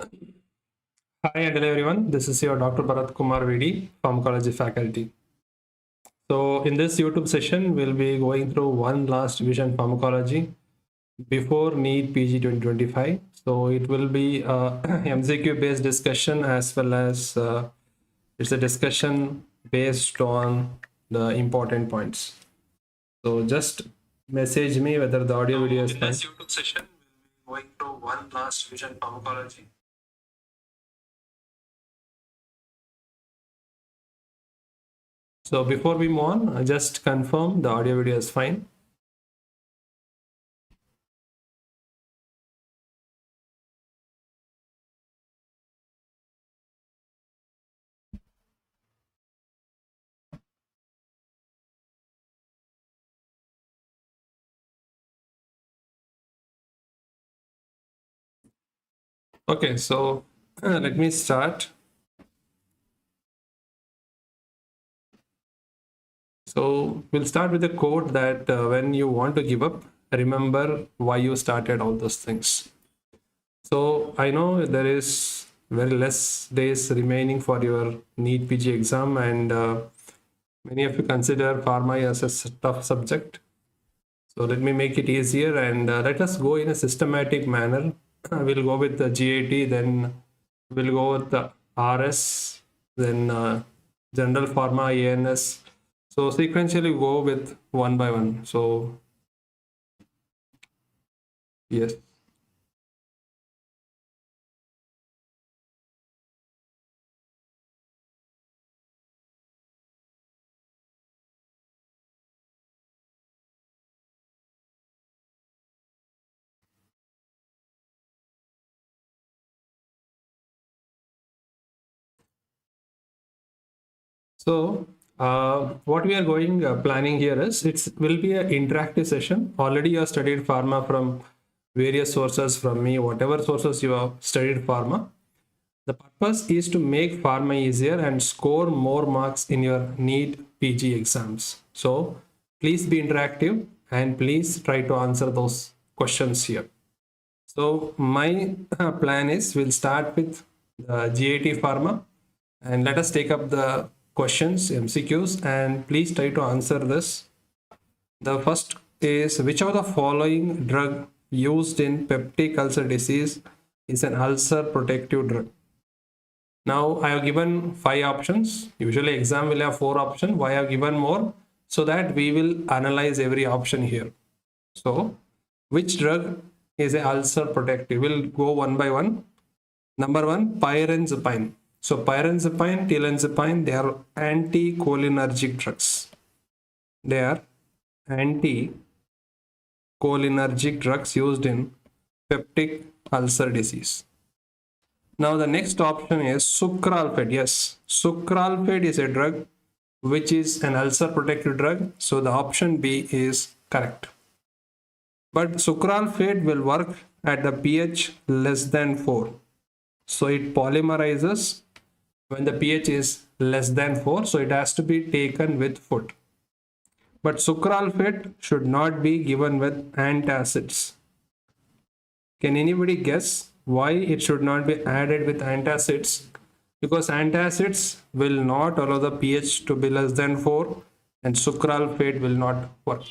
Hi and hello everyone. This is your Dr. BHARATH KUMAR V D, Pharmacology faculty. So in this YouTube session, we'll be going through one last revision pharmacology before NEET PG 2025. So it will be a MCQ based discussion as well as it's a discussion based on the important points. So just message me whether the audio video is fine. In this YouTube session, we'll be going through one last revision pharmacology. So before we move on, just confirm the audio video is fine. Okay, so let me start. So we'll start with a quote that when you want to give up, remember why you started all those things. So I know there is very less days remaining for your NEET PG exam, and many of you consider pharma as a tough subject. So let me make it easier and let us go in a systematic manner. We'll go with the GAT, then we'll go with the RS, then General Pharma, ANS. So sequentially go with one by one. So yes. So what we are going planning here is it will be an interactive session. Already you have studied pharma from various sources from me, whatever sources you have studied pharma. The purpose is to make pharma easier and score more marks in your NEET PG exams. So please be interactive and please try to answer those questions here. So my plan is we'll start with the GAT pharma and let us take up the questions, MCQs, and please try to answer this. The first is, which of the following drug used in peptic ulcer disease is an ulcer protective drug? Now I have given 5 options. Usually exam will have 4 options. Why I have given more? So that we will analyze every option here. So which drug is an ulcer protective? We'll go one by one. Number 1, pyrazine. So pyrazine, tilazepine, they are anticholinergic drugs. They are anticholinergic drugs used in peptic ulcer disease. Now the next option is sucralfate. Yes, sucralfate is a drug which is an ulcer protective drug. So the option B is correct. But sucralfate will work at the pH less than 4. So it polymerizes when the pH is less than 4. So it has to be taken with food. But sucralfate should not be given with antacids. Can anybody guess why it should not be added with antacids? Because antacids will not allow the pH to be less than 4 and sucralfate will not work.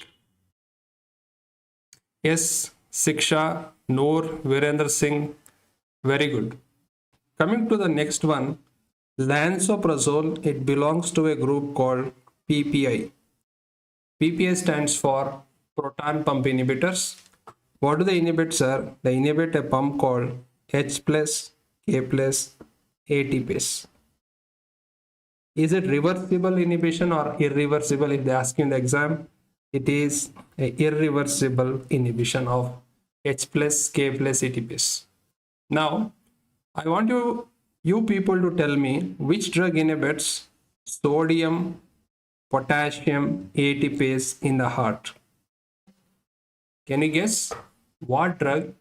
Yes, Siksha, Noor, Virendra Singh, very good. Coming to the next one, lansoprazole, it belongs to a group called PPI. PPI stands for proton pump inhibitors. What do they inhibit, sir? They inhibit a pump called H plus, K plus, ATPase. Is it reversible inhibition or irreversible? If they ask you in the exam, it is an irreversible inhibition of H plus, K plus, ATPase. Now, I want you people to tell me which drug inhibits sodium, potassium, ATPase in the heart. Can you guess what drug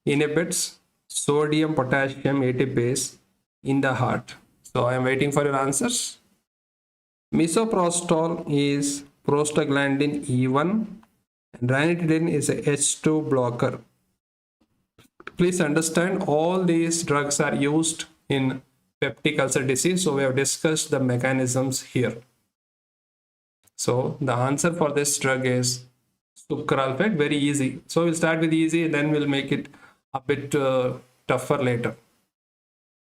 inhibits sodium, potassium, ATPase in the heart? So I am waiting for your answers. Misoprostol is prostaglandin E1 and ranitidine is a H2 blocker. please understand all these drugs are used in peptic ulcer disease. So we have discussed the mechanisms here. So the answer for this drug is sucralfate. Very easy. So we'll start with easy and then we'll make it a bit tougher later.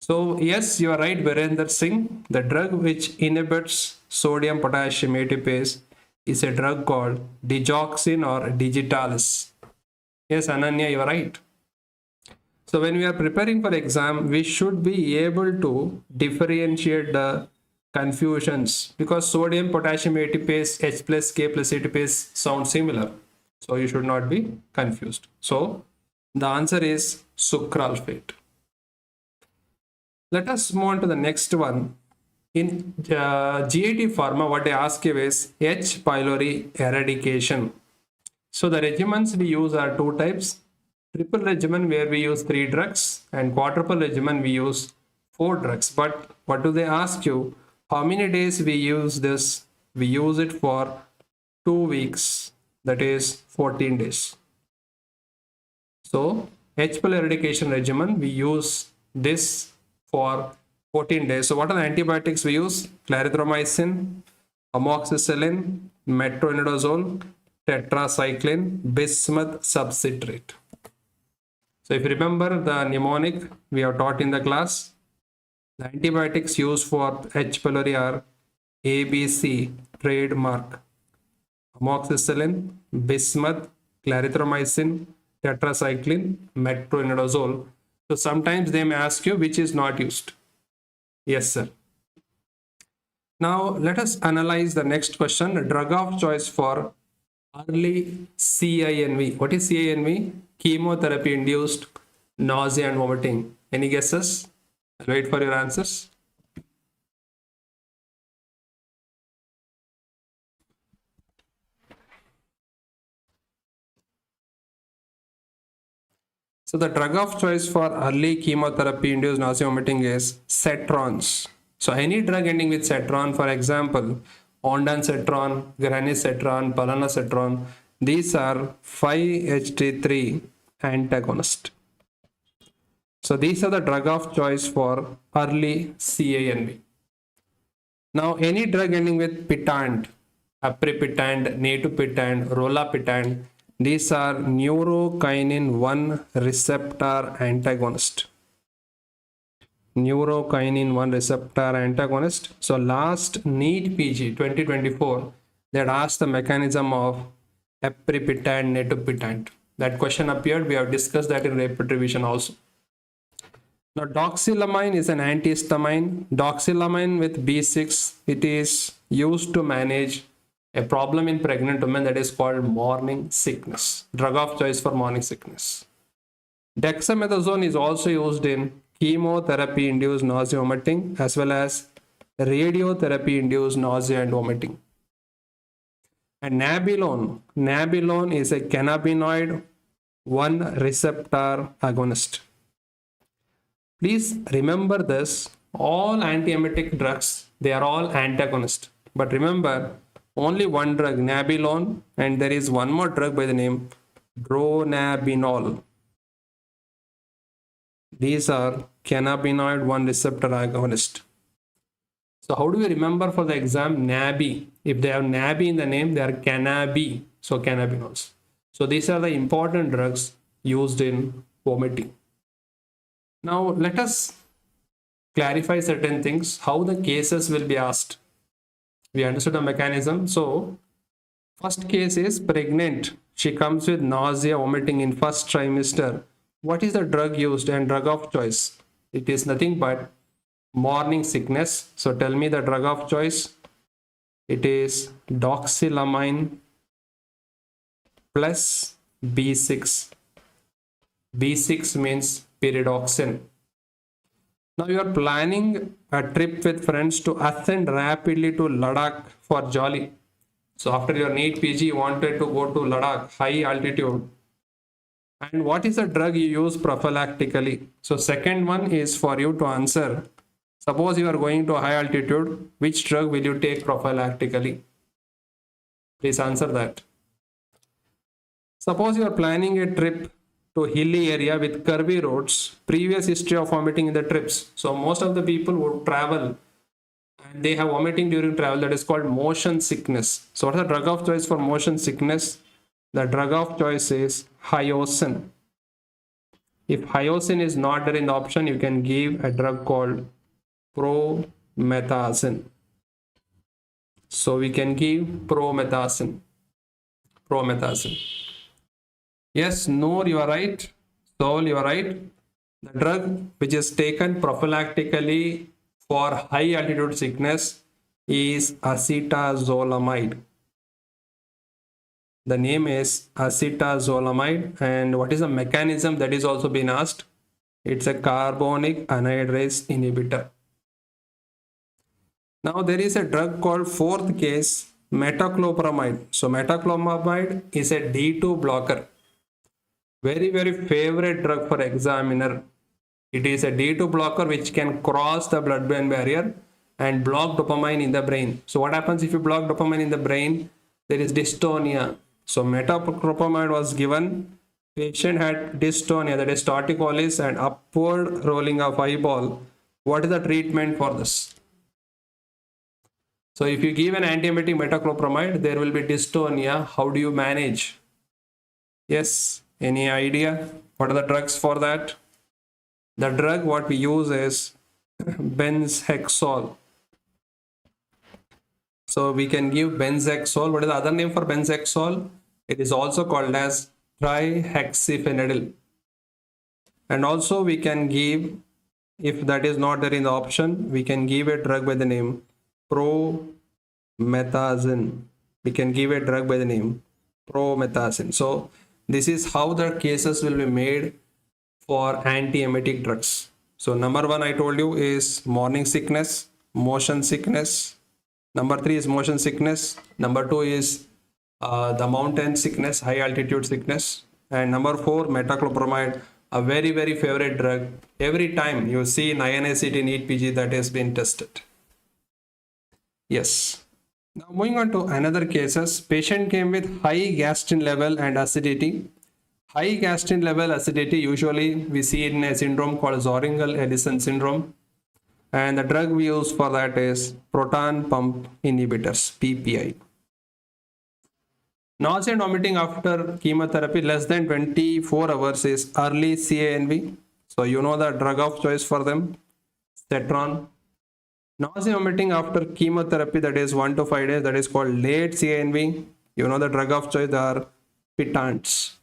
So yes, you are right, Virender Singh. The drug which inhibits sodium potassium ATPase is a drug called digoxin or digitalis. Yes, Ananya, you are right. So when we are preparing for exam, we should be able to differentiate the confusions because sodium, potassium ATPase, H plus K plus ATPase sound similar. So you should not be confused. So the answer is sucralfate. Let us move on to the next one. In GIT pharma, what they ask you is H. pylori eradication. So the regimens we use are two types. Triple regimen where we use 3 drugs and quadruple regimen we use 4 drugs. But what do they ask you? How many days we use this? We use it for 2 weeks, that is 14 days. So H. pylori eradication regimen, we use this for 14 days. So what are the antibiotics we use? Clarithromycin, amoxicillin, metronidazole, tetracycline, bismuth subcitrate. So if you remember the mnemonic we have taught in the class, the antibiotics used for H. pylori are ABC trademark: amoxicillin, bismuth, clarithromycin, tetracycline, metronidazole. So sometimes they may ask you which is not used. Yes, sir. Now let us analyze the next question. Drug of choice for early CINV. What is CINV? Chemotherapy induced nausea and vomiting. Any guesses? I'll wait for your answers. So the drug of choice for early chemotherapy induced nausea and vomiting is cetrons. So any drug ending with cetron, for example, ondansetron, granisetron, palanositron, these are 5-HT3 antagonist. So these are the drug of choice for early CINV. Now any drug ending with pitant, aprepitant, natopitant, rolapitant, these are neurokinin 1 receptor antagonist. Neurokinin 1 receptor antagonist. So last NEET PG 2024, they had asked the mechanism of aprepitant, natopitant. That question appeared. We have discussed that in rapid revision also. Now doxylamine is an antihistamine. Doxylamine with B6, it is used to manage a problem in pregnant women that is called morning sickness. Drug of choice for morning sickness. Dexamethasone is also used in chemotherapy induced nausea and vomiting as well as radiotherapy induced nausea and vomiting. And nabilone is a cannabinoid 1 receptor agonist. Please remember this, all antiemetic drugs, they are all antagonist. But remember, only one drug, nabilone, and there is one more drug by the name dronabinol. These are cannabinoid 1 receptor agonist. So how do we remember for the exam? NABI. If they have NABI in the name, they are cannabi. So cannabinoids. So these are the important drugs used in vomiting. Now let us clarify certain things, how the cases will be asked. We understood the mechanism. So first case is pregnant. She comes with nausea, vomiting in first trimester. What is the drug used and drug of choice? It is nothing but morning sickness. So tell me the drug of choice. It is doxylamine plus B6. B6 means pyridoxine. Now you are planning a trip with friends to ascend rapidly to Ladakh for jolly. So after your NEET PG, you wanted to go to Ladakh, high altitude. And what is the drug you use prophylactically? So second one is for you to answer. Suppose you are going to high altitude, which drug will you take prophylactically? Please answer that. Suppose you are planning a trip to hilly area with curvy roads, previous history of vomiting in the trips. So most of the people would travel and they have vomiting during travel, that is called motion sickness. So what is the drug of choice for motion sickness? The drug of choice is hyoscine. If hyoscine is not there in the option, you can give a drug called promethazine. So we can give promethazine. Yes, Noor, you are right. Soul, you are right. The drug which is taken prophylactically for high altitude sickness is acetazolamide. The name is acetazolamide, and what is the mechanism, that is also been asked. It's a carbonic anhydrase inhibitor. Now there is a drug called fourth case, metoclopramide. So metoclopramide is a D2 blocker. Very, very favorite drug for examiner. It is a D2 blocker which can cross the blood-brain barrier and block dopamine in the brain. So what happens if you block dopamine in the brain? There is dystonia. So metoclopramide was given. Patient had dystonia, that is torticollis and upward rolling of eyeball. What is the treatment for this? So if you give an antiemetic metoclopramide, there will be dystonia. How do you manage? Yes, any idea? What are the drugs for that? The drug what we use is benzhexol. So we can give benzhexol. What is the other name for benzhexol? It is also called as trihexyphenidyl. And also we can give, if that is not there in the option, we can give a drug by the name promethazine. We can give a drug by the name promethazine. So this is how the cases will be made for antiemetic drugs. So number one I told you is morning sickness, motion sickness. Number three is motion sickness. Number two is the mountain sickness, high altitude sickness. And number four, metoclopramide, a very, very favorite drug. Every time you see in INICET NEET PG that has been tested. Yes. Now moving on to another cases, patient came with high gastrin level and acidity. High gastrin level acidity usually we see in a syndrome called Zoringer-Ellison syndrome. And the drug we use for that is proton pump inhibitors, PPI. Nausea and vomiting after chemotherapy less than 24 hours is early CANV. So you know the drug of choice for them, Cetron. Nausea and vomiting after chemotherapy, that is 1 to 5 days, that is called late CANV. You know the drug of choice, they are pitants.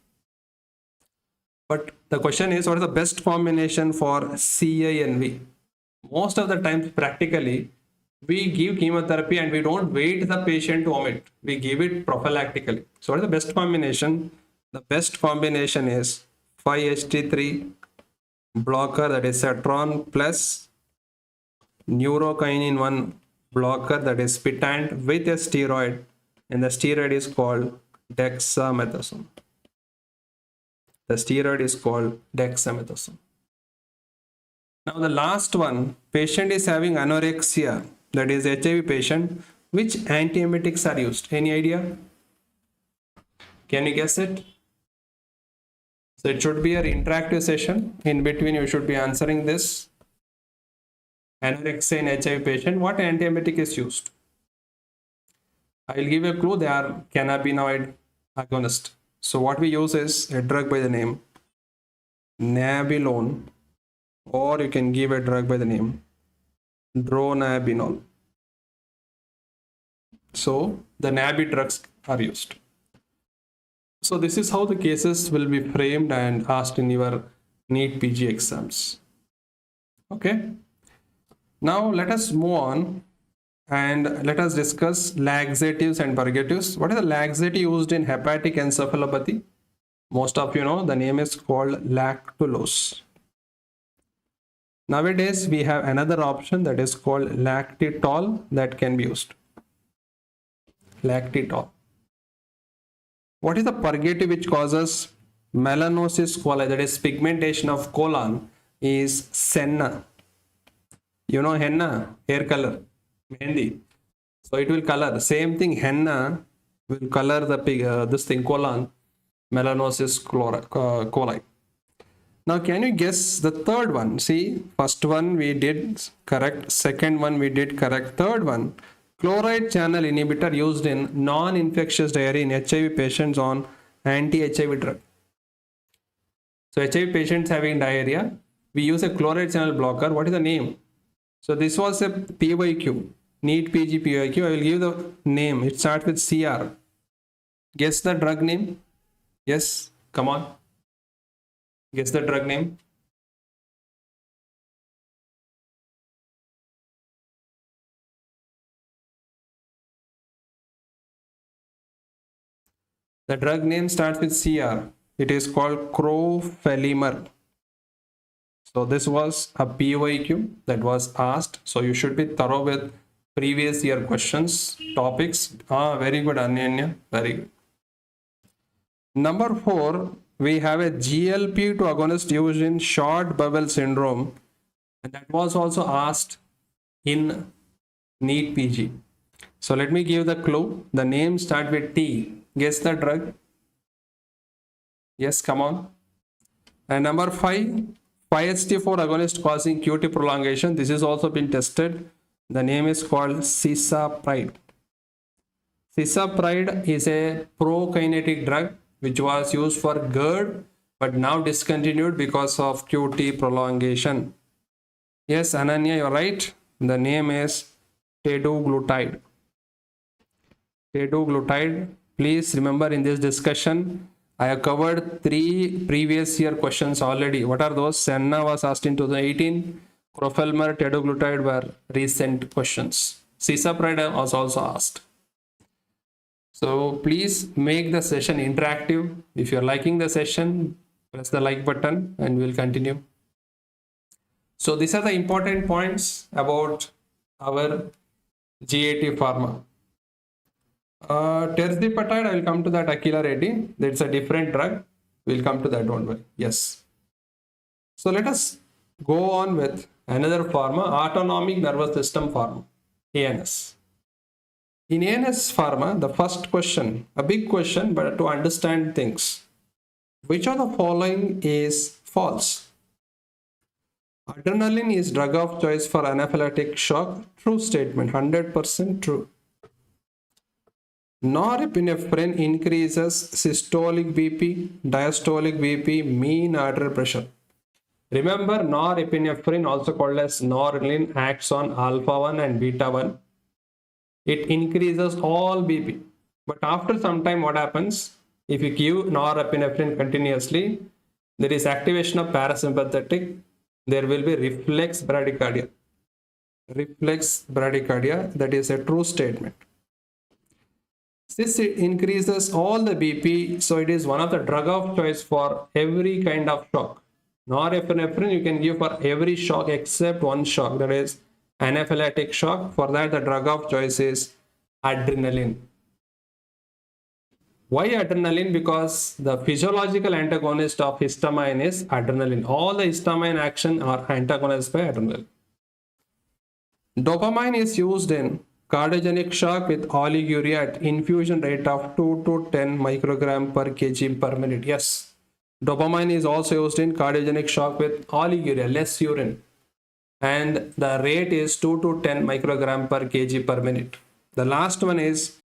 But the question is, what is the best combination for CANV? Most of the times practically we give chemotherapy and we don't wait the patient to vomit. We give it prophylactically. So what is the best combination? The best combination is 5-HT3 blocker, that is Cetron, plus neurokinin 1 blocker, that is pitant, with a steroid, and the steroid is called dexamethasone. The steroid is called dexamethasone. Now the last one, patient is having anorexia, that is HIV patient. Which antiemetics are used? Any idea? Can you guess it? So it should be an interactive session. In between you should be answering this. Anorexia in HIV patient, what antiemetic is used? I will give a clue, they are cannabinoid agonist. So what we use is a drug by the name nabilone, or you can give a drug by the name dronabinol. So the NABI drugs are used. So this is how the cases will be framed and asked in your NEET PG exams. Okay. Now let us move on and let us discuss laxatives and purgatives. What is the laxative used in hepatic encephalopathy? Most of you know the name is called lactulose. Nowadays we have another option that is called lactitol that can be used. Lactitol. What is the purgative which causes melanosis coli, that is pigmentation of colon, is senna. You know henna, hair color, mehendi. So it will color. Same thing, henna will color the this thing, colon, melanosis coli. Now, can you guess the third one? See, first one we did correct, second one we did correct, third one, chloride channel inhibitor used in non-infectious diarrhea in HIV patients on anti-HIV drug. So HIV patients having diarrhea, we use a chloride channel blocker. What is the name? So this was a PYQ, NEET PG PYQ. I will give the name. It starts with CR. Guess the drug name. Yes, come on. Guess the drug name. The drug name starts with CR. It is called crofelemer. So this was a PYQ that was asked. So you should be thorough with previous year questions, topics. Very good, Anyanya. Very good. Number 4, we have a GLP-2 agonist used in short bowel syndrome, and that was also asked in NEET PG. So let me give the clue. The name starts with T. Guess the drug. Yes, come on. And number 5, 5-HT4 agonist causing QT prolongation. This is also been tested. The name is called cisapride. Cisapride is a prokinetic drug which was used for GERD but now discontinued because of QT prolongation. Yes, Ananya, you're right. The name is teduglutide. Teduglutide. Please remember, in this discussion, I have covered 3 previous year questions already. What are those? Senna was asked in 2018. Crofelemer, teduglutide were recent questions. Cisapride was also asked. So please make the session interactive. If you're liking the session, press the like button and we'll continue. So these are the important points about our GAT pharma. Terzipatide, I will come to that, Akila Reddy. That's a different drug. We'll come to that, don't worry. Yes. So let us go on with another pharma, autonomic nervous system pharma, ANS. In ANS pharma, the first question, a big question, but to understand things. Which of the following is false? Adrenaline is drug of choice for anaphylactic shock. True statement, 100% true. Norepinephrine increases systolic BP, diastolic BP, mean arterial pressure. Remember, norepinephrine, also called as noradrenaline, acts on alpha 1 and beta 1. It increases all BP. But after some time, what happens? If you give norepinephrine continuously, there is activation of parasympathetic. There will be reflex bradycardia. Reflex bradycardia, that is a true statement. Since it increases all the BP, so it is one of the drug of choice for every kind of shock. Norepinephrine you can give for every shock except one shock, that is anaphylactic shock. For that, the drug of choice is adrenaline. Why adrenaline? Because the physiological antagonist of histamine is adrenaline. All the histamine action are antagonized by adrenaline. Dopamine is used in cardiogenic shock with oliguria at infusion rate of 2 to 10 microgram per kg per minute. Yes, dopamine is also used in cardiogenic shock with oliguria, less urine. And the rate is 2 to 10 microgram per kg per minute. The last one is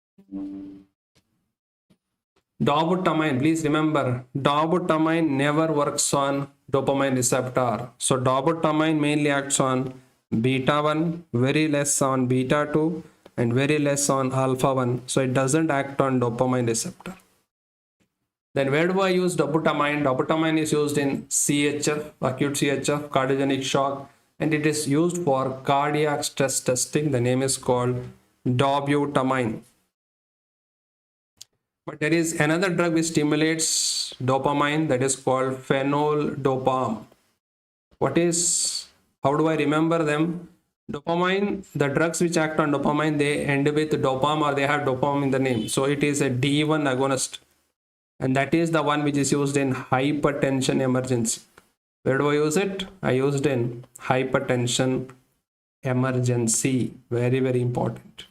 dobutamine. Please remember, dobutamine never works on dopamine receptor. So dobutamine mainly acts on beta 1, very less on beta 2, and very less on alpha 1. So it doesn't act on dopamine receptor. Then where do I use dobutamine? Dobutamine is used in CHF, acute CHF, cardiogenic shock, and it is used for cardiac stress testing. The name is called dobutamine. But there is another drug which stimulates dopamine, that is called phenol-dopam. How do I remember them? Dopamine, the drugs which act on dopamine, they end with dopam or they have dopam in the name. So it is a D1 agonist. And that is the one which is used in hypertension emergency. Where do I use it? I used in hypertension emergency. Very, very important.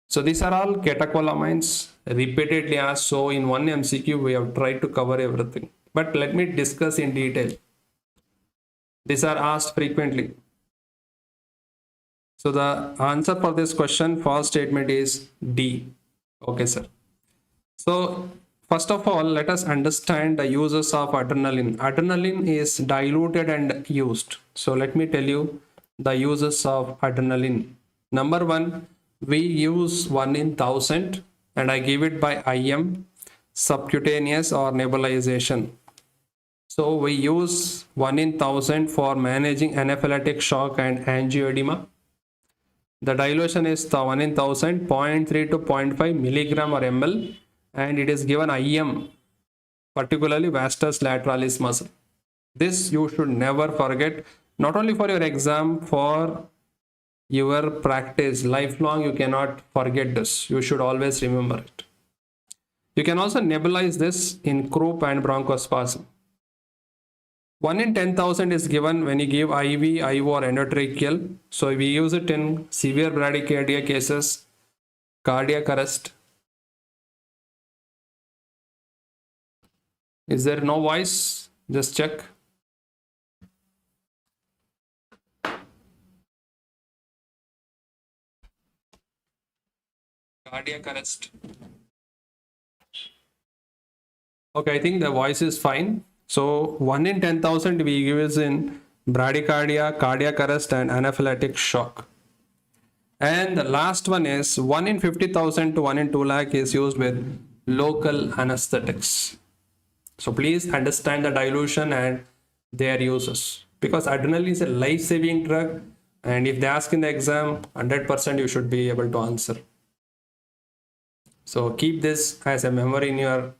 So these are all catecholamines repeatedly asked. So in one MCQ, we have tried to cover everything. but let me discuss in detail. These are asked frequently. So the answer for this question, first statement is D. Okay, sir. So first of all, let us understand the uses of adrenaline. Adrenaline is diluted and used. So let me tell you the uses of adrenaline. Number one, we use 1 in 1000 and I give it by IM, subcutaneous or nebulization. So we use 1 in 1000 for managing anaphylactic shock and angioedema. The dilution is the 1 in 1000, 0.3 to 0.5 milligram or ml, and it is given IM, particularly vastus lateralis muscle. This you should never forget, not only for your exam, for your practice, lifelong you cannot forget this. You should always remember it. You can also nebulize this in croup and bronchospasm. 1 in 10,000 is given when you give IV, IO or endotracheal. So we use it in severe bradycardia cases, cardiac arrest. Is there no voice? Just check. Cardiac arrest. Okay, I think the voice is fine. So 1 in 10,000 we use in bradycardia, cardiac arrest and anaphylactic shock. And the last one is 1 in 50,000 to 1 in 2 lakh is used with local anesthetics. So please understand the dilution and their uses, because adrenaline is a life-saving drug, and if they ask in the exam, 100% you should be able to answer. So keep this as a memory in your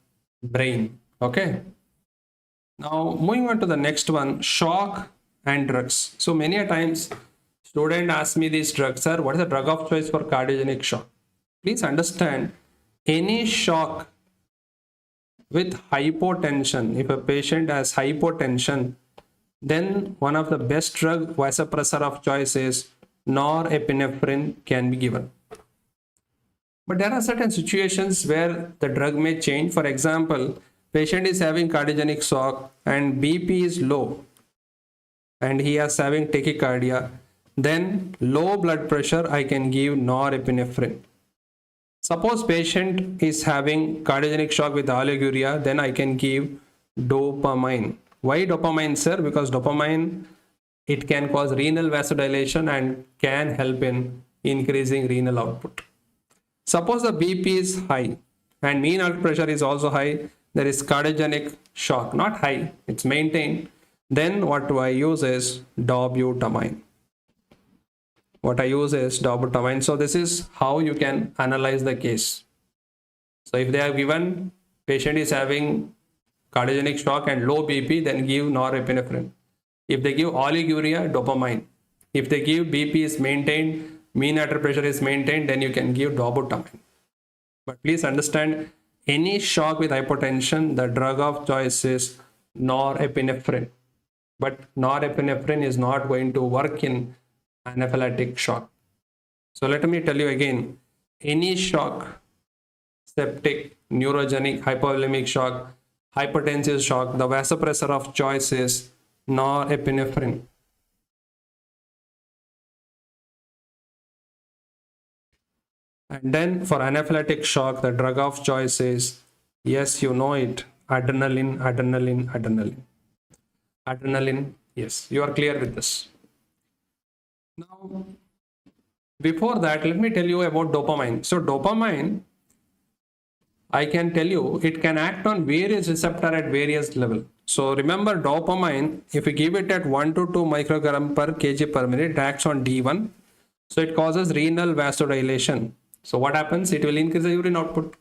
brain. Okay. Now moving on to the next one, shock and drugs. So many a times student asks me these drugs, sir, what is the drug of choice for cardiogenic shock? Please understand, any shock with hypotension, if a patient has hypotension, then one of the best drug vasopressor of choice is norepinephrine can be given. But there are certain situations where the drug may change. For example, patient is having cardiogenic shock and BP is low and he is having tachycardia, then low blood pressure I can give norepinephrine. Suppose patient is having cardiogenic shock with oliguria, then I can give dopamine. Why dopamine, sir? Because dopamine, it can cause renal vasodilation and can help in increasing renal output. Suppose the BP is high and mean blood pressure is also high, there is cardiogenic shock, not high, it's maintained, then what do I use is dobutamine. What I use is dobutamine. So this is how you can analyze the case. So if they are given patient is having cardiogenic shock and low BP, then give norepinephrine. If they give oliguria, dopamine. If they give BP is maintained, mean arterial pressure is maintained, then you can give dobutamine. But please understand, any shock with hypotension, the drug of choice is norepinephrine. But norepinephrine is not going to work in anaphylactic shock. So let me tell you again, any shock, septic, neurogenic, hypovolemic shock, hypertensive shock, the vasopressor of choice is norepinephrine. And then for anaphylactic shock, the drug of choice is, yes, you know it, adrenaline, adrenaline, adrenaline. Adrenaline, yes, you are clear with this. Now, before that, let me tell you about dopamine. So dopamine, I can tell you, it can act on various receptors at various levels. So remember, dopamine, if you give it at 1 to 2 microgram per kg per minute, it acts on D1. So it causes renal vasodilation. So what happens? It will increase the urine output.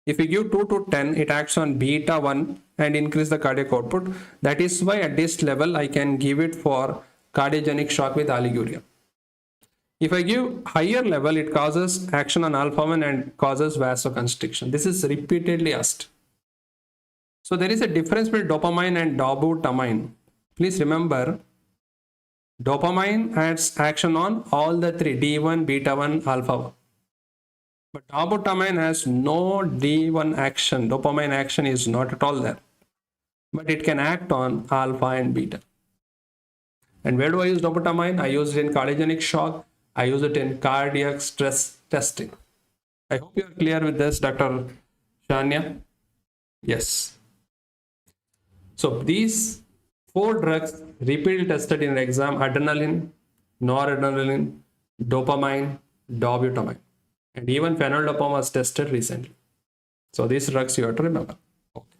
If you give 2 to 10, it acts on beta 1 and increase the cardiac output. That is why at this level, I can give it for cardiogenic shock with oliguria. If I give higher level, it causes action on alpha 1 and causes vasoconstriction. This is repeatedly asked. So there is a difference between dopamine and dobutamine. Please remember, dopamine has action on all the three, D1, beta 1, alpha 1. But dobutamine has no D1 action. Dopamine action is not at all there. but it can act on alpha and beta. And where do I use dopamine? I use it in cardiogenic shock. I use it in cardiac stress testing. I hope you are clear with this, Dr. Shania. Yes. So these 4 drugs repeatedly tested in an exam: adrenaline, noradrenaline, dopamine, dobutamine, and even phenoldiazepam was tested recently. So these drugs you have to remember. Okay.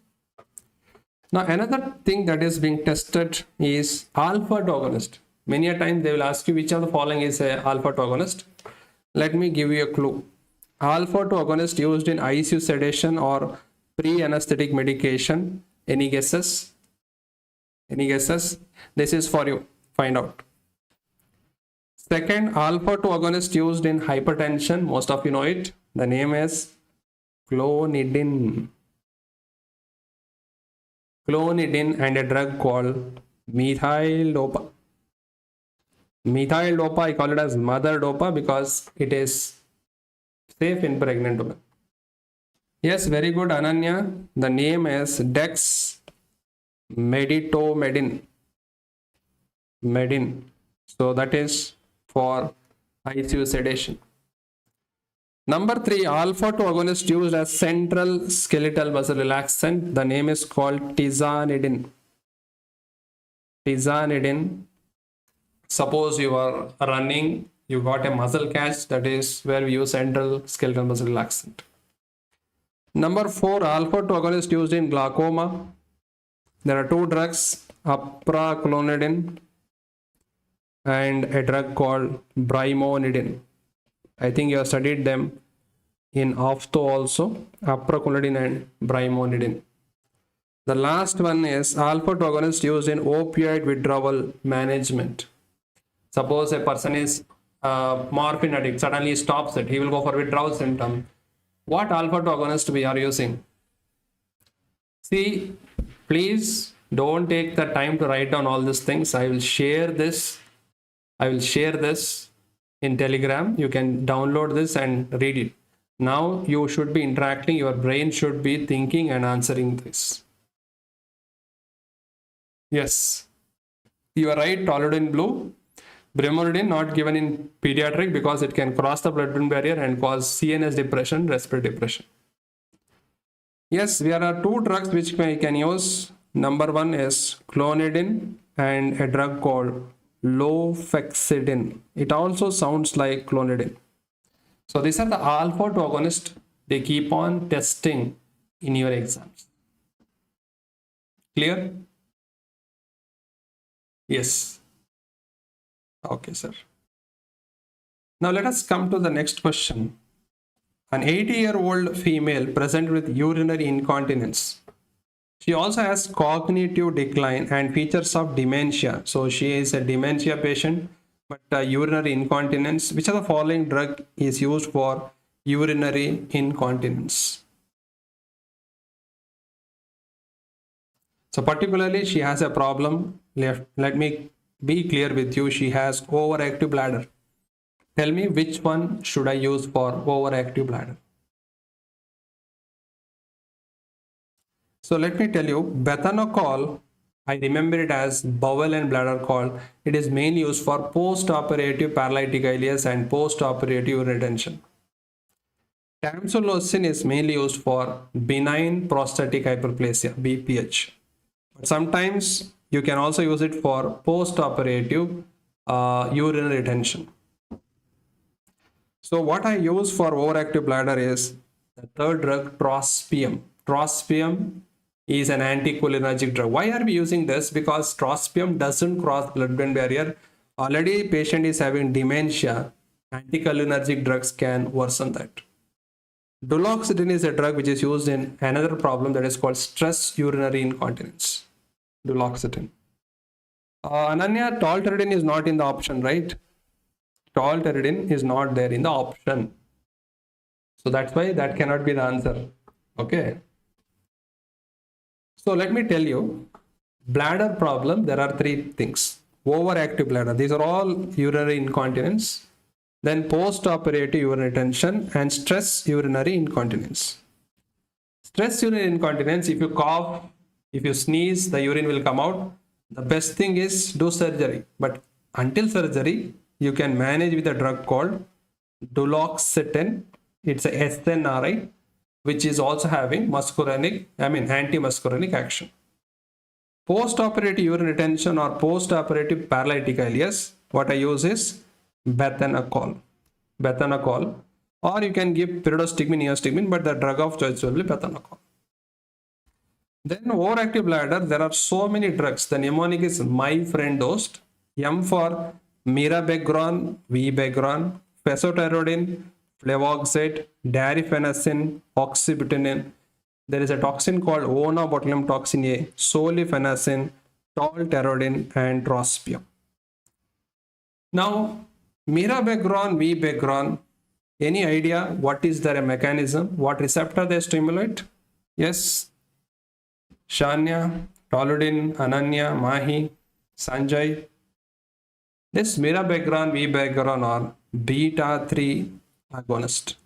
Now another thing that is being tested is alpha agonist. Many a time they will ask you which of the following is a alpha agonist. Let me give you a clue. Alpha agonist used in ICU sedation or pre-anesthetic medication. Any guesses? Any guesses? This is for you. Find out. Second, alpha agonist used in hypertension. Most of you know it. The name is clonidine. Clonidine and a drug called methyl dopa. Methyl dopa, I call it as mother dopa because it is safe in pregnant women. Yes, very good, Ananya. The name is dexmedetomidine. So that is for ICU sedation. Number 3, alpha agonist used as central skeletal muscle relaxant. The name is called tizanidine. Suppose you are running, you got a muscle catch, that is where we use central skeletal muscle relaxant. Number 4, alpha agonist used in glaucoma. There are 2 drugs, apraclonidine and a drug called brimonidine. I think you have studied them in ophtho also, apraclonidine and brimonidine. The last one is alpha agonist used in opioid withdrawal management. Suppose a person is morphine addict, suddenly stops it, he will go for withdrawal symptom. What alpha agonist we are using? See, please don't take the time to write down all these things. I will share this in Telegram. You can download this and read it. Now you should be interacting, your brain should be thinking and answering this. Yes, you are right, toluidine blue. Brimonidine not given in pediatric because it can cross the blood-brain barrier and cause CNS depression, respiratory depression. Yes, there are 2 drugs which we can use. Number 1 is clonidine and a drug called lofexidine. It also sounds like clonidine. So these are the alpha agonists they keep on testing in your exams. Clear? Yes. Okay, sir. Now let us come to the next question. An 80-year-old female presented with urinary incontinence. She also has cognitive decline and features of dementia. So she is a dementia patient, but urinary incontinence. Which of the following drug is used for urinary incontinence? So particularly she has a problem. Let me be clear with you. She has overactive bladder. Tell me which one should I use for overactive bladder? So let me tell you, bethanocol, I remember it as bowel and bladder col. It is mainly used for post-operative paralytic ileus and post-operative urinary retention. Tamsulosin is mainly used for benign prostatic hyperplasia, BPH. But sometimes you can also use it for post-operative urinary retention. So what I use for overactive bladder is the third drug, trospium. Trospium is an anticholinergic drug. Why are we using this? Because trospium doesn't cross blood-brain barrier. Already patient is having dementia. Anticholinergic drugs can worsen that. Duloxetine is a drug which is used in another problem that is called stress urinary incontinence. Duloxetine. Ananya, tolterodine is not in the option, right? Tolterodine is not there in the option. So that's why that cannot be the answer. Okay. So let me tell you, bladder problem, there are three things. Overactive bladder, these are all urinary incontinence. Then post-operative urinary retention and stress urinary incontinence. Stress urinary incontinence, if you cough, If you sneeze, the urine will come out. The best thing is do surgery. But until surgery, you can manage with a drug called duloxetine. It's a SNRI, which is also having anti-muscarinic action. Post-operative urine retention or post-operative paralytic alias, what I use is bethanacol. Or you can give pyridostigmine, neostigmine, but the drug of choice will be bethanacol. Then overactive bladder, there are so many drugs. The mnemonic is mifendost. M for mirabegron, Vbegron, fesoterodine, flevoxate, darifenacin, oxybutynin. There is a toxin called onabotulinum toxin A, solifenacin, tolterodine, and trospium. Now, mirabegron, Vbegron, any idea what is their mechanism? What receptor they stimulate? Yes, Shania, Toludin, Ananya, Mahi, Sanjay. This mirabegron, Vbegron are beta 3 agonist.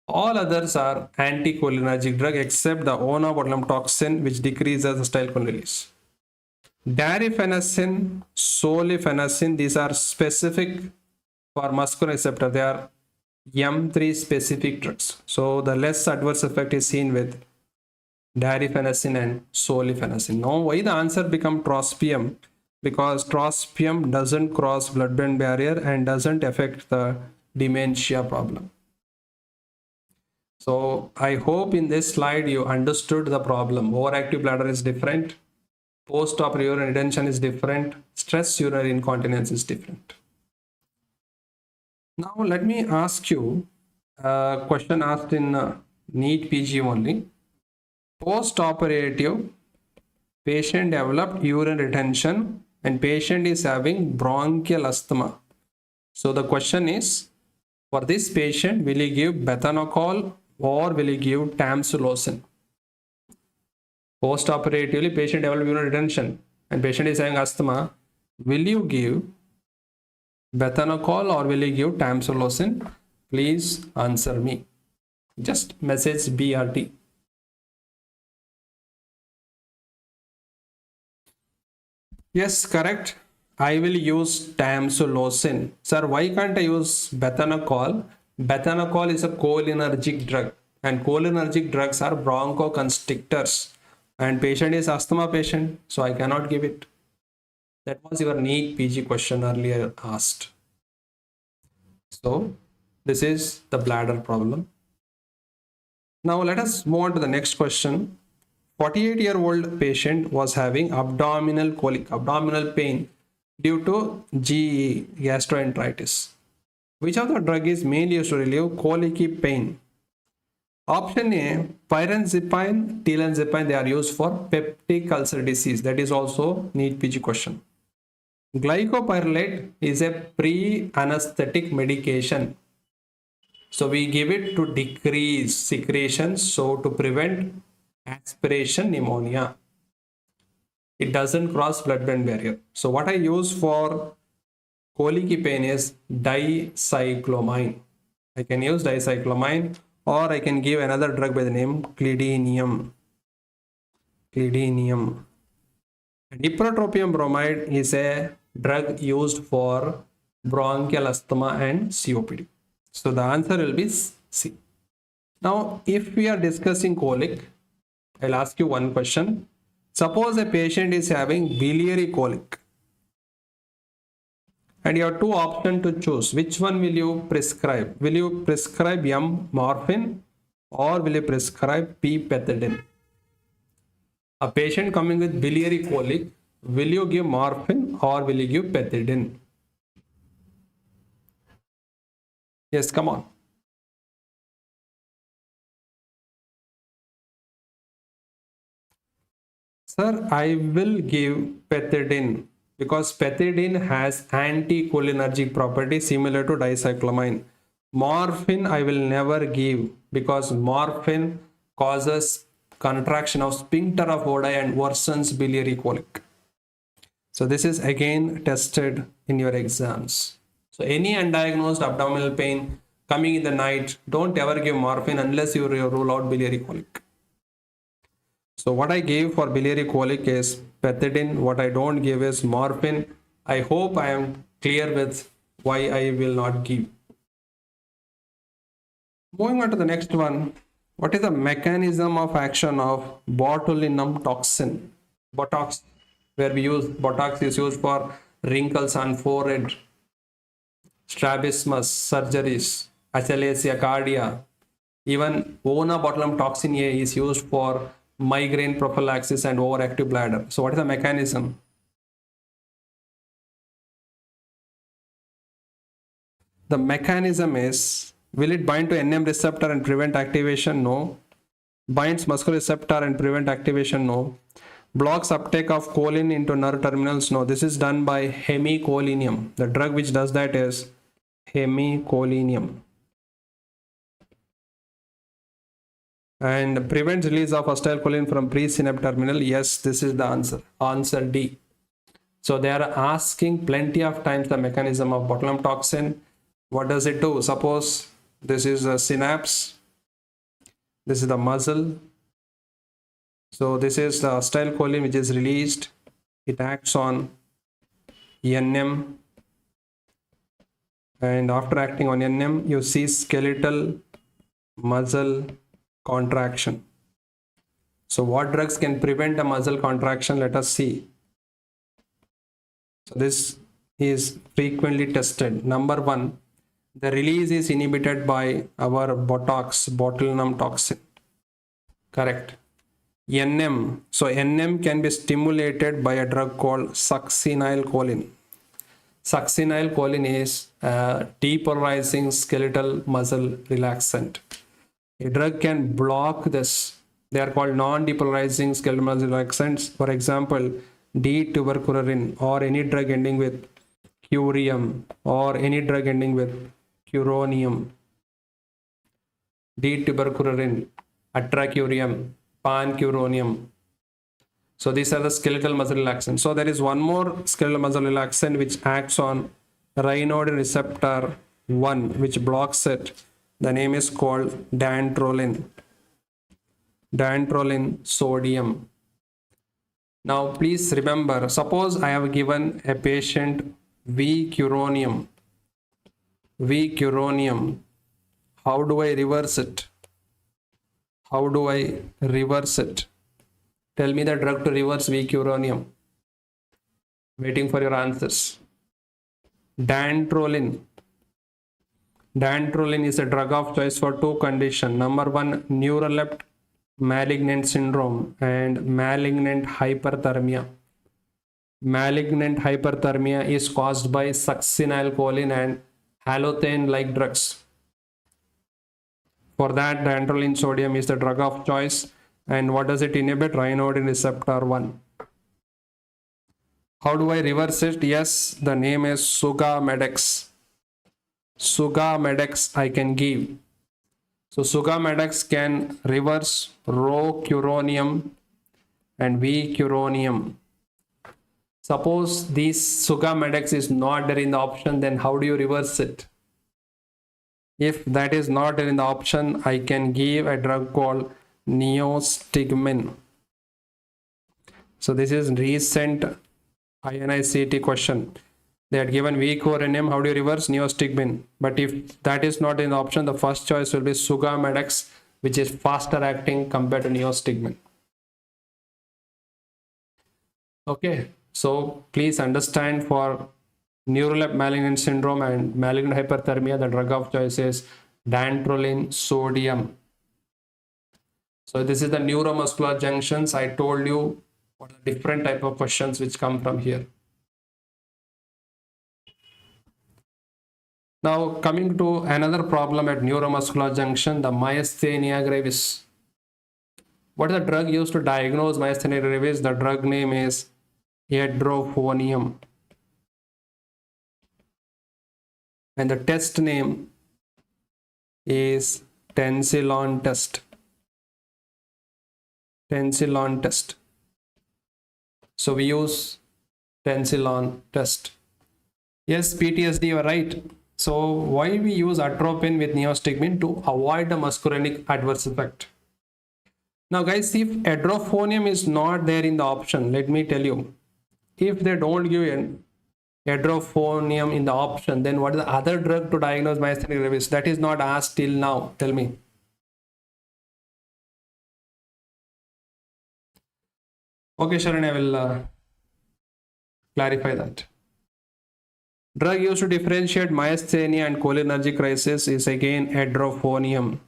All others are anticholinergic drug except the onabotulinum toxin, which decreases acetylcholine release. Darifenacin, solifenacin, these are specific for muscarinic receptor. They are M3 specific drugs. So the less adverse effect is seen with darifenacin and solifenacin. Now, why the answer become trospium? Because trospium doesn't cross blood-brain barrier and doesn't affect the dementia problem. So I hope in this slide you understood the problem. Overactive bladder is different. Post-operative urine retention is different. Stress urinary incontinence is different. Now let me ask you a question asked in NEET PG only. Post-operative, patient developed urine retention and patient is having bronchial asthma. So the question is, for this patient, will you give bethanacol or will you give tamsulosin? Post-operatively, patient developed urine retention and patient is having asthma. Will you give bethanacol or will you give tamsulosin? Please answer me. Just message BRT. Yes, correct. I will use tamsulosin. Sir, why can't I use bethanacol? Bethanacol is a cholinergic drug and cholinergic drugs are bronchoconstrictors and patient is asthma patient, so I cannot give it. That was your NEET PG question earlier asked. So this is the bladder problem. Now let us move on to the next question. 48-year-old patient was having abdominal colic, abdominal pain due to GE, gastroenteritis. Which of the drug is mainly used to relieve colic pain? Option A, pyranzipine, telanzipine, they are used for peptic ulcer disease. That is also NEET PG question. Glycopyrrolate is a pre-anesthetic medication. So we give it to decrease secretion, so to prevent aspiration pneumonia. It doesn't cross blood-brain barrier. So what I use for colic pain is dicyclomine. I can use dicyclomine or I can give another drug by the name clidinium. And ipratropium bromide is a drug used for bronchial asthma and COPD. So the answer will be C. Now, if we are discussing colic, I'll ask you one question. Suppose a patient is having biliary colic and you have two options to choose. Which one will you prescribe? Will you prescribe M morphine or will you prescribe P pethidine? A patient coming with biliary colic, will you give morphine or will you give pethidine? Yes, come on. Sir, I will give pethidine because pethidine has anticholinergic property similar to dicyclomine. Morphine I will never give because morphine causes contraction of sphincter of Oddi and worsens biliary colic. So this is again tested in your exams. So any undiagnosed abdominal pain coming in the night, don't ever give morphine unless you rule out biliary colic. So what I gave for biliary colic is pethidine. What I don't give is morphine. I hope I am clear with why I will not give. Moving on to the next one. What is the mechanism of action of botulinum toxin? Botox, where we use Botox is used for wrinkles on forehead, strabismus, surgeries, achalasia, cardia. Even Ona botulinum toxin A is used for migraine prophylaxis and overactive bladder. So what is the mechanism? The mechanism is, will it bind to NM receptor and prevent activation? No. Binds muscle receptor and prevent activation? No. Blocks uptake of choline into nerve terminals? No. This is done by hemicholinum. The drug which does that is hemicholinum. And prevents release of acetylcholine from presynaptic terminal? Yes, this is the answer. Answer D. So they are asking plenty of times the mechanism of botulinum toxin. What does it do? Suppose this is a synapse, this is the muscle. So this is the acetylcholine which is released. It acts on NM, and after acting on NM, you see skeletal muscle contraction. So what drugs can prevent a muscle contraction? Let us see. So this is frequently tested. Number one, the release is inhibited by our Botox, botulinum toxin. Correct. NM. So NM can be stimulated by a drug called succinylcholine. Succinylcholine is a depolarizing skeletal muscle relaxant. A drug can block this. They are called non-depolarizing skeletal muscle relaxants. For example, D-tuberculin or any drug ending with curium or any drug ending with curonium. D-tuberculin, atracurium, pancuronium. So these are the skeletal muscle relaxants. So there is one more skeletal muscle relaxant which acts on ryanodine receptor 1, which blocks it. The name is called dantrolene. Dantrolene sodium. Now please remember, suppose I have given a patient V-curonium. V-curonium. How do I reverse it? How do I reverse it? Tell me the drug to reverse V-curonium. Waiting for your answers. Dantrolene. Dantrolene is a drug of choice for two conditions. Number one, neuroleptic malignant syndrome and malignant hyperthermia. Malignant hyperthermia is caused by succinylcholine and halothane-like drugs. For that, dantrolene sodium is the drug of choice. And what does it inhibit? Ryanodine receptor 1. How do I reverse it? Yes, the name is Sugammadex. Sugammadex I can give. So Sugammadex can reverse rho-curonium and V-curonium. Suppose this Sugammadex is not there in the option, then how do you reverse it? If that is not there in the option, I can give a drug called neostigmine. So this is recent INICET question. They had given V-curonium, how do you reverse? Neostigmine. But if that is not in the option, the first choice will be Sugammadex, which is faster acting compared to neostigmine. Okay, so please understand, for neuroleptic malignant syndrome and malignant hyperthermia, the drug of choice is dantrolene sodium. So this is the neuromuscular junctions. I told you what are the different type of questions which come from here. Now coming to another problem at neuromuscular junction, the Myasthenia gravis. What is the drug used to diagnose Myasthenia gravis? The drug name is edrophonium. And the test name is Tensilon test. Tensilon test. So we use Tensilon test. Yes, PTSD, you are right. So why we use atropine with neostigmine? To avoid the muscarinic adverse effect. Now guys, if edrophonium is not there in the option, let me tell you, if they don't give an edrophonium in the option, then what is the other drug to diagnose myasthenia gravis? That is not asked till now. Tell me. Okay, Sharon, I will clarify that. Drug used to differentiate myasthenia and cholinergic crisis is again edrophonium.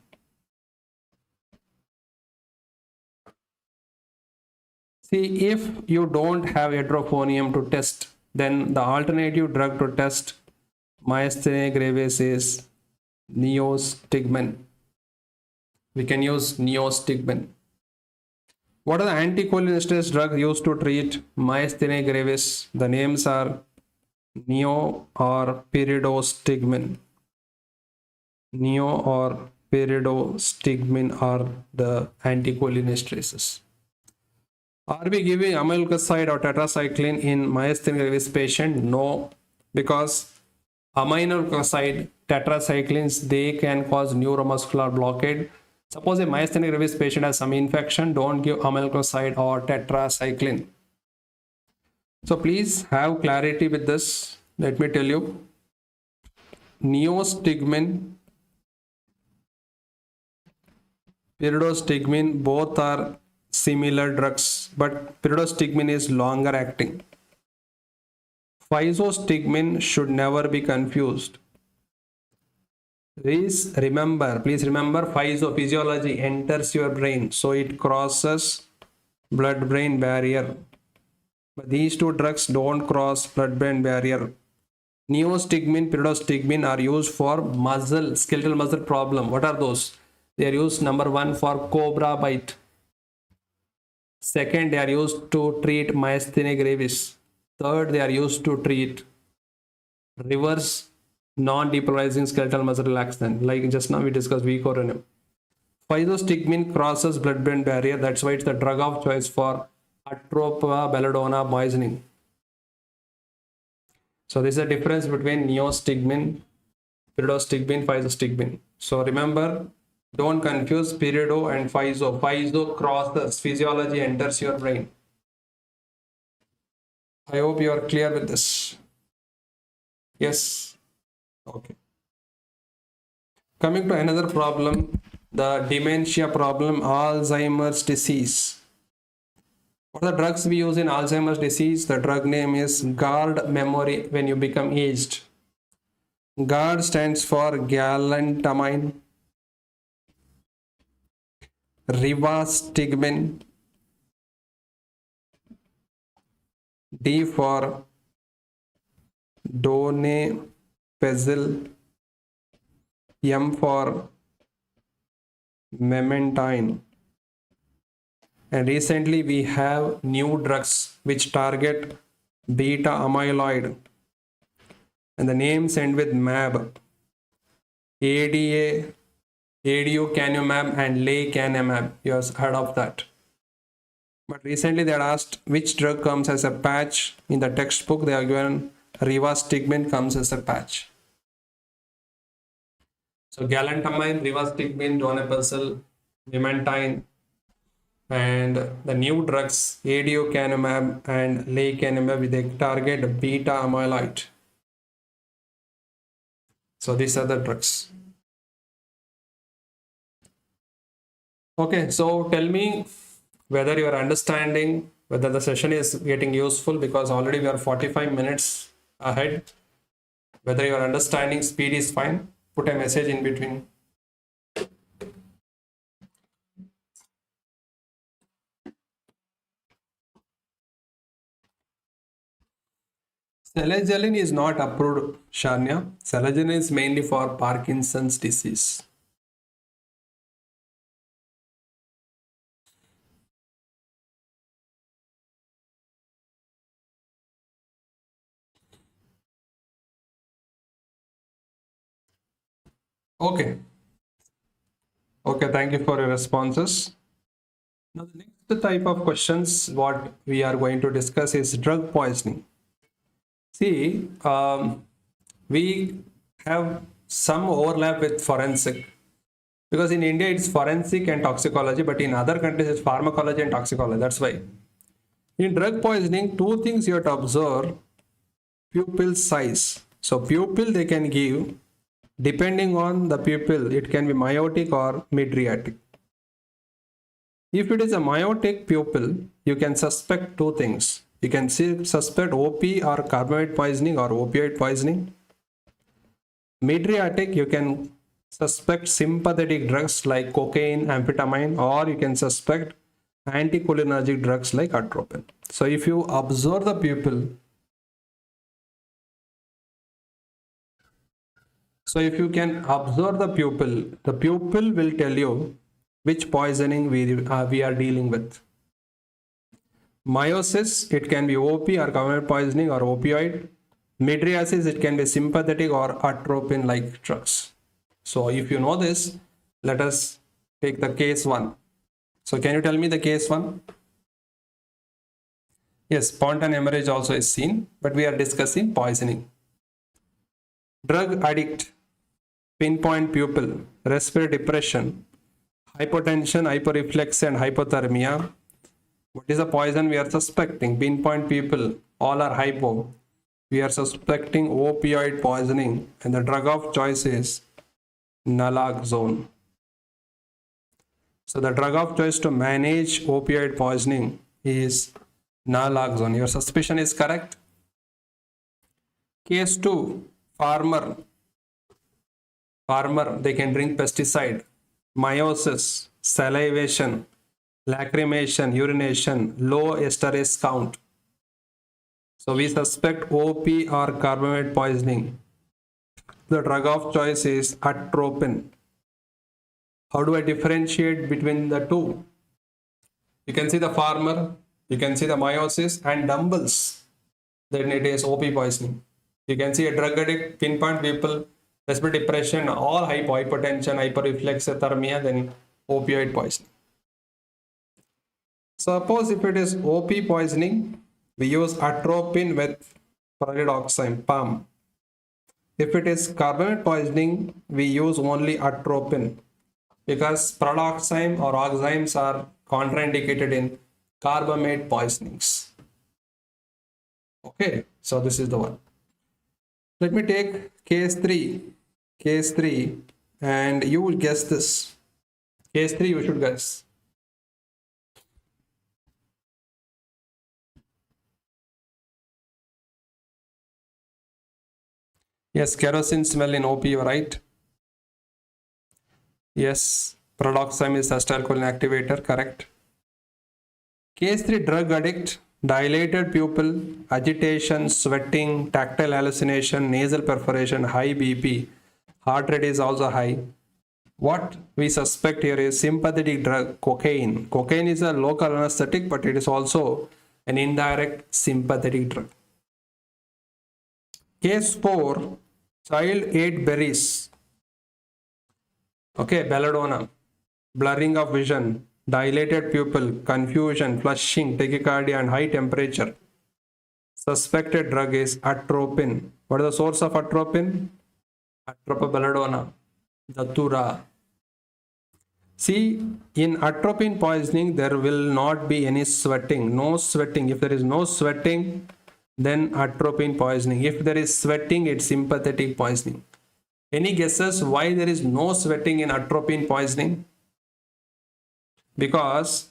See, if you don't have edrophonium to test, then the alternative drug to test myasthenia gravis is neostigmine. We can use neostigmine. What are the anticholinergic drugs used to treat myasthenia gravis? The names are neo or pyridostigmine. Neo or pyridostigmine are the anticholinergics. Are we giving amylglicide or tetracycline in myasthenia gravis patient? No, because amylglicide, tetracyclines, they can cause neuromuscular blockade. Suppose a myasthenia gravis patient has some infection, don't give amylglicide or tetracycline. So please have clarity with this. Let me tell you, neostigmine, pyridostigmine, both are similar drugs, but pyridostigmine is longer acting. Physostigmine should never be confused. Please remember, physiology enters your brain, so it crosses blood-brain barrier. But these two drugs don't cross blood-brain barrier. Neostigmine, pyridostigmine are used for muscle, skeletal muscle problem. What are those? They are used, number one, for cobra bite. Second, they are used to treat myasthenia gravis. Third, they are used to treat reverse non-depolarizing skeletal muscle relaxant, like just now we discussed vicodinum. Physostigmine crosses blood-brain barrier. That's why it's the drug of choice for atropa belladonna poisoning. So this is the difference between neostigmine, pyridostigmine, physostigmine. So remember, don't confuse pyrido and physo. Physo crosses, physiology enters your brain. I hope you are clear with this. Yes. Okay. Coming to another problem, the dementia problem, Alzheimer's disease. What are the drugs we use in Alzheimer's disease? The drug name is guard memory when you become aged. GARD stands for galantamine, rivastigmine, D for donepezil, M for memantine. And recently we have new drugs which target beta amyloid, and the names end with MAB, ADA, aducanumab and lecanemab. You have heard of that. But recently they are asked which drug comes as a patch. In the textbook they are given rivastigmine comes as a patch. So galantamine, rivastigmine, donepezil, memantine, and the new drugs aducanumab and lecanemab, they target beta amyloid. So these are the drugs. Okay, so tell me whether you are understanding, whether the session is getting useful, because already we are 45 minutes ahead. Whether your understanding speed is fine, put a message in between. Selagelin is not approved, Shania. Selagelin is mainly for Parkinson's disease. Okay. Okay, thank you for your responses. Now, the next type of questions what we are going to discuss is drug poisoning. See, we have some overlap with forensic. Because in India it's forensic and toxicology, but in other countries it's pharmacology and toxicology. That's why. In drug poisoning, two things you have to observe: pupil size. So pupil they can give, depending on the pupil, it can be myotic or mydriatic. If it is a myotic pupil, you can suspect two things. You can suspect OP or carbamide poisoning or opioid poisoning. Mydriatic, you can suspect sympathetic drugs like cocaine, amphetamine, or you can suspect anticholinergic drugs like atropine. So if you observe the pupil, so if you can observe the pupil will tell you which poisoning we are dealing with. Meiosis, it can be OP or carbamide poisoning or opioid. Mydriasis, it can be sympathetic or atropine like drugs. So if you know this, let us take the case 1. So can you tell me the case 1? Yes, spontaneous hemorrhage also is seen, but we are discussing poisoning. Drug addict, pinpoint pupil, respiratory depression, hypertension, hyperreflexia and hypothermia. What is the poison we are suspecting? Pinpoint pupil, all are hypo. We are suspecting opioid poisoning, and the drug of choice is naloxone. So the drug of choice to manage opioid poisoning is naloxone. Your suspicion is correct. Case 2, farmer, they can drink pesticide. Meiosis, salivation, lacrimation, urination, low esterase count. So we suspect OP or carbamide poisoning. The drug of choice is atropine. How do I differentiate between the two? You can see the farmer, you can see the meiosis and dumbbells. Then it is OP poisoning. You can see a drug addict, pinpoint people, respiratory depression, all hypertension, hyperreflexia, thermia, then opioid poisoning. Suppose if it is OP poisoning, we use atropine with pyridoxine, PAM. If it is carbamide poisoning, we use only atropine because pyridoxine or oximes are contraindicated in carbamide poisonings. Okay, so this is the one. Let me take case 3, and you will guess this. Case 3 you should guess. Yes, kerosene smell in OP, you are right. Yes, pyridoxine is acetylcholine activator, correct. Case 3, drug addict, dilated pupil, agitation, sweating, tactile hallucination, nasal perforation, high BP, heart rate is also high. What we suspect here is sympathetic drug, cocaine. Cocaine is a local anesthetic, but it is also an indirect sympathetic drug. Case 4, child ate berries. Okay, belladonna, blurring of vision, dilated pupil, confusion, flushing, tachycardia and high temperature. Suspected drug is atropine. What is the source of atropine? Atropobelladonna, datura. See, in atropine poisoning, there will not be any sweating, no sweating. If there is no sweating, then atropine poisoning. If there is sweating, it's sympathetic poisoning. Any guesses why there is no sweating in atropine poisoning? Because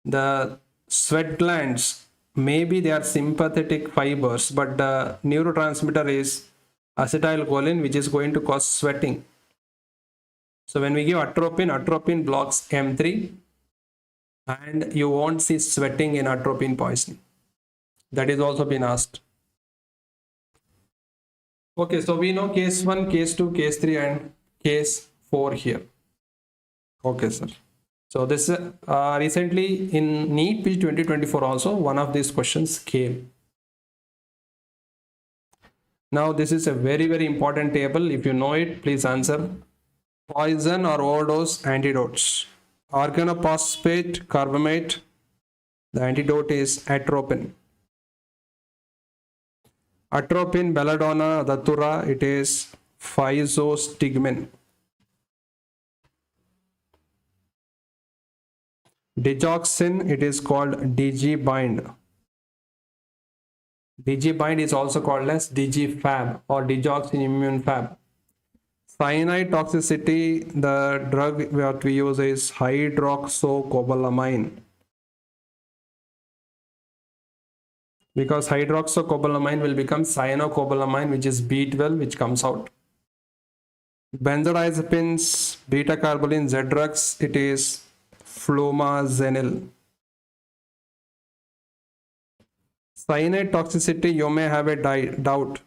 the sweat glands, maybe they are sympathetic fibers, but the neurotransmitter is acetylcholine, which is going to cause sweating. So when we give atropine blocks M3 and you won't see sweating in atropine poisoning. That is also been asked. Okay, so we know case 1, case 2, case 3 and case 4 here. Okay, sir. So this recently in NEET PG 2024 also one of these questions came. Now this is a very, very important table. If you know it, please answer. Poison or overdose antidotes. Organophosphate carbamate. The antidote is atropine. Atropine, belladonna, datura, it is physostigmine. Digoxin, it is called DG bind. DG bind is also called as DG fab or digoxin immune fab. Cyanide toxicity, the drug that we use is hydroxycobalamin. Because hydroxycobalamin will become cyanocobalamin, which is B12, which comes out. Benzodiazepines, beta carbolin, Z drugs, it is flumazenil. Cyanide toxicity, you may have a doubt.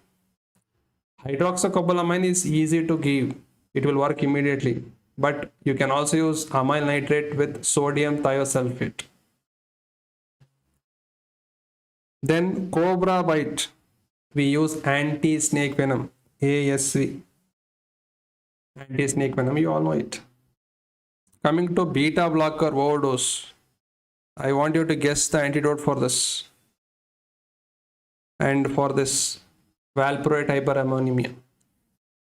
Hydroxycobalamin is easy to give. It will work immediately. But you can also use amyl nitrate with sodium thiosulfate. Then cobra bite, we use anti-snake venom, ASV. Anti-snake venom, you all know it. Coming to beta blocker overdose, I want you to guess the antidote for this. And for this valproate hyperammonemia.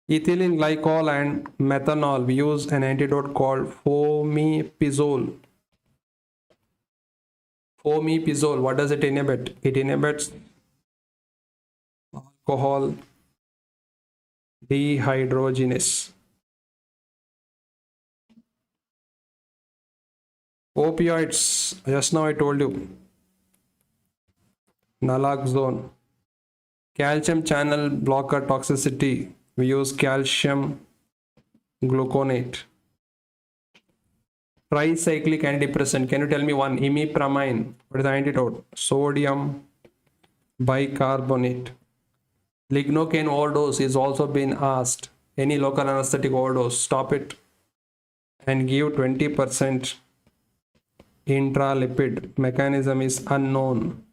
Ethylene glycol and methanol, we use an antidote called fomepizole. Fomepizole, what does it inhibit? It inhibits alcohol dehydrogenase. Opioids, just now I told you. Naloxone. Calcium channel blocker toxicity, we use calcium gluconate. Tricyclic antidepressant, can you tell me one? Imipramine, what is the antidote? Sodium bicarbonate. Lignocaine overdose is also been asked. Any local anesthetic overdose, stop it and give 20% intralipid. Mechanism is unknown.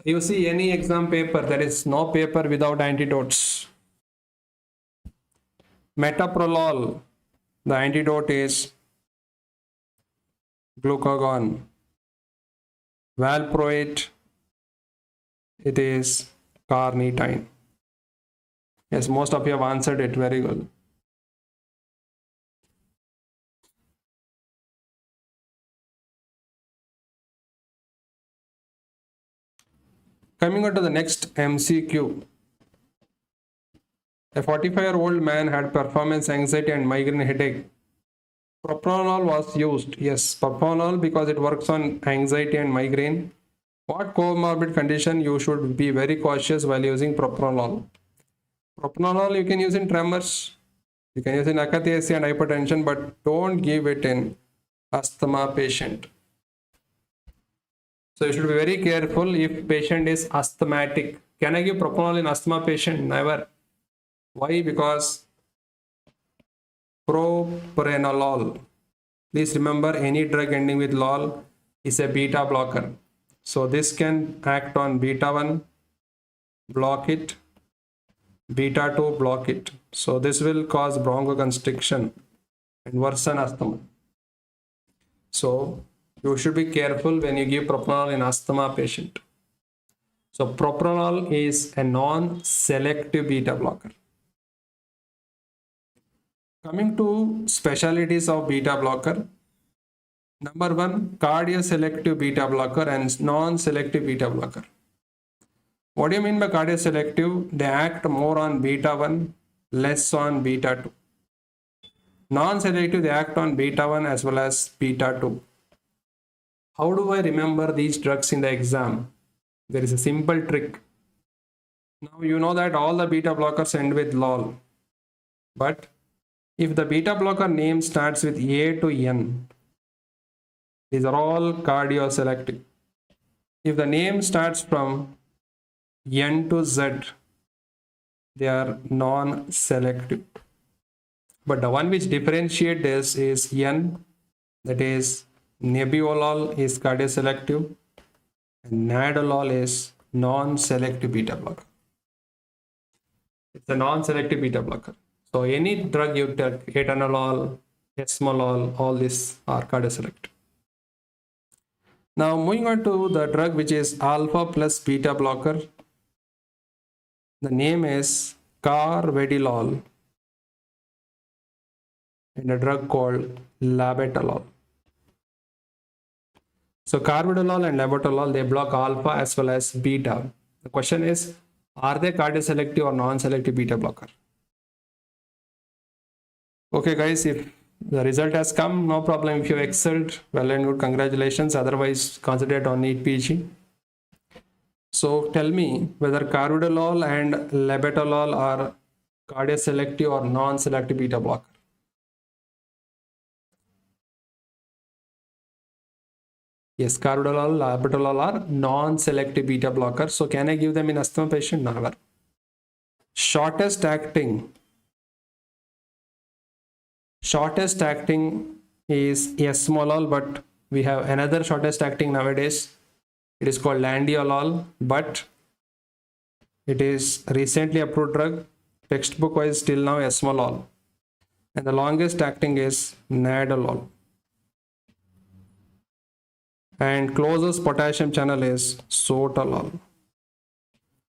You see any exam paper, there is no paper without antidotes. Metoprolol, the antidote is glucagon. Valproate, it is carnitine. Yes, most of you have answered it, very good. Coming on to the next MCQ. A 45-year-old man had performance anxiety and migraine headache. Propranolol was used. Yes, propranolol because it works on anxiety and migraine. What comorbid condition you should be very cautious while using propranolol? Propranolol you can use in tremors. You can use in akathisia and hypertension, but don't give it in asthma patient. So you should be very careful if patient is asthmatic. Can I give propranolol in asthma patient? Never. Why? Because propranolol, please remember, any drug ending with lol is a beta blocker. So this can act on beta 1, block it, beta 2, block it. So this will cause bronchoconstriction and worsen asthma. So you should be careful when you give propranolol in asthma patient. So propranolol is a non-selective beta blocker. Coming to specialties of beta blocker. Number 1, cardioselective beta blocker and non-selective beta blocker. What do you mean by cardioselective? They act more on beta 1, less on beta 2. Non-selective, they act on beta 1 as well as beta 2. How do I remember these drugs in the exam? There is a simple trick. Now you know that all the beta blockers end with lol. But if the beta blocker name starts with A to N, these are all cardioselective. If the name starts from N to Z, they are non-selective. But the one which differentiates this is N, that is nebivolol is cardioselective and nadolol is non-selective beta blocker. It's a non-selective beta blocker. So any drug you take, atenolol, esmolol, all these are cardioselective. Now moving on to the drug which is alpha plus beta blocker. The name is carvedilol and a drug called labetalol. So carvedilol and labetalol, they block alpha as well as beta. The question is, are they cardioselective or non-selective beta blocker? Okay guys, if the result has come, no problem. If you excelled, well and good, congratulations. Otherwise, concentrate on NEET PG. So tell me whether carvedilol and labetalol are cardioselective or non-selective beta blocker. Yes, carvedilol, labetalol are non-selective beta blockers. So can I give them in asthma patient? Never. Shortest acting is esmolol, but we have another shortest acting nowadays. It is called landiolol, but it is recently approved drug. Textbook wise, till now esmolol, and the longest acting is nadolol. And closest potassium channel is sotalol.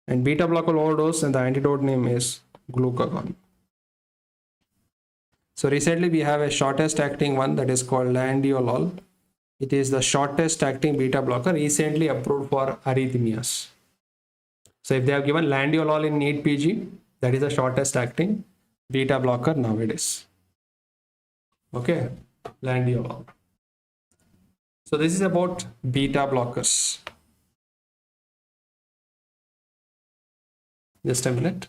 And beta blocker overdose, and the antidote name is glucagon. So recently we have a shortest acting one that is called landiolol. It is the shortest acting beta blocker recently approved for arrhythmias. So if they have given landiolol in NEET PG, that is the shortest acting beta blocker nowadays. Okay, landiolol. So this is about beta blockers. Just a minute.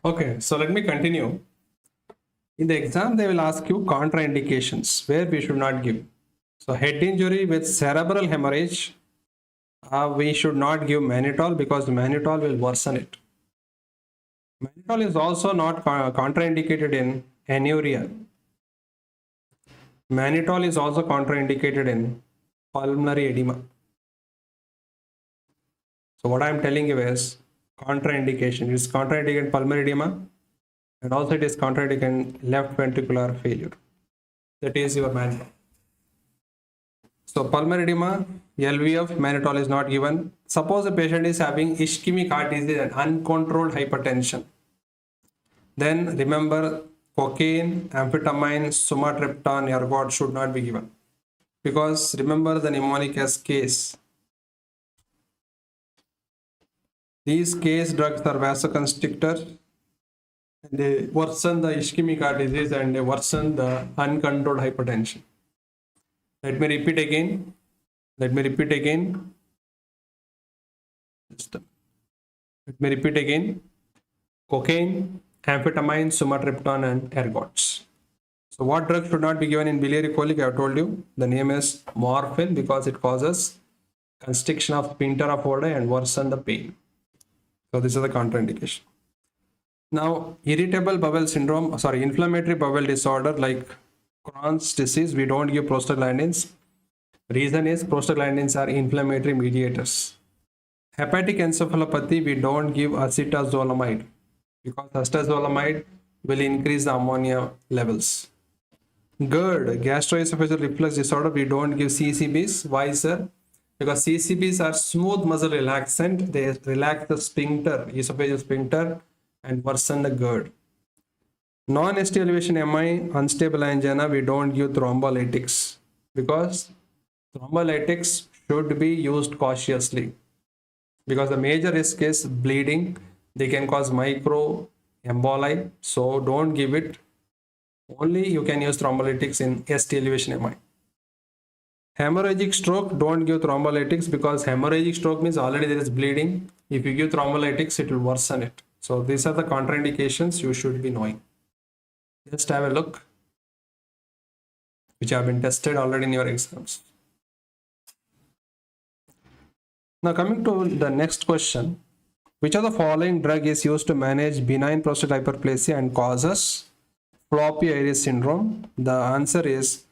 Okay, so let me continue. In the exam, they will ask you contraindications where we should not give. So head injury with cerebral hemorrhage, we should not give mannitol because mannitol will worsen it. Mannitol is also not contraindicated in anuria. Mannitol is also contraindicated in pulmonary edema. So what I am telling you is contraindication. It is contraindicated in pulmonary edema, and also it is contraindicated in left ventricular failure. That is your mannitol. So pulmonary edema, LVF, mannitol is not given. Suppose a patient is having ischemic heart disease and uncontrolled hypertension. Then remember, cocaine, amphetamine, sumatriptan, ergot should not be given. Because remember the mnemonic as case. These case drugs are vasoconstrictors, and they worsen the ischemic heart disease and they worsen the uncontrolled hypertension. Let me repeat again. Let me repeat again. Cocaine, amphetamine, sumatriptan, and ergots. So what drug should not be given in biliary colic? I have told you. The name is morphine because it causes constriction of sphincter of Oddi and worsen the pain. So this is the contraindication. Now, inflammatory bowel disorder like Crohn's disease, we don't give prostaglandins. Reason is prostaglandins are inflammatory mediators. Hepatic encephalopathy, we don't give acetazolamide because acetazolamide will increase the ammonia levels. GERD, gastroesophageal reflux disorder, we don't give CCBs. Why, sir? Because CCBs are smooth muscle relaxant. They relax the sphincter, esophageal sphincter, and worsen the GERD. Non-ST elevation MI, unstable angina, we don't give thrombolytics because thrombolytics should be used cautiously because the major risk is bleeding. They can cause micro emboli, so don't give it. Only you can use thrombolytics in ST elevation MI. Hemorrhagic stroke, don't give thrombolytics because hemorrhagic stroke means already there is bleeding. If you give thrombolytics, it will worsen it. So these are the contraindications you should be knowing. Just have a look, which have been tested already in your exams. Now coming to the next question, which of the following drug is used to manage benign prostate hyperplasia and causes floppy iris syndrome? The answer is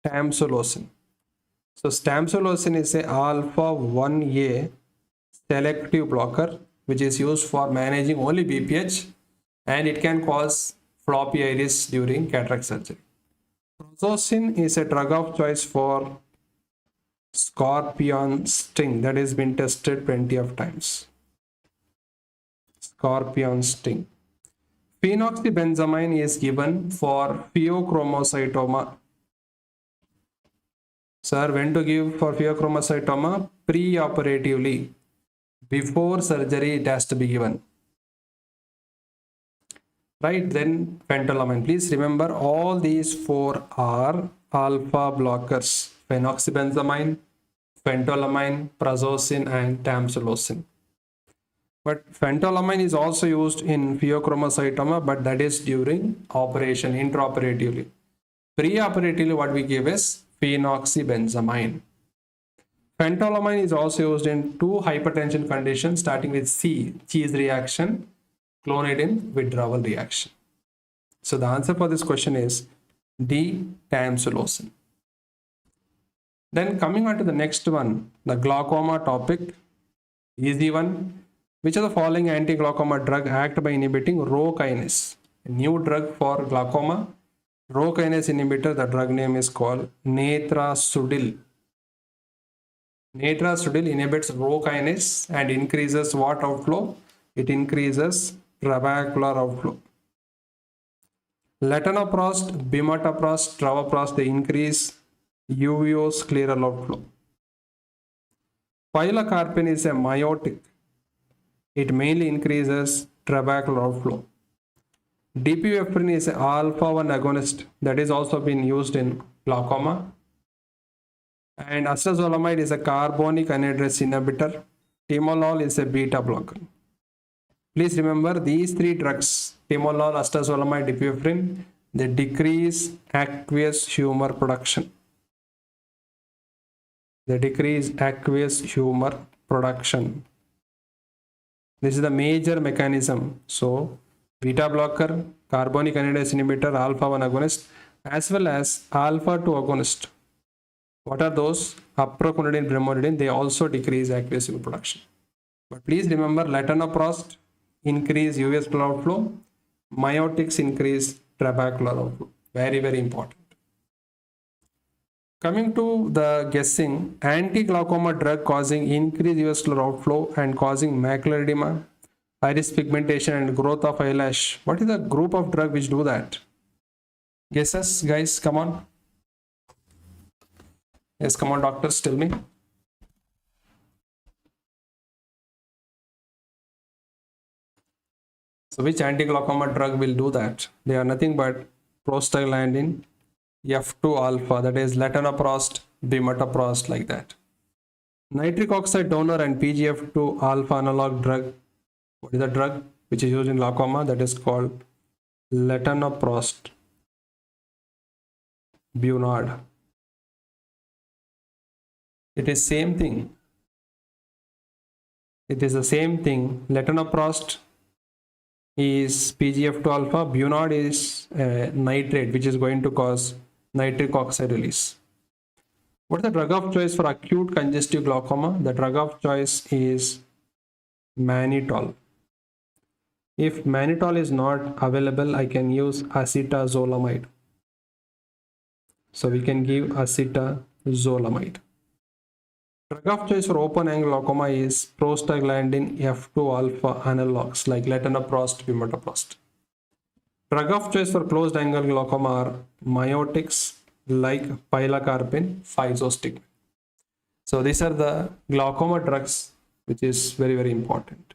tamsulosin. So tamsulosin is a alpha 1A selective blocker which is used for managing only BPH, and it can cause floppy iris during cataract surgery. Prazosin is a drug of choice for scorpion sting that has been tested plenty of times. Scorpion sting. Phenoxybenzamine is given for pheochromocytoma. Sir, when to give for pheochromocytoma? Pre-operatively. Before surgery, it has to be given. Right, then phentolamine. Please remember all these four are alpha blockers. Phenoxybenzamine, phentolamine, prazosin, and tamsulosin. But phentolamine is also used in pheochromocytoma, but that is during operation, intraoperatively. Pre-operatively, what we give is phenoxybenzamine. Phentolamine is also used in two hypertension conditions, starting with C, cheese reaction, clonidine withdrawal reaction. So the answer for this question is D, tamsulosin. Then coming on to the next one, the glaucoma topic, easy one. Which of the following anti-glaucoma drug act by inhibiting Rho kinase? A new drug for glaucoma. Rho kinase inhibitor, the drug name is called Netrasudil. Netrasudil inhibits Rho kinase and increases what outflow? It increases trabecular outflow. Latanoprost, bimatoprost, travoprost, they increase uveoscleral outflow. Pilocarpine is a miotic. It mainly increases trabecular outflow. Dipivefrin is an alpha-1 agonist that is also been used in glaucoma. And acetazolamide is a carbonic anhydrase inhibitor. Timolol is a beta blocker. Please remember these three drugs, timolol, acetazolamide, dipivefrin, they decrease aqueous humor production. They decrease aqueous humor production. This is the major mechanism. So, beta blocker, carbonic anhydrase inhibitor, alpha-1 agonist, as well as alpha-2 agonist. What are those? Aproquinidine, brimonidine, they also decrease aqueous humor production. But please remember, latanoprost increase uveoscleral outflow, miotics increase trabecular outflow. Very, very important. Coming to the guessing, anti-glaucoma drug causing increased uvascular outflow and causing macular edema, iris pigmentation and growth of eyelash. What is the group of drug which do that? Guesses, guys, come on. Yes, come on, doctors, tell me. So which anti-glaucoma drug will do that? They are nothing but prostaglandin, F2 alpha, that is latanoprost, bimatoprost, like that. Nitric oxide donor and PGF2 alpha analog drug. What is the drug which is used in glaucoma? That is called latanoprost bunad. It is same thing. It is the same thing. Latanoprost is PGF2 alpha. Bunad is nitrate, which is going to cause nitric oxide release. What is the drug of choice for acute congestive glaucoma? The drug of choice is mannitol. If mannitol is not available, I can use acetazolamide. So we can give acetazolamide. Drug of choice for open angle glaucoma is prostaglandin F2 alpha analogs like latanoprost, bimatoprost. Drug of choice for closed angle glaucoma are miotics like pilocarpine, physostigmine. So these are the glaucoma drugs, which is very, very important.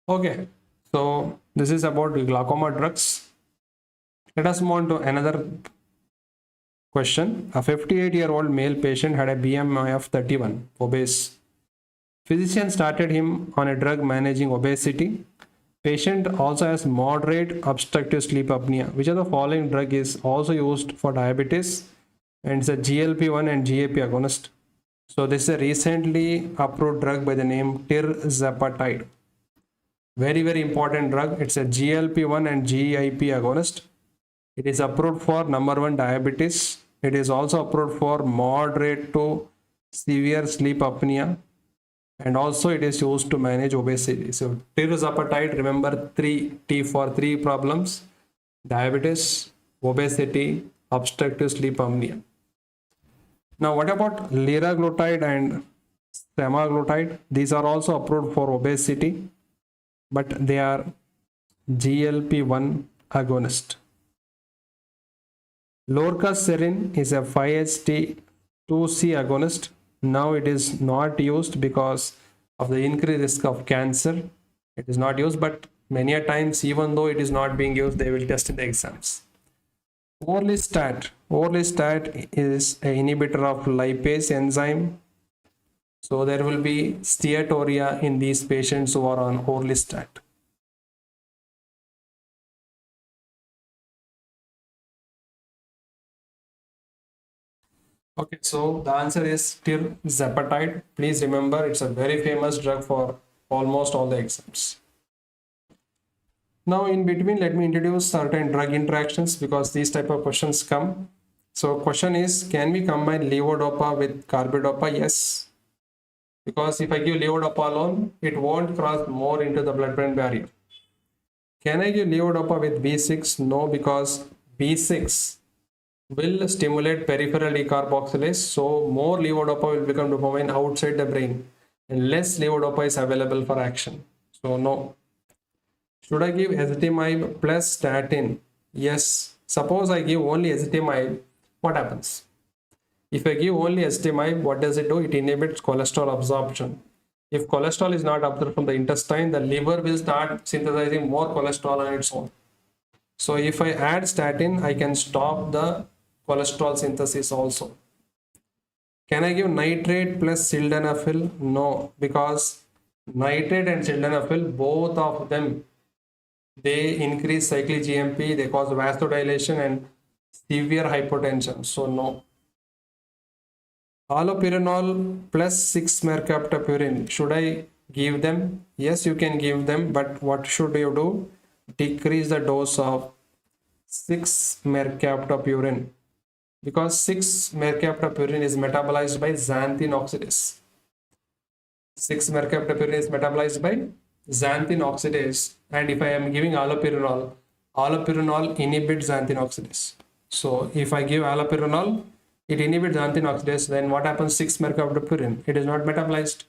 Okay, so this is about glaucoma drugs. Let us move on to another question. A 58-year-old male patient had a BMI of 31, obese. Physician started him on a drug managing obesity. Patient also has moderate obstructive sleep apnea. Which of the following drug is also used for diabetes? And it's a GLP-1 and GAP agonist. So this is a recently approved drug by the name tirzepatide. Very, very important drug. It's a GLP-1 and GIP agonist. It is approved for number one, diabetes. It is also approved for moderate to severe sleep apnea. And also it is used to manage obesity. So tirzepatide, remember 3T for 3 problems: diabetes, obesity, obstructive sleep apnea. Now what about liraglutide and semaglutide? These are also approved for obesity, but they are GLP-1 agonist. Lorcaserin is a 5-HT2C agonist. Now it is not used because of the increased risk of cancer. It is not used, but many a times, even though it is not being used, they will test in the exams. Orlistat is an inhibitor of lipase enzyme. So there will be steatoria in these patients who are on orlistat. Okay, so the answer is tirzepatide. Please remember, it's a very famous drug for almost all the exams. Now in between, let me introduce certain drug interactions because these type of questions come. So question is, can we combine levodopa with carbidopa? Yes. Because if I give levodopa alone, it won't cross more into the blood-brain barrier. Can I give levodopa with B6? No, because B6 will stimulate peripheral decarboxylase, so more levodopa will become dopamine outside the brain and less levodopa is available for action. So no. Should I give ezetimibe plus statin? Yes. Suppose I give only ezetimibe, what happens? If I give only ezetimibe, what does it do? It inhibits cholesterol absorption. If cholesterol is not absorbed from the intestine, the liver will start synthesizing more cholesterol on its own. So if I add statin, I can stop the cholesterol synthesis also. Can I give nitrate plus sildenafil? No, because nitrate and sildenafil, both of them, they increase cyclic GMP, they cause vasodilation and severe hypertension. So no. Allopurinol plus 6-mercaptopurine, should I give them? Yes, you can give them, but what should you do? Decrease the dose of 6-mercaptopurine, because 6-mercaptopurine is metabolized by xanthine oxidase. 6-mercaptopurine is metabolized by xanthine oxidase, and if I am giving allopurinol, allopurinol inhibits xanthine oxidase. So if I give allopurinol, it inhibits xanthine oxidase, then what happens? 6-mercaptopurine, it is not metabolized,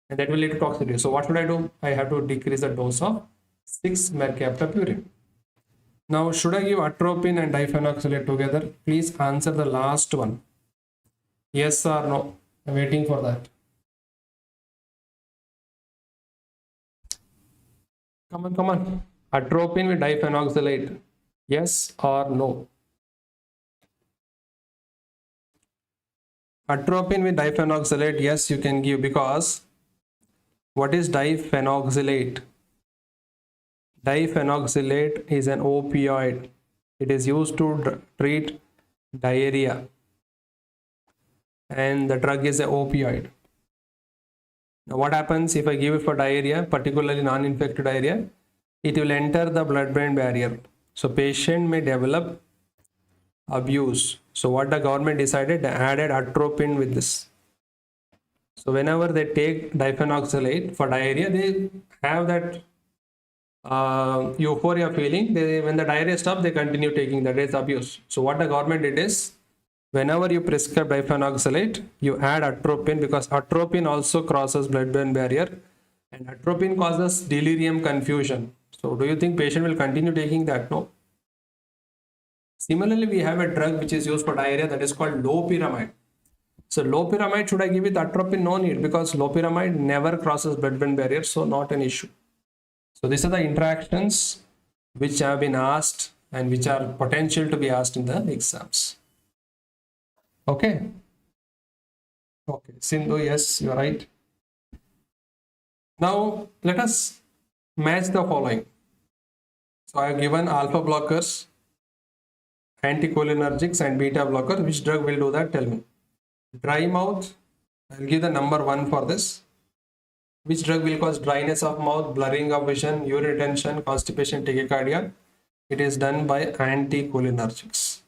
and that will lead to toxicity. So what should I do? I have to decrease the dose of 6-mercaptopurine. Now, should I give atropine and diphenoxylate together? Please answer the last one. Yes or no? I'm waiting for that. Come on, come on. Atropine with diphenoxylate. Yes or no? Atropine with diphenoxylate, yes, you can give, because what is diphenoxylate? Diphenoxylate is an opioid. It is used to treat diarrhea, and the drug is an opioid. Now what happens if I give it for diarrhea, particularly non-infected diarrhea? It will enter the blood-brain barrier. So patient may develop abuse. So what the government decided, they added atropine with this. So whenever they take diphenoxylate for diarrhea, they have that euphoria feeling. When the diarrhea stops, they continue taking that. Is abuse. So what the government did is, whenever you prescribe diphenoxylate, you add atropine, because atropine also crosses blood-brain barrier, and atropine causes delirium, confusion. So do you think patient will continue taking that? No. Similarly, we have a drug which is used for diarrhea, that is called loperamide. So loperamide, should I give with atropine? No need, because loperamide never crosses blood-brain barrier, so not an issue. So these are the interactions which have been asked and which are potential to be asked in the exams. Okay. Okay, Sindhu, yes, you're right. Now let us match the following. So I have given alpha blockers, anticholinergics, and beta blocker. Which drug will do that? Tell me. Dry mouth, I'll give the number 1 for this. Which drug will cause dryness of mouth, blurring of vision, urine retention, constipation, tachycardia? It is done by anticholinergics.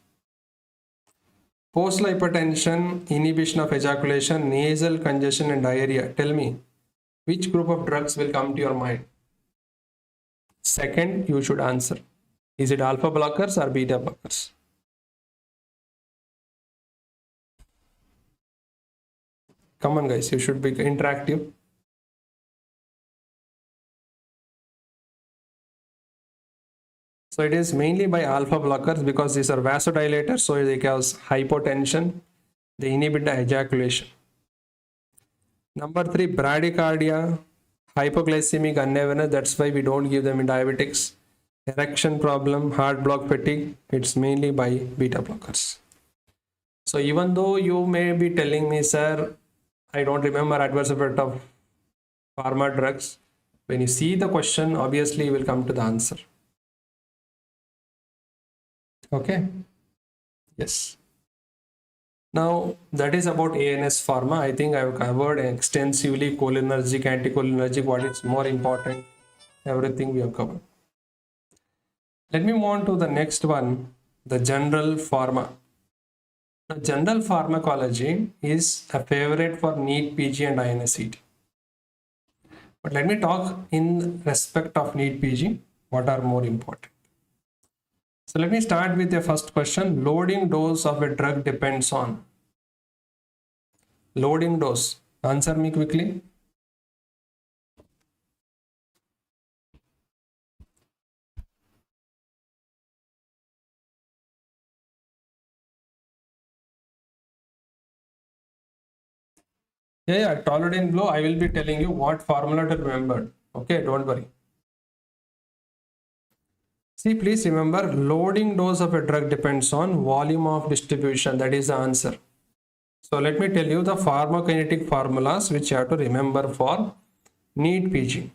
Postal hypertension, inhibition of ejaculation, nasal congestion, and diarrhea. Tell me, which group of drugs will come to your mind? Second, you should answer. Is it alpha blockers or beta blockers? Come on, guys, you should be interactive. So it is mainly by alpha blockers because these are vasodilators, so they cause hypotension, they inhibit the ejaculation. Number 3, bradycardia, hypoglycemic unawareness, that's why we don't give them in diabetics. Erection problem, heart block, fatigue, it's mainly by beta blockers. So even though you may be telling me, sir, I don't remember adverse effect of pharma drugs, when you see the question, obviously you will come to the answer. Okay. Yes. Now that is about ANS pharma. I think I have covered extensively cholinergic, anticholinergic, what is more important, everything we have covered. Let me move on to the next one, the general pharma. Now, general pharmacology is a favorite for NEET PG and INSET. But let me talk in respect of NEET PG, what are more important. So let me start with the first question. Loading dose of a drug depends on. Loading dose. Answer me quickly. Yeah, toluene blue. I will be telling you what formula to remember. Okay, don't worry. See, please remember, loading dose of a drug depends on volume of distribution. That is the answer. So let me tell you the pharmacokinetic formulas which you have to remember for NEET PG.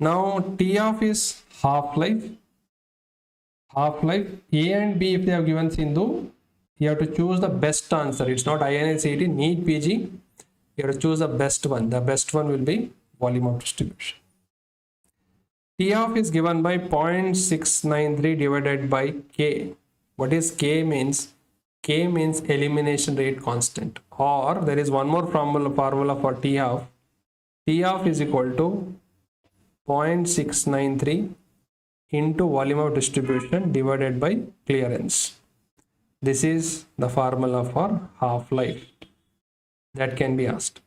Now T of is half-life. Half-life. A and B, if they have given Sindhu, you have to choose the best answer. It's not INSET, NEET PG. You have to choose the best one. The best one will be volume of distribution. T of is given by 0.693 divided by K. What is K means? K means elimination rate constant. Or there is one more formula for T of. T of is equal to 0.693 into volume of distribution divided by clearance. This is the formula for half-life that can be asked.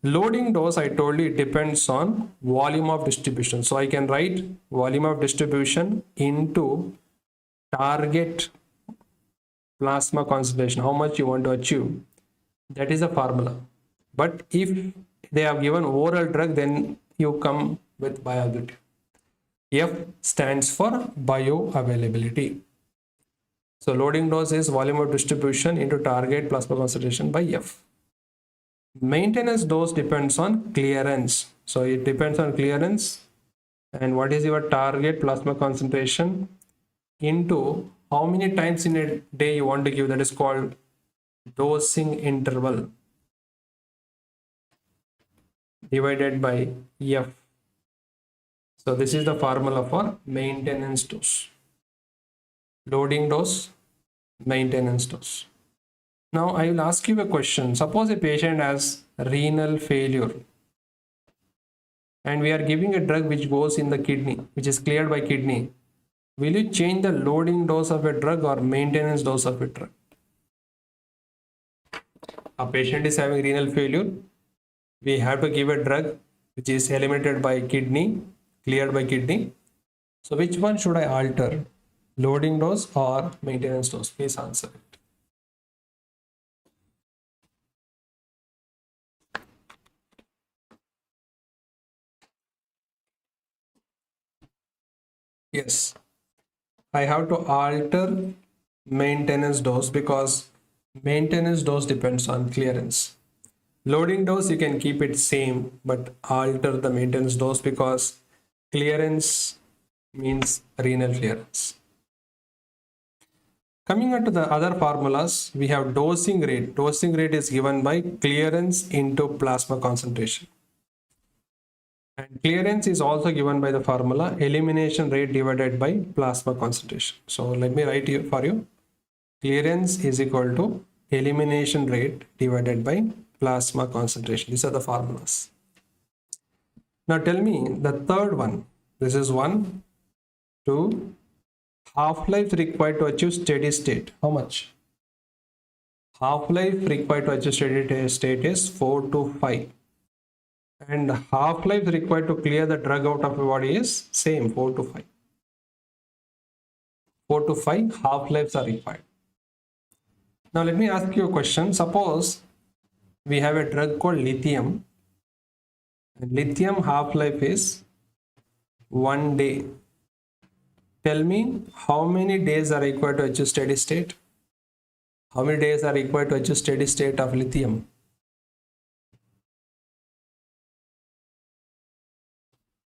Loading dose, I told you, it depends on volume of distribution. So I can write volume of distribution into target plasma concentration, how much you want to achieve. That is the formula. But if they have given oral drug, then you come with bioavailability. F stands for bioavailability. So loading dose is volume of distribution into target plasma concentration by F. Maintenance dose depends on clearance. So it depends on clearance and what is your target plasma concentration into how many times in a day you want to give. That is called dosing interval divided by F. So this is the formula for maintenance dose. Loading dose, maintenance dose. Now I will ask you a question. Suppose a patient has renal failure and we are giving a drug which goes in the kidney, which is cleared by kidney. Will you change the loading dose of a drug or maintenance dose of a drug? A patient is having renal failure. We have to give a drug which is eliminated by kidney, cleared by kidney. So which one should I alter? Loading dose or maintenance dose? Please answer it. Yes, I have to alter maintenance dose because maintenance dose depends on clearance. Loading dose you can keep it same but alter the maintenance dose because clearance means renal clearance. Coming on to the other formulas, we have dosing rate. Dosing rate is given by clearance into plasma concentration. And clearance is also given by the formula elimination rate divided by plasma concentration. So let me write here for you. Clearance is equal to elimination rate divided by plasma concentration. These are the formulas. Now tell me the third one. This is 1, 2. Half-life required to achieve steady state. How much? Half-life required to achieve steady state is 4 to 5. And half-life required to clear the drug out of your body is same, 4 to 5. 4 to 5 half-lives are required. Now let me ask you a question. Suppose we have a drug called lithium. And lithium half-life is 1 day. Tell me how many days are required to achieve steady state? How many days are required to achieve steady state of lithium?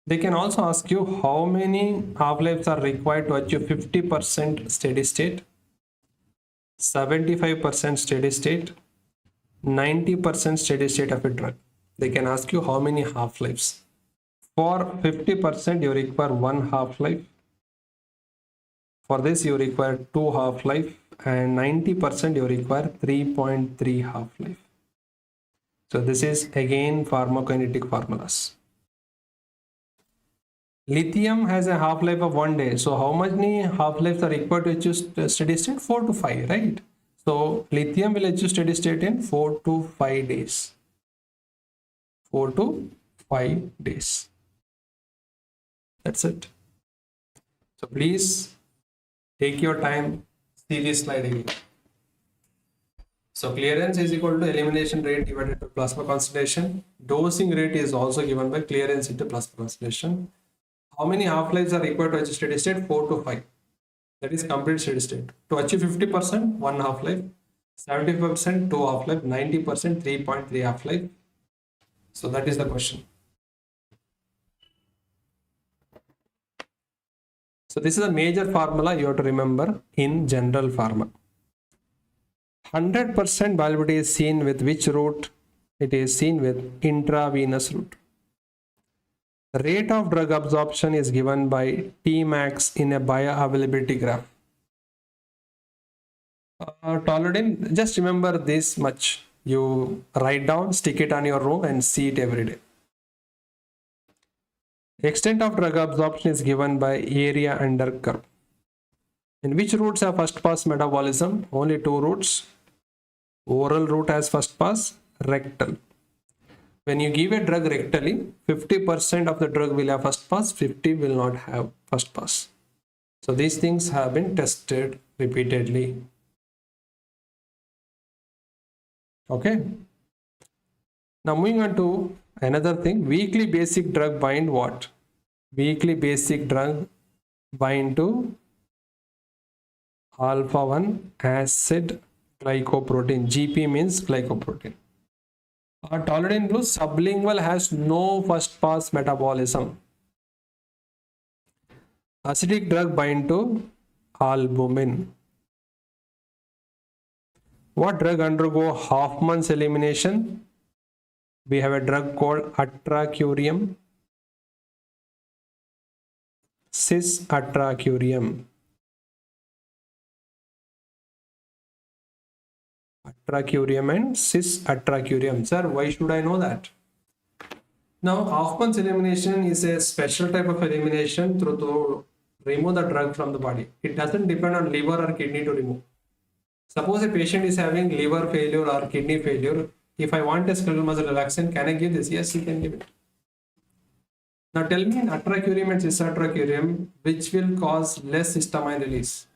They can also ask you how many half-lives are required to achieve 50% steady state, 75% steady state, 90% steady state of a drug. They can ask you how many half-lives. For 50% you require 1 half-life. For this you require 2 half-life, and 90% you require 3.3 half-life. So this is again pharmacokinetic formulas. Lithium has a half-life of 1 day. So how many half-lives are required to achieve steady state? 4 to 5, right? So lithium will achieve steady state in 4 to 5 days. 4 to 5 days. That's it. So please take your time, see this slide again. So clearance is equal to elimination rate divided by plasma concentration. Dosing rate is also given by clearance into plasma concentration. How many half-lives are required to achieve steady state? 4 to 5. That is complete steady state. To achieve 50%, 1 half-life, 75%, 2 half-life, 90%, 3.3 half-life. So that is the question. So this is a major formula you have to remember in general pharma. 100% bioavailability is seen with which route? It is seen with intravenous route. Rate of drug absorption is given by Tmax in a bioavailability graph. Tolerant, just remember this much. You write down, stick it on your room and see it every day. Extent of drug absorption is given by area under curve. In which routes have first pass metabolism? Only 2 routes. Oral route has first pass, rectal. When you give a drug rectally, 50% of the drug will have first pass, 50% will not have first pass. So these things have been tested repeatedly. Okay. Now moving on to another thing, weekly basic drug bind what? Weekly basic drug bind to alpha-1 acid glycoprotein. GP means glycoprotein. Tolerant blue, sublingual has no first pass metabolism. Acidic drug bind to albumin. What drug undergo half months elimination? We have a drug called atracurium, cis atracurium. Atracurium and cis atracurium. Sir, why should I know that? Now, half-month elimination is a special type of elimination to remove the drug from the body. It doesn't depend on liver or kidney to remove. Suppose a patient is having liver failure or kidney failure. If I want a skeletal muscle relaxant, can I give this? Yes, you can give it. Now tell me in atracurium and cis atracurium, which will cause less histamine release?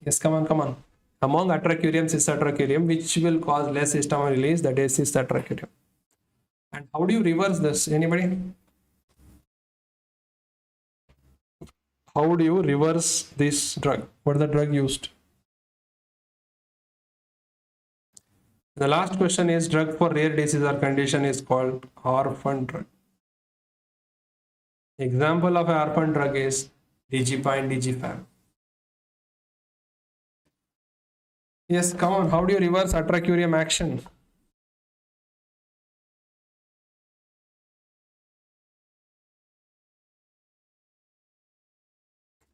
Yes, come on. Among atracurium, cis atracurium, which will cause less histamine release? That is cis atracurium. And how do you reverse this? Anybody? how do you reverse this drug? What is the drug used? The last question is, drug for rare disease or condition is called orphan drug. Example of an orphan drug is Digipine, Digifam. Yes, come on. How do you reverse atracurium action?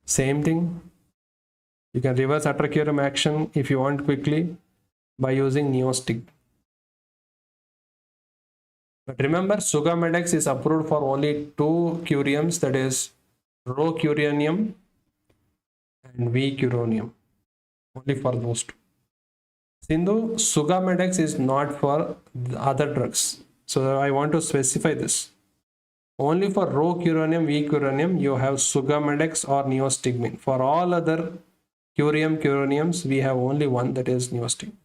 Same thing. You can reverse atracurium action if you want quickly by using neostig. But remember, Sugammadex is approved for only two curiums, that is rocuronium and vicuronium. Only for those two. Sindhu, Sugammadex is not for the other drugs. So I want to specify this. Only for rocuronium, vicuronium, you have Sugammadex or neostigmine. For all other curoniums, we have only one, that is neostigmine.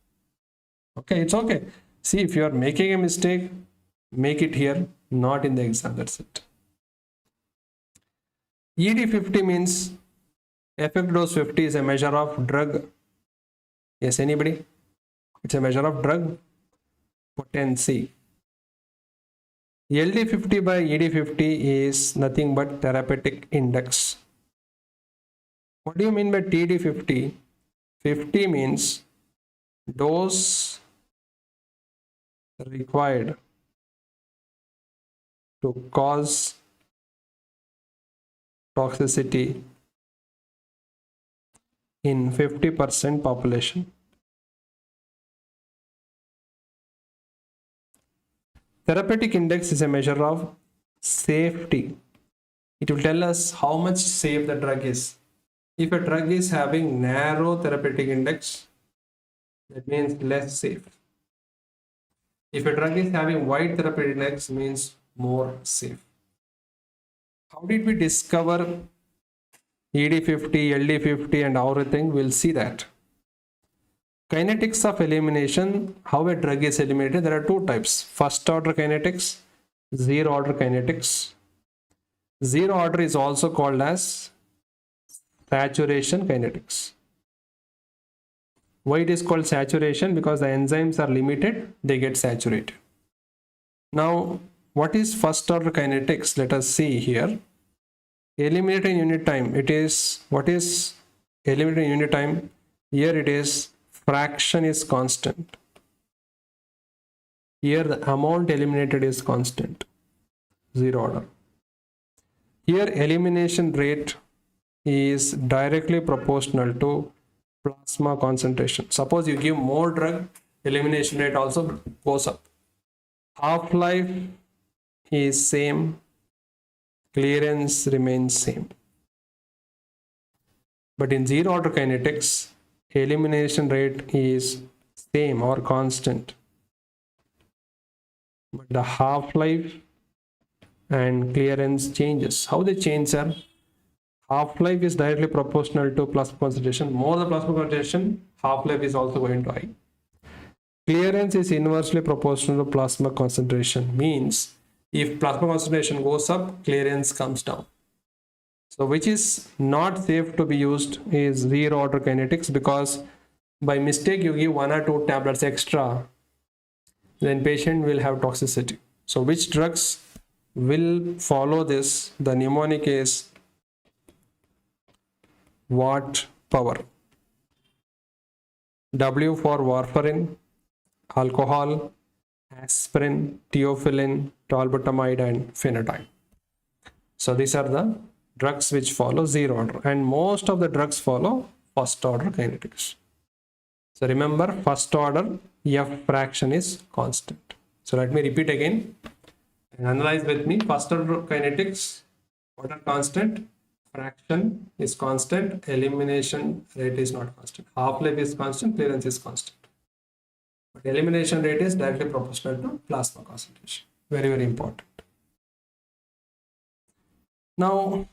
Okay, it's okay. See, if you are making a mistake, make it here, not in the exam. That's it. ED50 means effect dose 50 is a measure of drug. Yes, anybody? It's a measure of drug potency. LD50 by ED50 is nothing but therapeutic index. What do you mean by TD50? 50 means dose required to cause toxicity in 50% population. Therapeutic index is a measure of safety. It will tell us how much safe the drug is. If a drug is having narrow therapeutic index, that means less safe. If a drug is having wide therapeutic index, means more safe. How did we discover ED50, LD50 and everything? We'll see that. Kinetics of elimination, how a drug is eliminated, there are two types. First order kinetics, zero order kinetics. Zero order is also called as saturation kinetics. Why it is called saturation? Because the enzymes are limited, they get saturated. Now, what is first order kinetics? Let us see here. Eliminated in unit time, it is, what is eliminated in unit time? Here it is, fraction is constant. Here the amount eliminated is constant, zero order. Here elimination rate is directly proportional to plasma concentration. Suppose you give more drug, elimination rate also goes up. Half-life is same, clearance remains same. But in zero order kinetics, elimination rate is same or constant, but the half-life and clearance changes. How they change, sir? Half-life is directly proportional to plasma concentration. More the plasma concentration, half-life is also going to high. Clearance is inversely proportional to plasma concentration. Means if plasma concentration goes up, clearance comes down. So which is not safe to be used is zero order kinetics, because by mistake you give 1 or 2 tablets extra, then patient will have toxicity. So which drugs will follow this? The mnemonic is Watt power. W for warfarin, alcohol, aspirin, theophylline, tolbutamide and phenidine. So these are the drugs which follow zero order, and most of the drugs follow first order kinetics. So remember, first order F fraction is constant. So let me repeat again and analyze with me. First order kinetics, what are constant? Fraction is constant, elimination rate is not constant. Half-life is constant, clearance is constant. But elimination rate is directly proportional to plasma concentration. Very, very important. Now,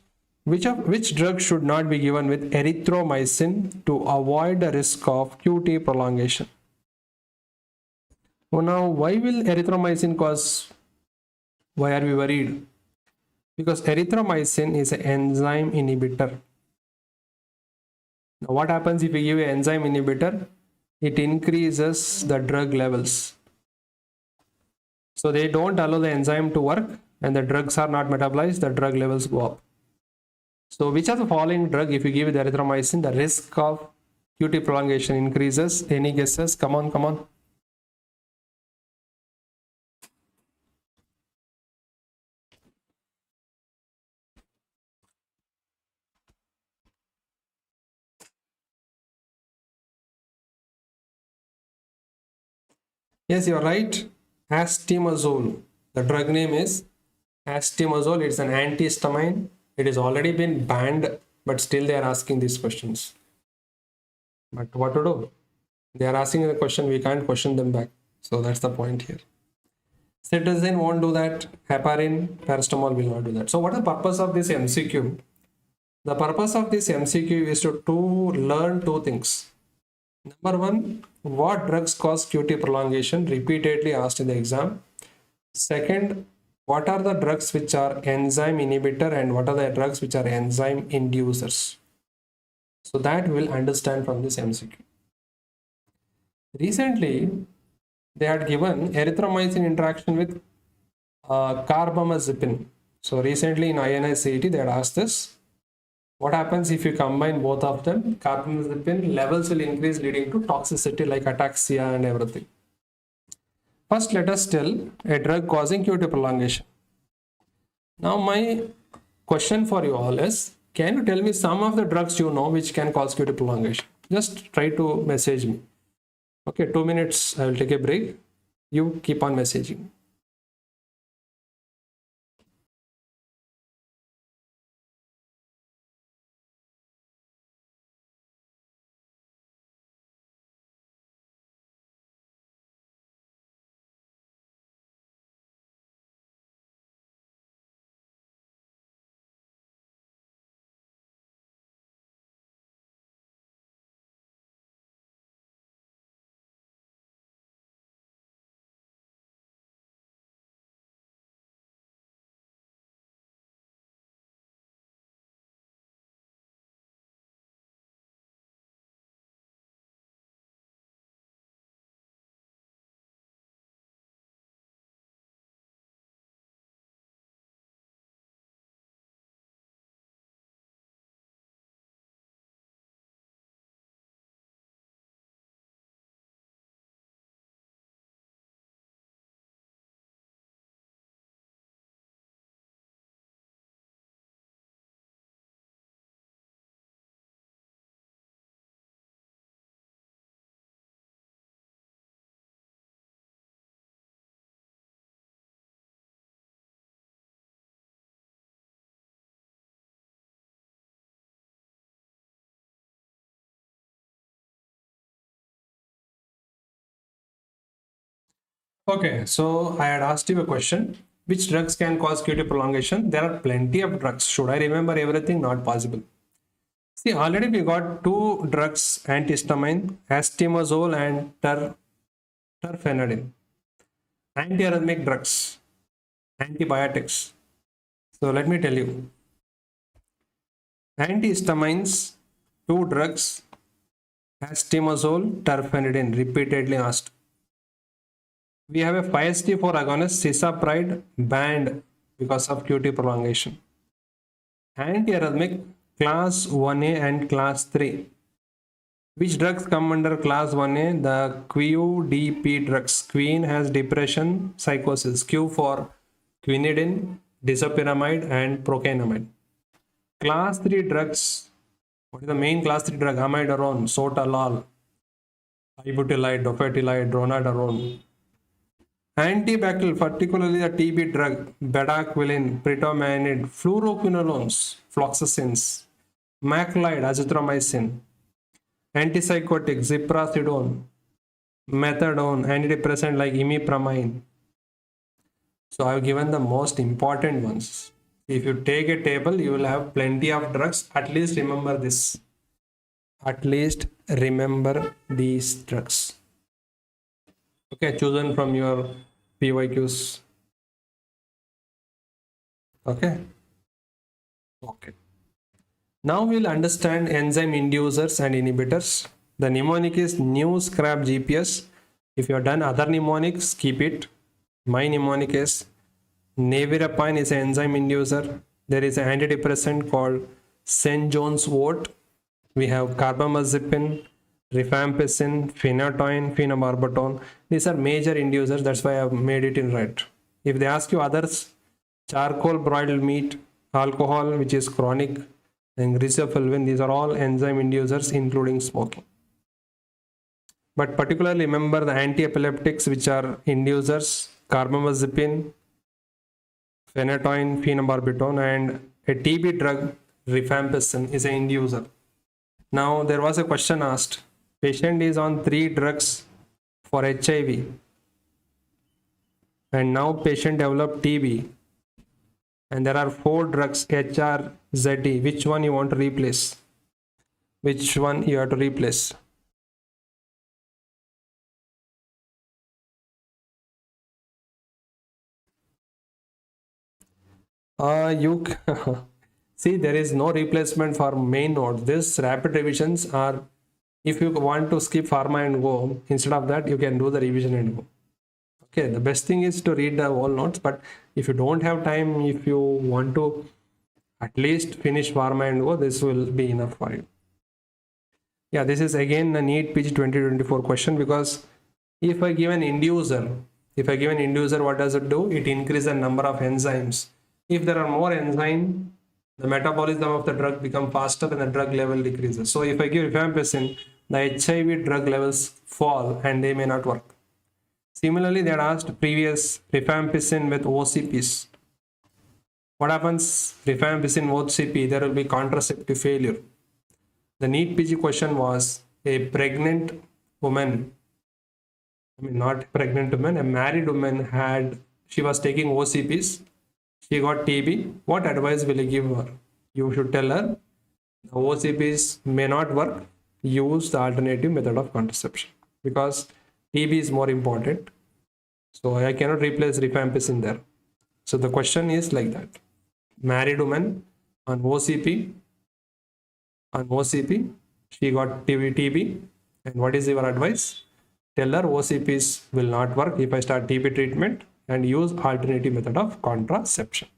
which drug should not be given with erythromycin to avoid the risk of QT prolongation? So now, why will erythromycin cause? Why are we worried? Because erythromycin is an enzyme inhibitor. Now, what happens if we give an enzyme inhibitor? It increases the drug levels. So they don't allow the enzyme to work and the drugs are not metabolized, the drug levels go up. So which of the following drug, if you give the erythromycin, the risk of QT prolongation increases? Any guesses? Come on, come on. Yes, you're right. Astimazole. The drug name is Astimazole. It's an antihistamine. It has already been banned, but still they are asking these questions. But what to do? They are asking the question, we can't question them back. So that's the point here. Cetirizine won't do that. Heparin, paracetamol will not do that. So what is the purpose of this MCQ? The purpose of this MCQ is to learn two things. Number one, what drugs cause QT prolongation? Repeatedly asked in the exam. Second, what are the drugs which are enzyme inhibitor and what are the drugs which are enzyme inducers? So that we'll understand from this MCQ. Recently, they had given erythromycin interaction with carbamazepine. So recently in INI-CET, they had asked this. What happens if you combine both of them? Carbamazepine levels will increase, leading to toxicity like ataxia and everything. First, let us tell a drug causing QT prolongation. Now, my question for you all is, can you tell me some of the drugs you know which can cause QT prolongation? Just try to message me. Okay, 2 minutes, I will take a break. You keep on messaging. Okay, so I had asked you a question. Which drugs can cause QT prolongation? There are plenty of drugs. Should I remember everything? Not possible. See, already we got two drugs, antihistamine, astimazole and terfenadine. Antiarrhythmic drugs, antibiotics. So let me tell you. Antihistamines, two drugs, astimazole, terfenadine, repeatedly asked. We have a 5-HT4 agonist, cisapride, banned because of QT prolongation. Antiarrhythmic, class 1A and class 3. Which drugs come under class 1A? The QDP drugs. Queen has depression, psychosis. Q for quinidine, disopyramide and procainamide. Class 3 drugs. What is the main class 3 drug? Amiodarone, sotalol, ibutylide, dofetilide, dronedarone. Antibacterial, particularly the TB drug, bedaquiline, pretomanid, fluoroquinolones, fluoxetins, macrolide, azithromycin, antipsychotic, ziprasidone, methadone, antidepressant like imipramine. So I have given the most important ones. If you take a table, you will have plenty of drugs. At least remember this. At least remember these drugs. Okay, chosen from your PYQs. Okay. Okay. Now we'll understand enzyme inducers and inhibitors. The mnemonic is new scrap GPS. If you have done other mnemonics, keep it. My mnemonic is nevirapine is an enzyme inducer. There is an antidepressant called St. John's wort. We have carbamazepine, rifampicin, phenytoin, phenobarbital. These are major inducers. That's why I've made it in red. If they ask you others, charcoal broiled meat, alcohol, which is chronic, and riboflavin, these are all enzyme inducers, including smoking. But particularly remember the anti-epileptics, which are inducers, carbamazepine, phenytoin, phenobarbital, and a TB drug, rifampicin, is an inducer. Now there was a question asked. Patient is on 3 drugs for HIV, and now patient developed TB, and there are 4 drugs HRZD. Which one you want to replace? Which one you have to replace? You see, there is no replacement for main nodes. These rapid revisions are, if you want to skip pharma and go, instead of that, you can do the revision and go. Okay, the best thing is to read the whole notes, but if you don't have time, if you want to at least finish pharma and go, this will be enough for you. Yeah, this is again a NEET PG 2024 question, because if I give an inducer, what does it do? It increases the number of enzymes. If there are more enzymes, the metabolism of the drug becomes faster and the drug level decreases. So if I give rifampicin, the HIV drug levels fall and they may not work. Similarly, they had asked previous rifampicin with OCPs. What happens? Rifampicin OCP, there will be contraceptive failure. The NEET PG question was a pregnant woman, not pregnant woman, a married woman she was taking OCPs. She got TB. What advice will you give her? You should tell her the OCPs may not work. Use the alternative method of contraception, because TB is more important. So I cannot replace rifampicin there. So the question is like that. Married woman on OCP, she got TB. And what is your advice? Tell her OCPs will not work if I start TB treatment, and use alternative method of contraception.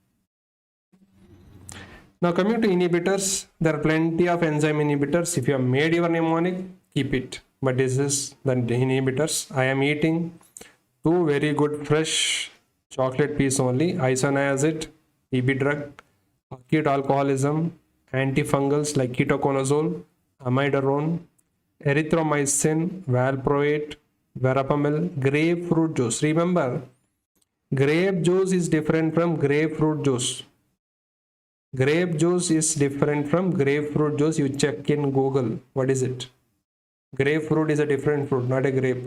Now coming to inhibitors, there are plenty of enzyme inhibitors. If you have made your mnemonic, keep it. But this is the inhibitors. I am eating 2 very good fresh chocolate piece only. Isoniazid, TB drug, acute alcoholism, antifungals like ketoconazole, amiodarone, erythromycin, valproate, verapamil, grapefruit juice. Remember, grape juice is different from grapefruit juice. Grape juice is different from grapefruit juice. You check in Google. What is it? Grapefruit is a different fruit, not a grape.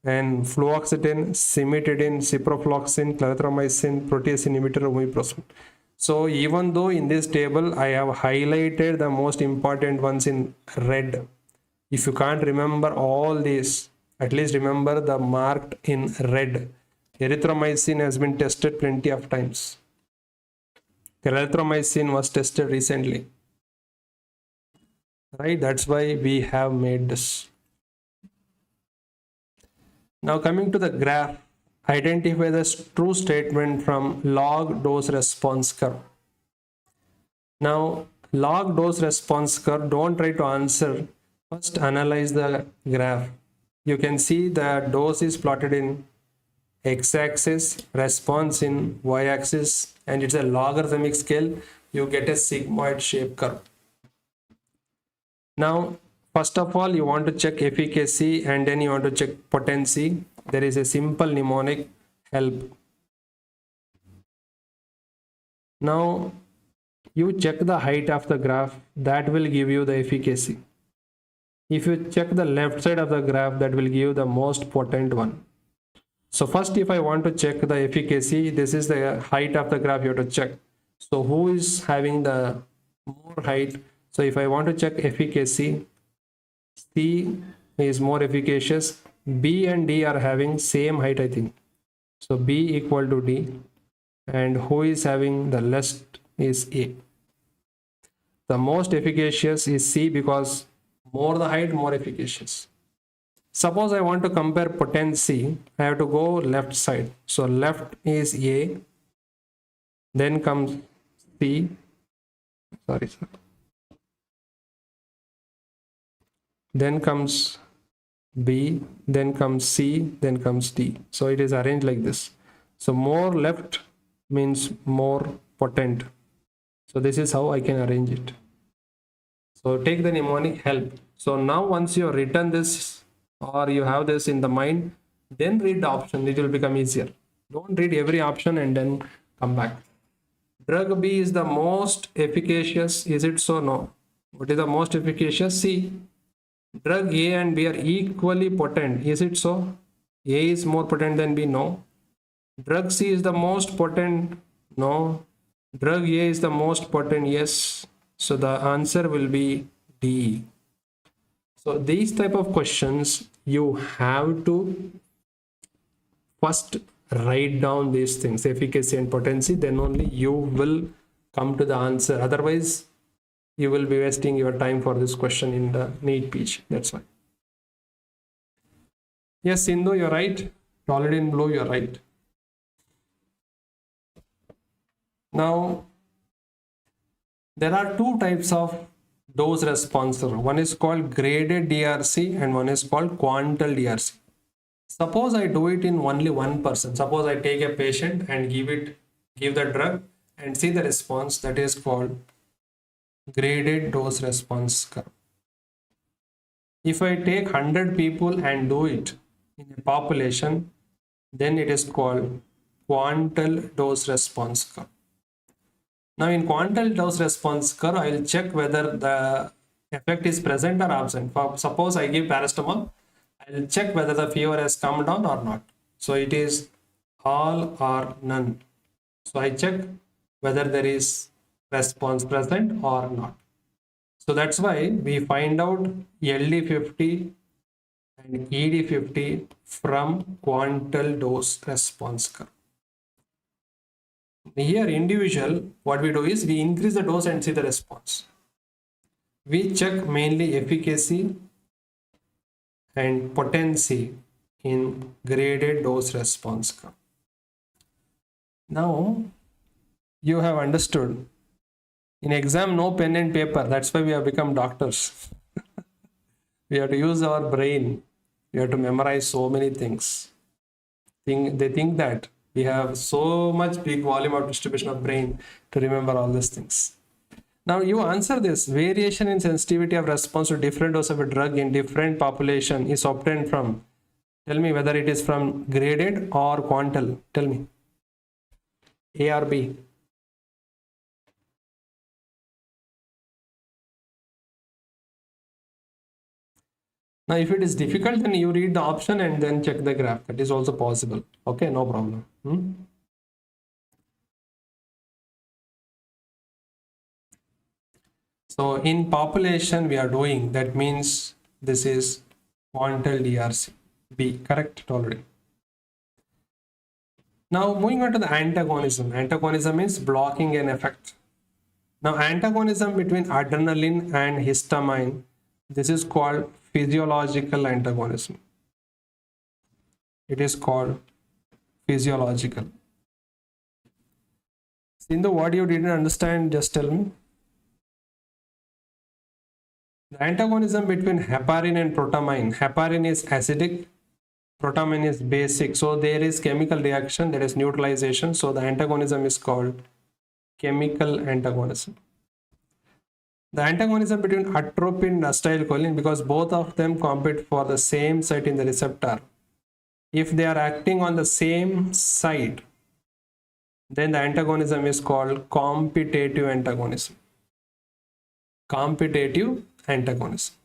And fluoxetine, cimetidine, ciprofloxacin, clarithromycin, protease inhibitor, omeprazole. So even though in this table I have highlighted the most important ones in red, if you can't remember all these, at least remember the marked in red. Erythromycin has been tested plenty of times. Erythromycin was tested recently. Right? That's why we have made this. Now coming to the graph, identify the true statement from log dose response curve. Now log dose response curve, don't try to answer. First analyze the graph. You can see the dose is plotted in x-axis, response in y-axis, and it's a logarithmic scale. You get a sigmoid shape curve. Now first of all, you want to check efficacy, and then you want to check potency. There is a simple mnemonic, help. Now you check the height of the graph, that will give you the efficacy. If you check the left side of the graph, that will give you the most potent one. So first, if I want to check the efficacy, this is the height of the graph you have to check. So who is having the more height? So if I want to check efficacy, C is more efficacious. B and D are having same height, I think. So B equal to D. And who is having the less is A. The most efficacious is C because more the height, more efficacious. Suppose I want to compare potency, I have to go left side. So left is A, then comes C, sorry, sir. Then comes B, then comes C, then comes D. So it is arranged like this. So more left means more potent. So this is how I can arrange it. So take the mnemonic help. So now once you have written this or you have this in the mind, then read the option. It will become easier. Don't read every option and then come back. Drug B is the most efficacious. Is it so? No. What is the most efficacious? C. Drug A and B are equally potent. Is it so? A is more potent than B? No. Drug C is the most potent? No. Drug A is the most potent? Yes. So the answer will be D. So these type of questions, you have to first write down these things, efficacy and potency, then only you will come to the answer. Otherwise, you will be wasting your time for this question in the NEET PG. That's why. Yes, Sindhu, you're right. Already in blue, you're right. Now, there are two types of dose response. One is called graded DRC and one is called quantal DRC. Suppose I do it in only one person. Suppose I take a patient and give the drug and see the response. That is called graded dose response curve. If I take 100 people and do it in a population, then it is called quantal dose response curve. Now in quantal dose response curve, I will check whether the effect is present or absent. Suppose I give paracetamol, I will check whether the fever has come down or not. So it is all or none. So I check whether there is response present or not. So that's why we find out LD50 and ED50 from quantal dose response curve. Here individual, what we do is we increase the dose and see the response. We check mainly efficacy and potency in graded dose response curve. Now you have understood. In exam, no pen and paper. That's why we have become doctors. We have to use our brain. We have to memorize so many things. They think that we have so much big volume of distribution of brain to remember all these things. Now you answer this. Variation in sensitivity of response to different dose of a drug in different population is obtained from. Tell me whether it is from graded or quantal. Tell me. A or B? Now, if it is difficult, then you read the option and then check the graph. That is also possible. Okay, no problem. So in population we are doing, that means this is quantal DRC. B, correct already. Now moving on to the antagonism. Antagonism means blocking an effect. Now antagonism between adrenaline and histamine, this is called physiological antagonism. It is called physiological. Sindhu, what you didn't understand, just tell me. The antagonism between heparin and protamine. Heparin is acidic, protamine is basic. So there is chemical reaction, that is neutralization. So the antagonism is called chemical antagonism. The antagonism between atropine and acetylcholine, because both of them compete for the same site in the receptor. If they are acting on the same site, then the antagonism is called competitive antagonism. Competitive antagonism.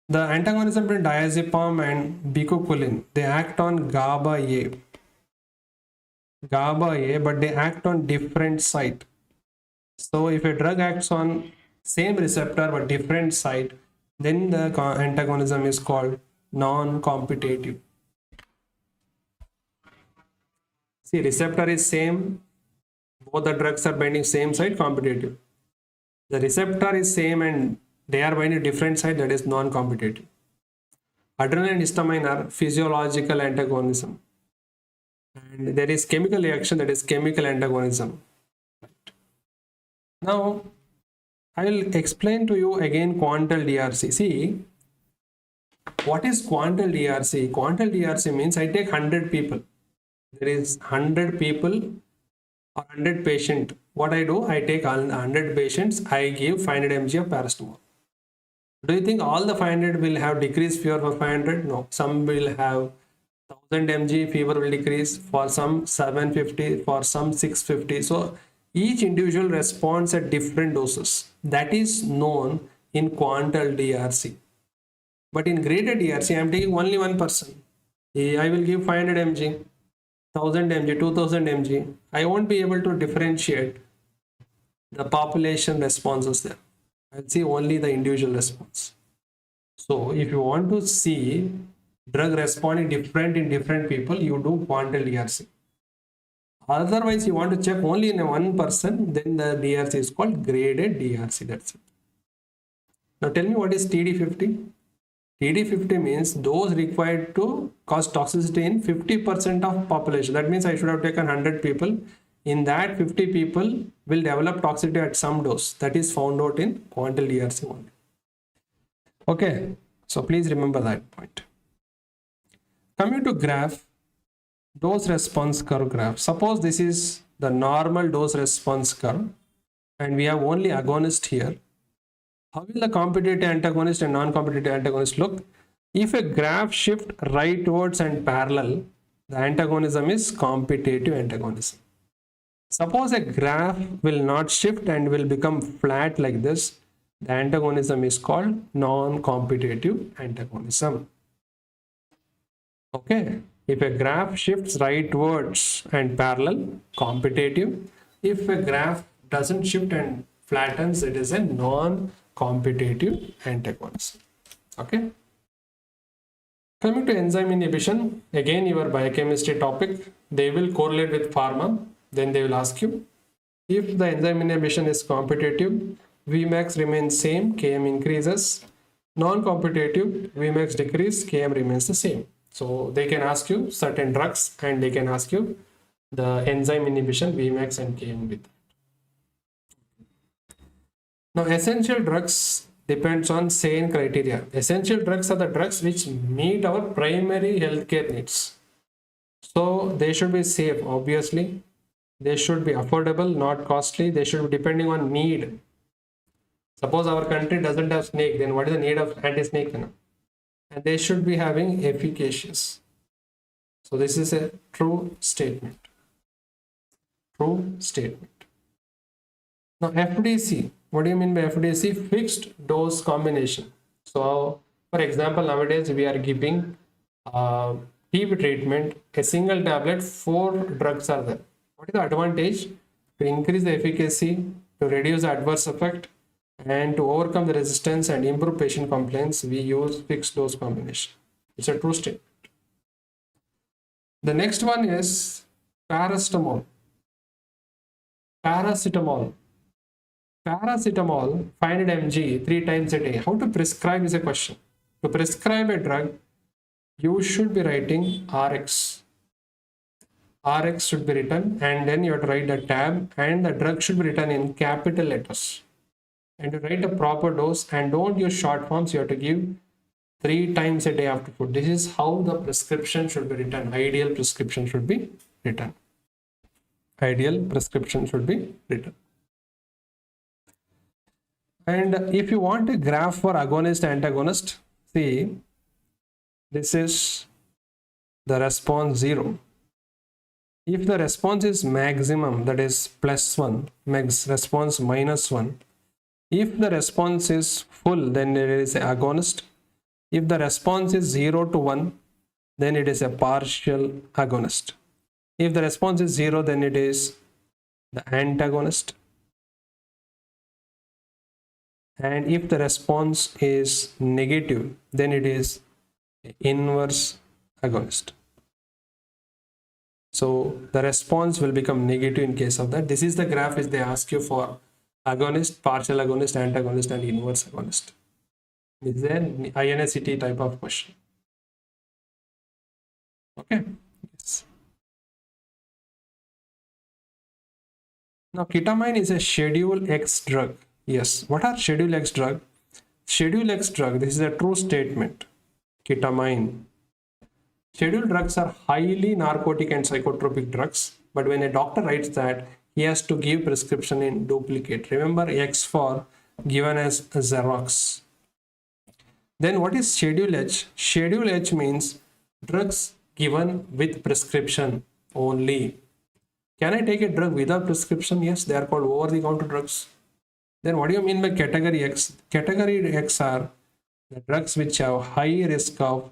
The antagonism between diazepam and bicuculin, they act on GABA A. GABA A, but they act on different site. So if a drug acts on same receptor but different site, then the antagonism is called non-competitive. See, receptor is same, both the drugs are binding same site, competitive. The receptor is same and they are binding different side, that is non-competitive. Adrenaline and histamine are physiological antagonism. And there is chemical reaction, that is chemical antagonism. Now, I will explain to you again quantal DRC. See, what is quantal DRC? Quantal DRC means I take 100 people. There is 100 people or 100 patient. What I do, I take 100 patients, I give 500 mg of paracetamol. Do you think all the 500 will have decreased fever for 500? No. Some will have 1000 mg fever will decrease, for some 750, for some 650. So each individual responds at different doses. That is known in quantal DRC. But in graded DRC, I am taking only one person. I will give 500 mg, 1000 mg, 2000 mg. I won't be able to differentiate the population responses there. I'll see only the individual response. So if you want to see drug responding different in different people, you do quantal DRC. Otherwise, you want to check only in one person, then the DRC is called graded DRC. That's it. Now tell me, what is TD50? TD50 means dose required to cause toxicity in 50% of population. That means I should have taken 100 people. In that, 50 people will develop toxicity at some dose. That is found out in quantal DRC only. Okay, so please remember that point. Coming to graph, dose response curve graph. Suppose this is the normal dose response curve and we have only agonist here. How will the competitive antagonist and non-competitive antagonist look? If a graph shift rightwards and parallel, the antagonism is competitive antagonism. Suppose a graph will not shift and will become flat like this, the antagonism is called non-competitive antagonism. Okay, if a graph shifts rightwards and parallel, competitive. If a graph doesn't shift and flattens, it is a non-competitive antagonism. Okay. Coming to enzyme inhibition, again your biochemistry topic, they will correlate with pharma. Then they will ask you, if the enzyme inhibition is competitive, Vmax remains same, Km increases. Non-competitive, Vmax decrease, Km remains the same. So they can ask you certain drugs and they can ask you the enzyme inhibition, Vmax and Km with that. Now essential drugs depends on same criteria. Essential drugs are the drugs which meet our primary healthcare needs. So they should be safe, obviously. They should be affordable, not costly. They should be depending on need. Suppose our country doesn't have snake, then what is the need of anti-snake? And they should be having efficacious. So this is a true statement. True statement. Now FDC. What do you mean by FDC? Fixed dose combination. So for example, nowadays we are giving TB treatment. A single tablet, 4 drugs are there. What is the advantage? To increase the efficacy, to reduce the adverse effect, and to overcome the resistance and improve patient compliance, we use fixed dose combination. It's a true statement. The next one is paracetamol. Paracetamol. Paracetamol, 500 mg, 3 times a day. How to prescribe is a question. To prescribe a drug, you should be writing RX. RX should be written, and then you have to write the tab, and the drug should be written in capital letters. And to write a proper dose, and don't use short forms, you have to give 3 times a day after food. This is how the prescription should be written. Ideal prescription should be written. Ideal prescription should be written. And if you want a graph for agonist antagonist, see, this is the response 0. If the response is maximum, that is +1, max response -1. If the response is full, then it is an agonist. If the response is 0 to 1, then it is a partial agonist. If the response is 0, then it is the antagonist. And if the response is negative, then it is inverse agonist. So the response will become negative in case of that. This is the graph which they ask you for agonist, partial agonist, antagonist, and inverse agonist. This is an INSCT type of question. Okay. Yes. Now, ketamine is a Schedule X drug. Yes. What are Schedule X drug? Schedule X drug, this is a true statement. Ketamine. Scheduled drugs are highly narcotic and psychotropic drugs, but when a doctor writes that, he has to give prescription in duplicate. Remember X for given as Xerox. Then what is Schedule H? Schedule H means drugs given with prescription only. Can I take a drug without prescription? Yes, they are called over-the-counter drugs. Then what do you mean by category X? Category X are the drugs which have high risk of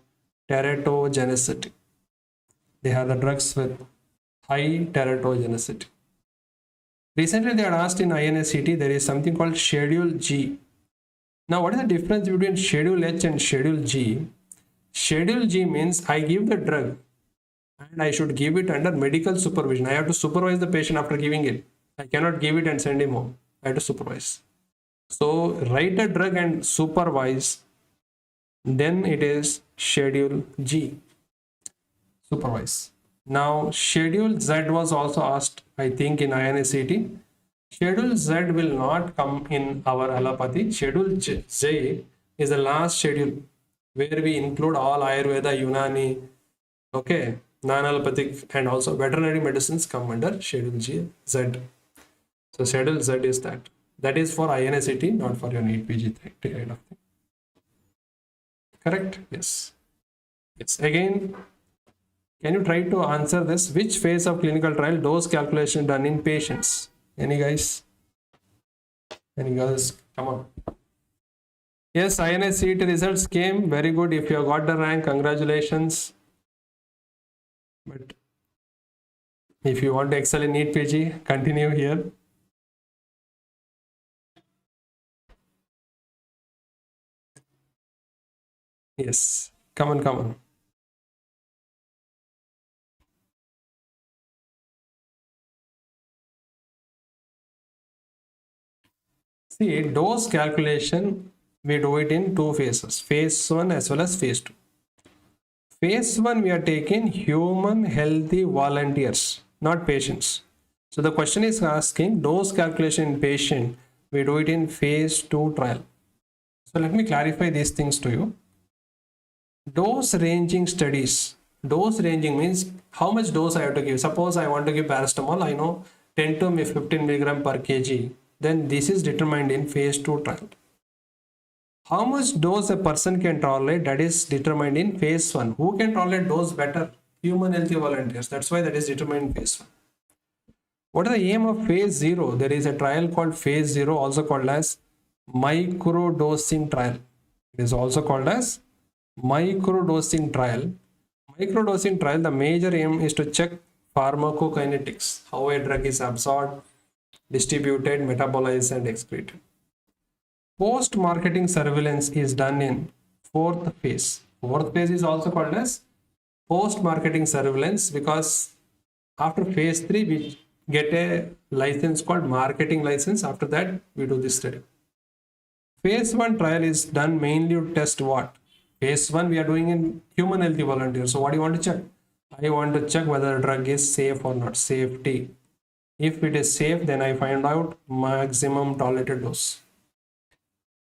teratogenicity. They are the drugs with high teratogenicity. Recently they had asked in INSCT, there is something called Schedule G. Now what is the difference between Schedule H and Schedule G? Schedule G means I give the drug and I should give it under medical supervision. I have to supervise the patient after giving it. I cannot give it and send him home. I have to supervise. So write a drug and supervise, then it is Schedule G. Supervise. Now Schedule Z was also asked, I think, in INSCT. Schedule Z will not come in our allopathy. Schedule J is the last schedule where we include all Ayurveda, Unani, okay, non-allopathic and also veterinary medicines come under Schedule Z. So Schedule Z is that. That is for INSCT, not for your NEET PG kind of thing. Correct? Yes. Yes. Again, can you try to answer this? Which phase of clinical trial dose calculation done in patients? Any guys? Any girls? Come on. Yes, INSCT results came. Very good. If you have got the rank, congratulations. But if you want to excel in NEET PG, continue here. Yes. Come on, come on. See, dose calculation, we do it in two phases, phase 1 as well as phase 2. Phase 1, we are taking human healthy volunteers, not patients. So the question is asking dose calculation in patient, we do it in phase 2 trial. So let me clarify these things to you. Dose ranging studies. Dose ranging means how much dose I have to give. Suppose I want to give paracetamol, I know 10 to 15 milligram per kg. Then this is determined in phase 2 trial. How much dose a person can tolerate, that is determined in phase 1. Who can tolerate dose better? Human healthy volunteers. That's why that is determined in phase 1. What is the aim of phase 0? There is a trial called phase 0, also called as microdosing trial. It is also called as microdosing trial. Microdosing trial, the major aim is to check pharmacokinetics, how a drug is absorbed, distributed, metabolized, and excreted. Post-marketing surveillance is done in 4th phase. 4th phase is also called as post-marketing surveillance because after phase 3 we get a license called marketing license. After that we do this study. Phase 1 trial is done mainly to test what? Phase 1 we are doing in human healthy volunteers. So what do you want to check? I want to check whether the drug is safe or not. Safety. If it is safe, then I find out maximum tolerated dose.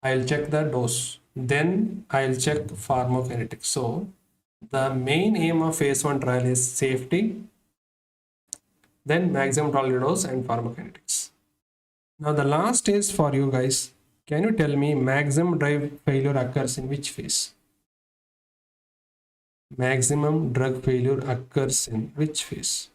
I'll check the dose. Then I'll check pharmacokinetics. So the main aim of phase 1 trial is safety, then maximum tolerated dose and pharmacokinetics. Now the last is for you guys. Can you tell me maximum drug failure occurs in which phase? Maximum drug failure occurs in which phase?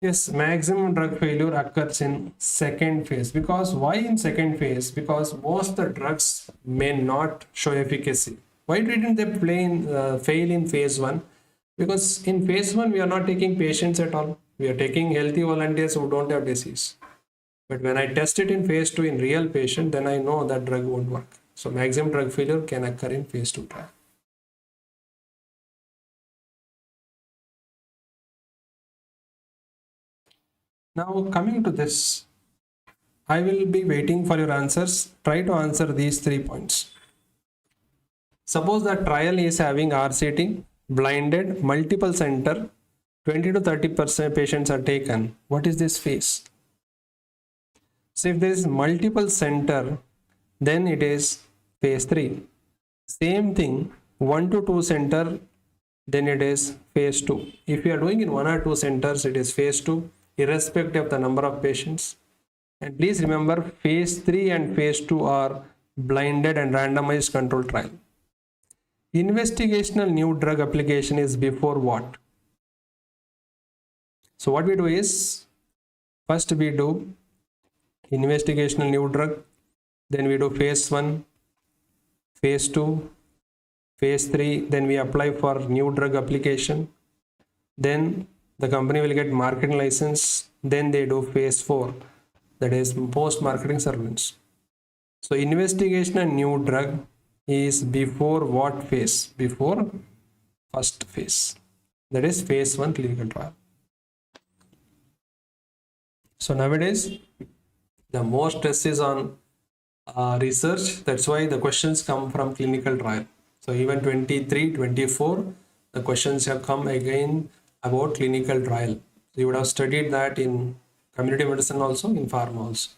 Yes, maximum drug failure occurs in second phase. Because why in second phase? Because most the drugs may not show efficacy. Why didn't they fail in phase 1? Because in phase 1 we are not taking patients at all. We are taking healthy volunteers who don't have disease. But when I test it in phase 2 in real patient, then I know that drug won't work. So maximum drug failure can occur in phase 2 trial. Now coming to this, I will be waiting for your answers. Try to answer these 3 points. Suppose the trial is having RCT, blinded, multiple center, 20 to 30% patients are taken. What is this phase? So if there is multiple center, then it is phase 3. Same thing, 1 to 2 center, then it is phase 2. If you are doing in 1 or 2 centers, it is phase 2, irrespective of the number of patients. And please remember, phase 3 and phase 2 are blinded and randomized control trial. Investigational new drug application is before what? So what we do is, first we do investigational new drug, then we do phase 1, phase 2, phase 3, then we apply for new drug application, then the company will get marketing license, then they do phase 4, that is post marketing surveillance. So investigational new drug is before what phase? Before first phase, that is phase 1 clinical trial. So nowadays the most stress is on research, that's why the questions come from clinical trial. So even 23, 24, the questions have come again about clinical trial. So you would have studied that in community medicine also, in pharma also.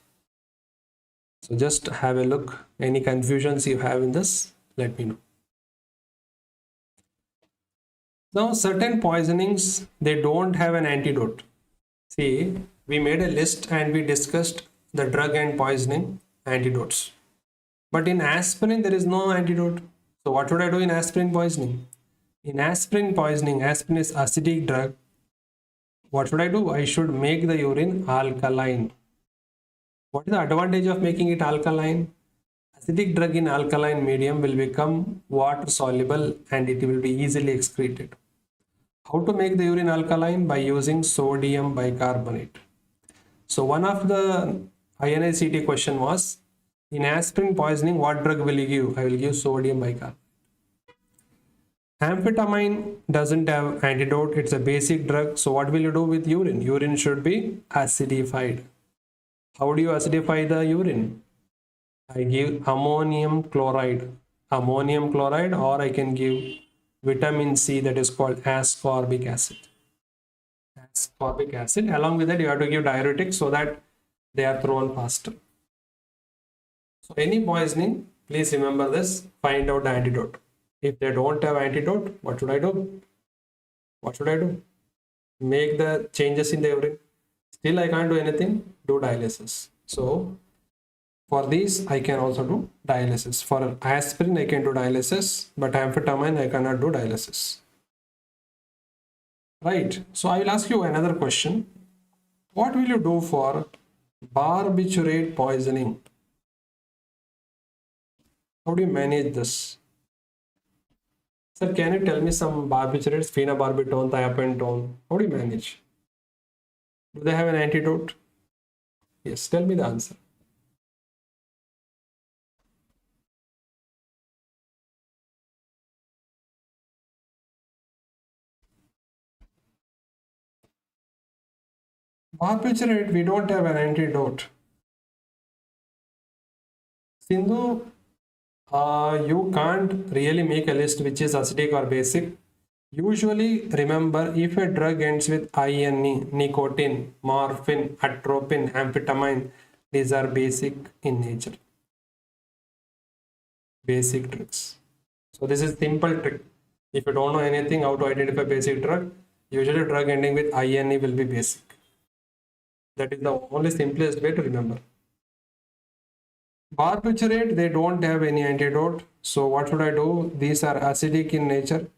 So just have a look. Any confusions you have in this, let me know. Now certain poisonings, they don't have an antidote. See, we made a list and we discussed the drug and poisoning antidotes. But in aspirin, there is no antidote. So what would I do in aspirin poisoning? In aspirin poisoning, aspirin is acidic drug. What should I do? I should make the urine alkaline. What is the advantage of making it alkaline? Acidic drug in alkaline medium will become water soluble and it will be easily excreted. How to make the urine alkaline? By using sodium bicarbonate. So one of the INICT question was, in aspirin poisoning, what drug will you give? I will give sodium bicarbonate. Amphetamine doesn't have antidote, it's a basic drug. So what will you do with urine? Urine should be acidified. How do you acidify the urine? I give ammonium chloride, or I can give vitamin C, that is called ascorbic acid. Ascorbic acid. Along with that, you have to give diuretics so that they are thrown faster. So any poisoning, please remember this, find out the antidote. If they don't have antidote, what should I do? What should I do? Make the changes in the urine. Still I can't do anything, do dialysis. So for these, I can also do dialysis. For aspirin, I can do dialysis, but amphetamine, I cannot do dialysis. Right. So I will ask you another question. What will you do for barbiturate poisoning? How do you manage this? Sir, can you tell me some barbiturates, phenobarbital, thiopentone? How do you manage? Do they have an antidote? Yes, tell me the answer. Barbiturate, we don't have an antidote. Sindhu, you can't really make a list which is acidic or basic. Usually, remember, if a drug ends with INE, nicotine, morphine, atropine, amphetamine, these are basic in nature. Basic drugs. So this is simple trick. If you don't know anything how to identify basic drug, usually drug ending with INE will be basic. That is the only simplest way to remember. Barbiturate, they don't have any antidote. So what should I do? These are acidic in nature.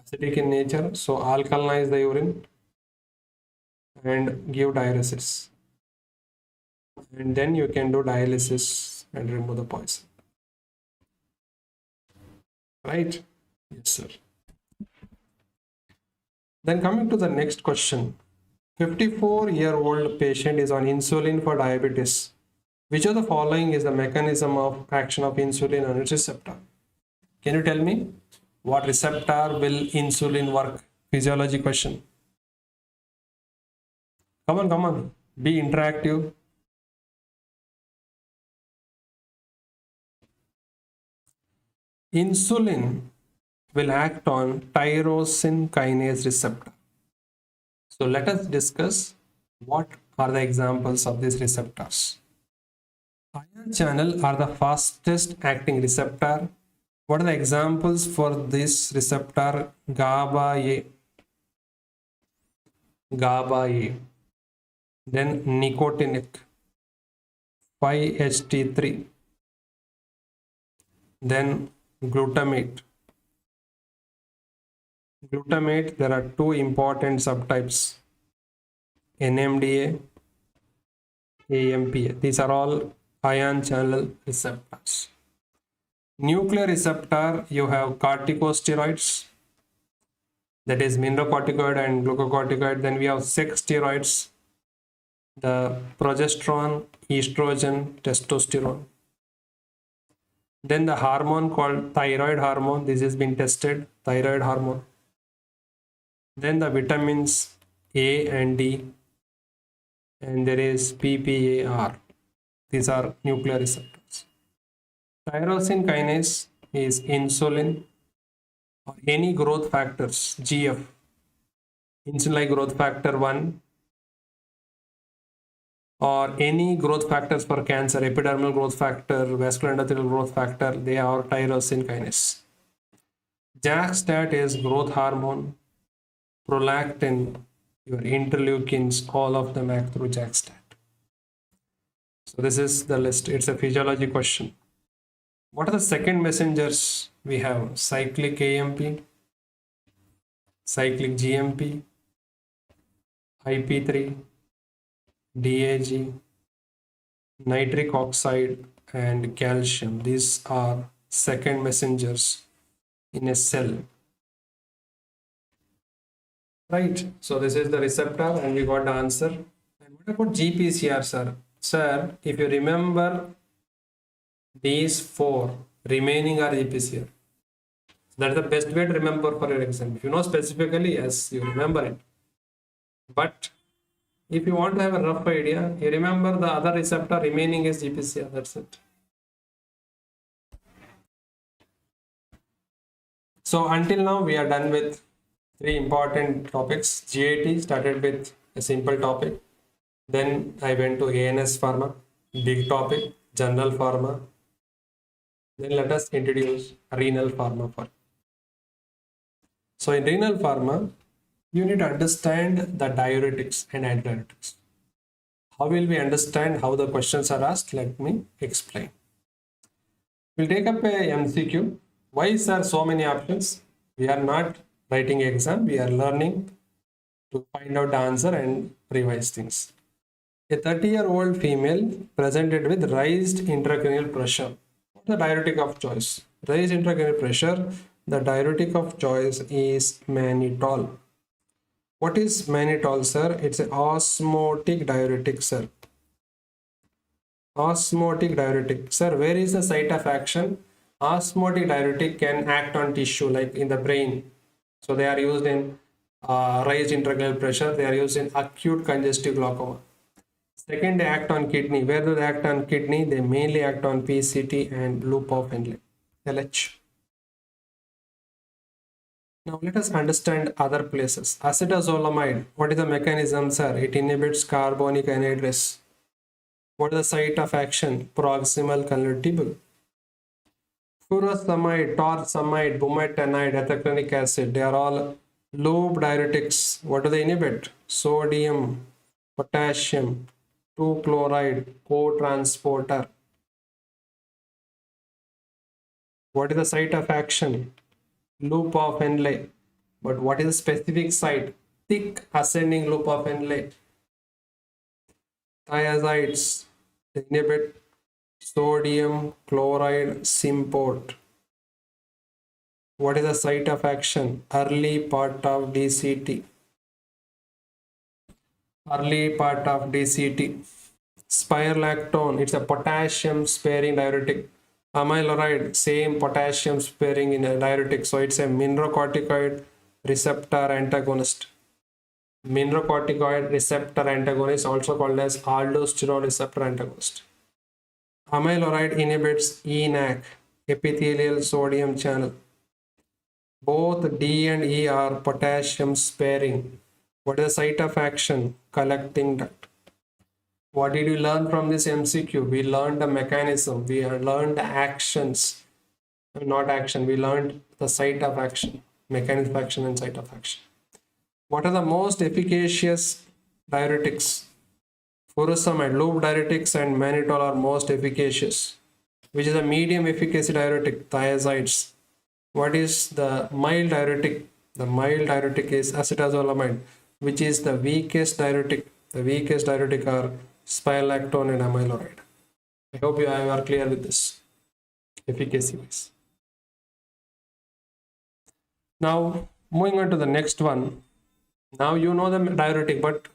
Acidic in nature. So alkalinize the urine and give diuresis. And then you can do dialysis and remove the poison. Right? Yes, sir. Then coming to the next question. 54-year-old patient is on insulin for diabetes. Which of the following is the mechanism of action of insulin on its receptor? Can you tell me what receptor will insulin work? Physiology question. Come on, come on. Be interactive. Insulin will act on tyrosine kinase receptor. So let us discuss what are the examples of these receptors. Ion channel are the fastest acting receptor. What are the examples for this receptor? GABA A. GABA A. Then nicotinic. 5-HT3. Then glutamate. Glutamate, there are two important subtypes, NMDA, AMPA. These are all ion channel receptors. Nuclear receptor, you have corticosteroids, that is mineralocorticoid and glucocorticoid. Then we have sex steroids, the progesterone, estrogen, testosterone. Then the hormone called thyroid hormone, this has been tested, thyroid hormone. Then the vitamins A and D, and there is PPAR. These are nuclear receptors. Tyrosine kinase is insulin or any growth factors, GF, insulin-like growth factor 1, or any growth factors for cancer, epidermal growth factor, vascular endothelial growth factor, they are tyrosine kinase. JAK-STAT is growth hormone, prolactin, your interleukins, all of them act through JAK-STAT. So this is the list. It's a physiology question. What are the second messengers? We have cyclic AMP, cyclic GMP, IP3, DAG, nitric oxide, and calcium. These are second messengers in a cell. Right, so this is the receptor and we got the answer. And what about GPCR, sir? Sir, if you remember these four remaining are GPCR. That's the best way to remember for your exam. If you know specifically, yes, you remember it. But if you want to have a rough idea, you remember the other receptor remaining is GPCR, that's it. So until now we are done with three important topics. GIT started with a simple topic. Then I went to ANS pharma, big topic, general pharma. Then let us introduce renal pharma first. So in renal pharma, you need to understand the diuretics and antidiuretics. How will we understand how the questions are asked? Let me explain. We'll take up a MCQ. Why is there so many options? We are not writing exam, we are learning to find out the answer and revise things. A 30-year-old female presented with raised intracranial pressure. What's the diuretic of choice? Raised intracranial pressure, the diuretic of choice is mannitol. What is mannitol, sir? It's an osmotic diuretic, sir. Osmotic diuretic. Sir, where is the site of action? Osmotic diuretic can act on tissue like in the brain. So they are used in raised intracranial pressure. They are used in acute congestive glaucoma. Second, they act on kidney. Where do they act on kidney? They mainly act on PCT and loop of Henle, LH. Now let us understand other places. Acetazolamide. What is the mechanism, sir? It inhibits carbonic anhydrase. What is the site of action? Proximal convolutive. Furosemide, torsemide, bumetanide, ethacronic acid. They are all loop diuretics. What do they inhibit? Sodium, potassium, 2-chloride, co-transporter. What is the site of action? Loop of Henle. But what is the specific site? Thick ascending loop of Henle. Thiazides. They inhibit sodium chloride symport. What is the site of action? Early part of DCT. Early part of DCT. Spirolactone, it's a potassium sparing diuretic. Amyloride, same potassium sparing in a diuretic. So it's a mineralocorticoid receptor antagonist. mineralocorticoid receptor antagonist, also called as aldosterone receptor antagonist. Amyloride inhibits ENaC, epithelial sodium channel. Both D and E are potassium sparing. What is the site of action? Collecting duct. What did we learn from this MCQ? We learned the mechanism. We learned the actions. Not action. We learned the site of action. Mechanism of action and site of action. What are the most efficacious diuretics? Furosemide, loop diuretics and mannitol are most efficacious. Which is a medium efficacy diuretic? Thiazides. What is the mild diuretic? The mild diuretic is acetazolamide, which is the weakest diuretic. The weakest diuretic are spironolactone and amyloride. I hope you are clear with this efficacy wise. Now moving on to the next one. Now you know the diuretic, but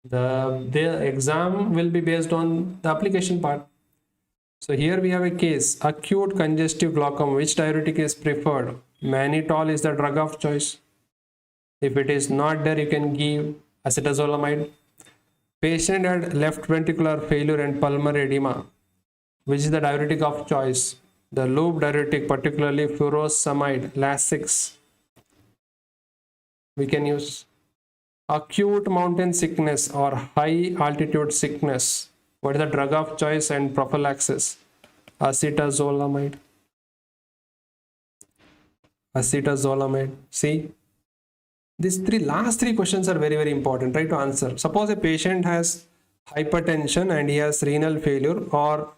the exam will be based on the application part. So here we have a case, acute congestive glaucoma. Which diuretic is preferred? Mannitol is the drug of choice. If it is not there, you can give acetazolamide. Patient had left ventricular failure and pulmonary edema. Which is the diuretic of choice? The loop diuretic, particularly furosemide, Lasix. We can use acute mountain sickness or high altitude sickness. What is the drug of choice and prophylaxis? Acetazolamide. Acetazolamide. See, these last three questions are very, very important. Try to answer. Suppose a patient has hypertension and he has renal failure or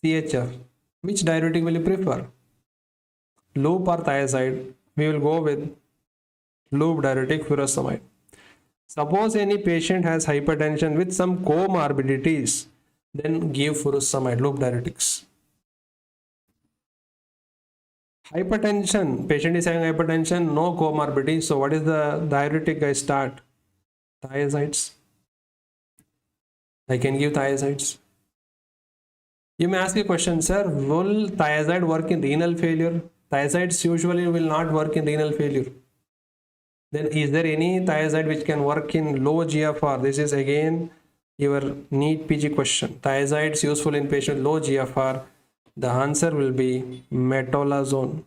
CHF. Which diuretic will you prefer? Loop or thiazide? We will go with loop diuretic, furosemide. Suppose any patient has hypertension with some comorbidities, then give furosemide, loop diuretics. Hypertension, patient is having hypertension, no comorbidity. So what is the diuretic I start? Thiazides. I can give thiazides. You may ask a question, sir, will thiazide work in renal failure? Thiazides usually will not work in renal failure. Then is there any thiazide which can work in low GFR? This is again your NEET PG question. Thiazides useful in patient low GFR. The answer will be metolazone.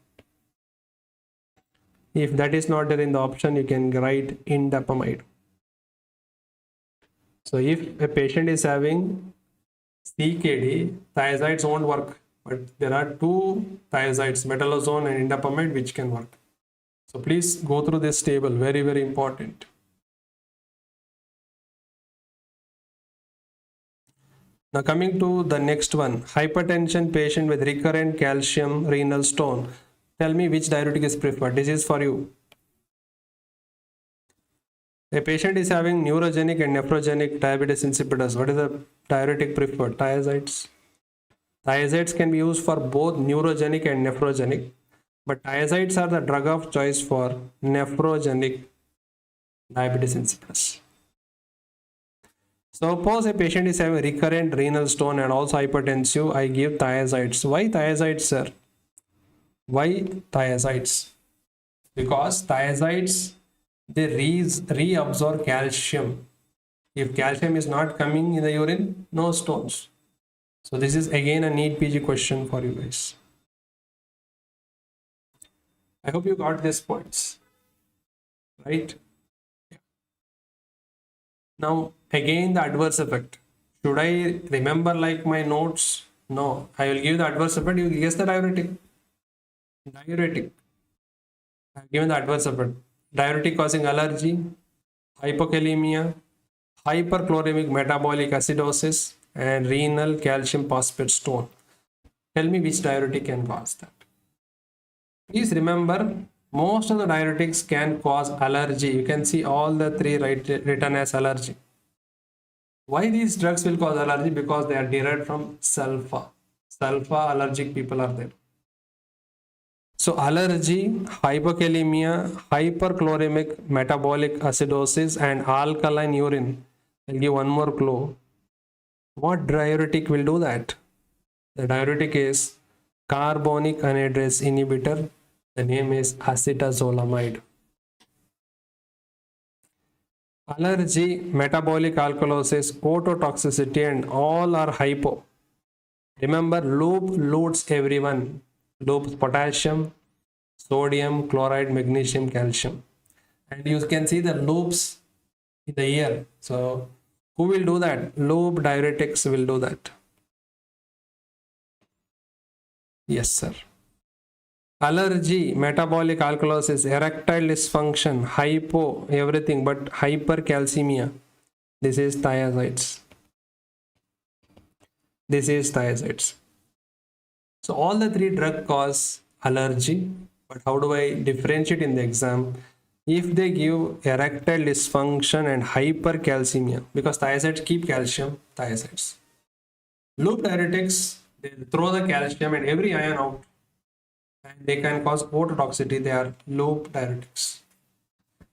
If that is not there in the option, you can write indapamide. So if a patient is having CKD, thiazides won't work. But there are two thiazides, metolazone and indapamide, which can work. So please go through this table, very, very important. Now coming to the next one, hypertension patient with recurrent calcium renal stone. Tell me which diuretic is preferred. This is for you. A patient is having neurogenic and nephrogenic diabetes insipidus. What is the diuretic preferred? Thiazides. Thiazides can be used for both neurogenic and nephrogenic. But thiazides are the drug of choice for nephrogenic diabetes insipidus. Suppose a patient is having recurrent renal stone and also hypertensive, I give thiazides. Why thiazides, sir? Why thiazides? Because thiazides, they reabsorb calcium. If calcium is not coming in the urine, no stones. So this is again a NEET PG question for you guys. I hope you got these points, right? Yeah. Now, again, the adverse effect. Should I remember like my notes? No, I will give the adverse effect. You guess the diuretic. Diuretic. I have given the adverse effect. Diuretic causing allergy, hypokalemia, hyperchloremic metabolic acidosis, and renal calcium phosphate stone. Tell me which diuretic can cause that. Please remember, most of the diuretics can cause allergy. You can see all the three written as allergy. Why these drugs will cause allergy? Because they are derived from sulfa. Sulfa allergic people are there. So allergy, hypokalemia, hyperchloremic metabolic acidosis, and alkaline urine. I'll give one more clue. What diuretic will do that? The diuretic is carbonic anhydrase inhibitor. The name is acetazolamide. Allergy, metabolic alkalosis, ototoxicity, and all are hypo. Remember, loop loads everyone. Loops potassium, sodium, chloride, magnesium, calcium. And you can see the loops in the ear. So who will do that? Loop diuretics will do that. Yes, sir. Allergy, metabolic alkalosis, erectile dysfunction, hypo, everything but hypercalcemia. This is thiazides. This is thiazides. So all the three drugs cause allergy, but how do I differentiate in the exam? If they give erectile dysfunction and hypercalcemia, because thiazides keep calcium, thiazides. Loop diuretics, they throw the calcium and every ion out, and they can cause ototoxicity. They are loop diuretics.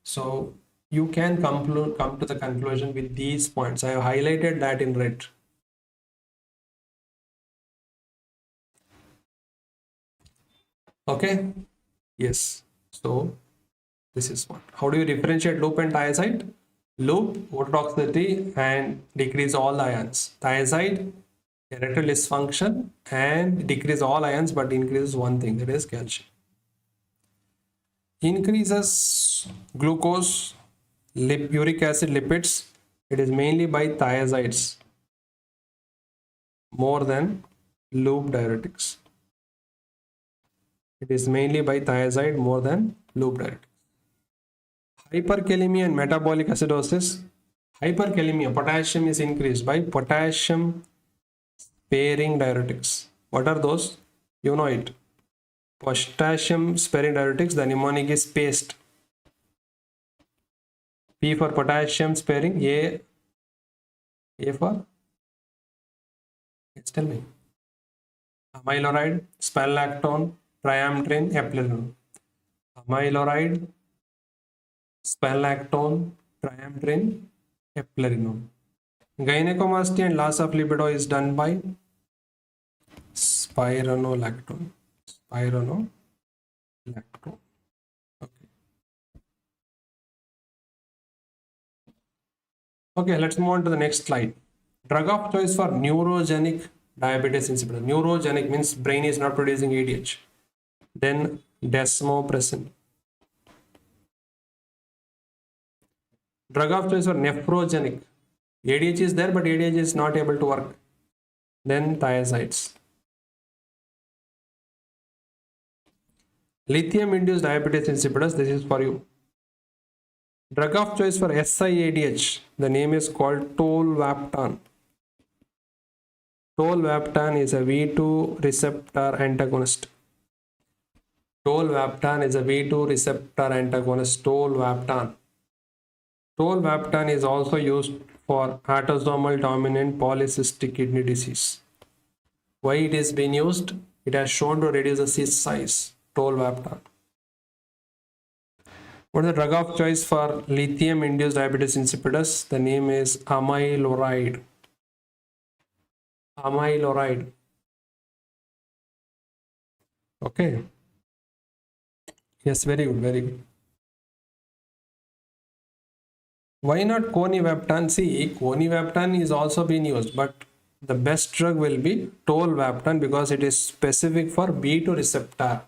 So you can come to the conclusion with these points. I have highlighted that in red. Okay. Yes. So this is what. How do you differentiate loop and thiazide? Loop, ototoxicity, and decrease all ions. Thiazide, erectile dysfunction, and decrease all ions, but increases one thing, that is calcium. Increases glucose, uric acid, lipids. It is mainly by thiazides more than loop diuretics. It is mainly by thiazide more than loop diuretics. Hyperkalemia and metabolic acidosis. Hyperkalemia, potassium is increased by potassium sparing diuretics. What are those? You know it. Potassium sparing diuretics, the mnemonic is paste. P for potassium sparing, A for? Yes, tell me. Amyloride, spironolactone, triamterene, eplerenone. Amyloride, spironolactone, triamterene, eplerenone. Gynecomastia and loss of libido is done by spironolactone. Spironolactone. Okay. Okay, let's move on to the next slide. Drug of choice for neurogenic diabetes insipidus. Neurogenic means brain is not producing ADH. Then desmopressin. Drug of choice for nephrogenic. ADH is there, but ADH is not able to work. Then thiazides. Lithium-induced diabetes insipidus. This is for you. Drug of choice for SIADH. The name is called tolvaptan. Tolvaptan is a V2 receptor antagonist. Tolvaptan is a V2 receptor antagonist. Tolvaptan. Tolvaptan is also used for autosomal dominant polycystic kidney disease. Why it is being used? It has shown to reduce the cyst size. Tolvaptan. What is the drug of choice for lithium-induced diabetes insipidus? The name is amyloride. Amyloride. Okay. Yes, very good, very good. Why not conivaptan? See, conivaptan is also being used, but the best drug will be tolvaptan because it is specific for B2 receptor.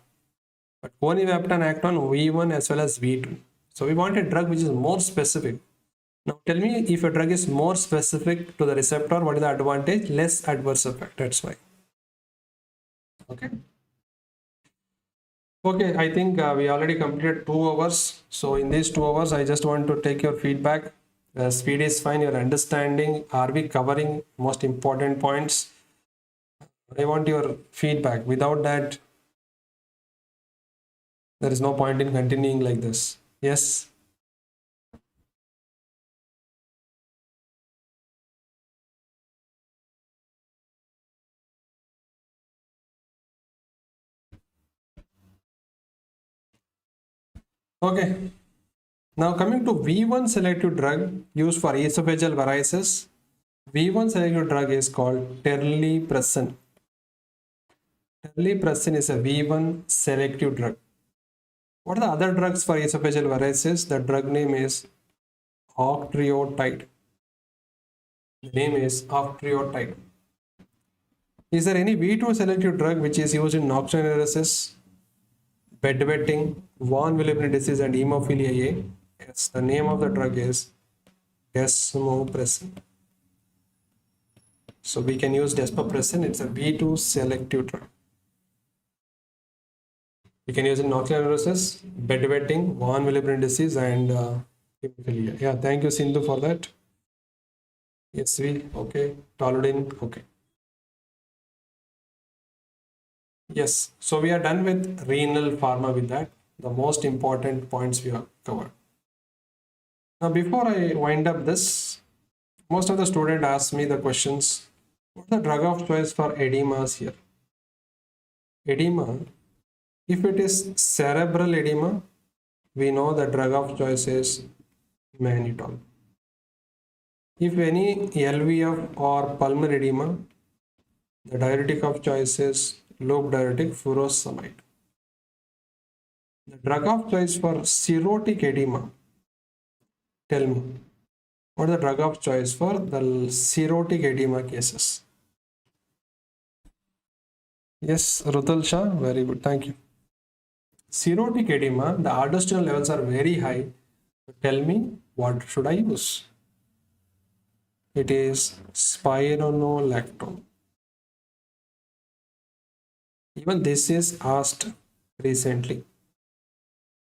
But conivaptan act on V1 as well as V2. So we want a drug which is more specific. Now tell me, if a drug is more specific to the receptor, what is the advantage? Less adverse effect. That's why. Okay. Okay, I think we already completed 2 hours. So in these 2 hours, I just want to take your feedback. Speed is fine, your understanding. Are we covering most important points? I want your feedback. Without that, there is no point in continuing like this. Yes. Okay. Now coming to V1 selective drug used for esophageal varices. V1 selective drug is called terlipressin. Terlipressin is a V1 selective drug. What are the other drugs for esophageal varices? The drug name is octreotide. The name is octreotide. Is there any V2 selective drug which is used in nocturnal neurosis, bedwetting, von Willebrand disease, and hemophilia A? Yes, the name of the drug is desmopressin. So we can use desmopressin. It's a V2 selective drug. We can use in nocturnal neurosis, bedwetting, von Willebrand disease, and hemophilia. Yeah, thank you, Sindhu, for that. Yes, okay. Toludin, okay. Yes, so we are done with renal pharma with that. The most important points we have covered. Now, before I wind up this, most of the students ask me the questions, what's the drug of choice for edemas here? Edema, if it is cerebral edema, we know the drug of choice is mannitol. If any LVF or pulmonary edema, the diuretic of choice is loop diuretic furosemide. The drug of choice for cirrhotic edema, tell me, what is the drug of choice for the cirrhotic edema cases? Yes, Rutul Shah, very good, thank you. Cirrhotic edema, the aldosterone levels are very high. Tell me, what should I use? It is spironolactone. Even this is asked recently.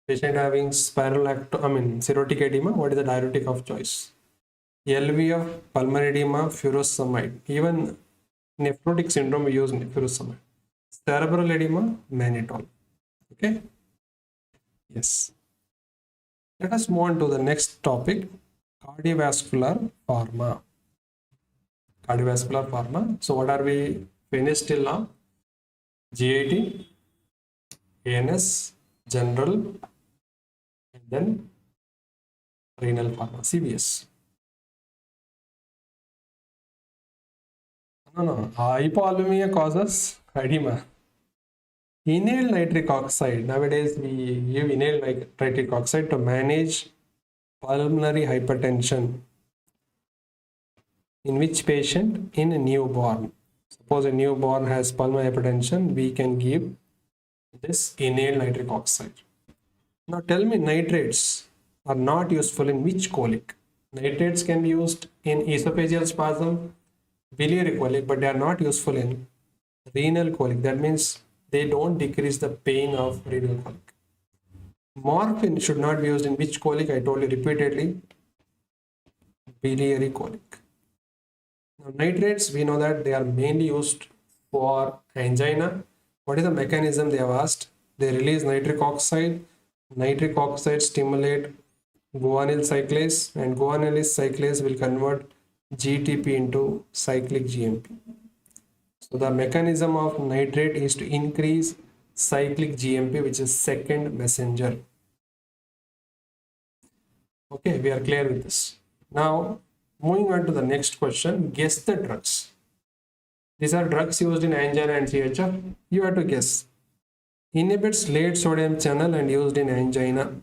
Patient having cirrhotic edema, what is the diuretic of choice? LVF, pulmonary edema, furosemide. Even nephrotic syndrome, we use furosemide. Cerebral edema, mannitol. Okay? Yes. Let us move on to the next topic, cardiovascular pharma. Cardiovascular pharma. So what are we finished till now? GIT, ANS, general, and then renal pharma, CVS. No, hypovolemia causes edema. Inhaled nitric oxide, nowadays we give inhaled nitric oxide to manage pulmonary hypertension. In which patient? In a newborn. Suppose a newborn has pulmonary hypertension, we can give this inhaled nitric oxide. Now tell me, nitrates are not useful in which colic? Nitrates can be used in esophageal spasm, biliary colic, but they are not useful in renal colic. That means they don't decrease the pain of renal colic. Morphine should not be used in which colic? I told you repeatedly, biliary colic. Now, nitrates, we know that they are mainly used for angina. What is the mechanism they have asked? They release nitric oxide. Nitric oxide stimulate guanyl cyclase, and guanyl cyclase will convert GTP into cyclic GMP. So the mechanism of nitrate is to increase cyclic GMP, which is second messenger. Okay, we are clear with this. Now, moving on to the next question, guess the drugs. These are drugs used in angina and CHF. You have to guess. Inhibits late sodium channel and used in angina.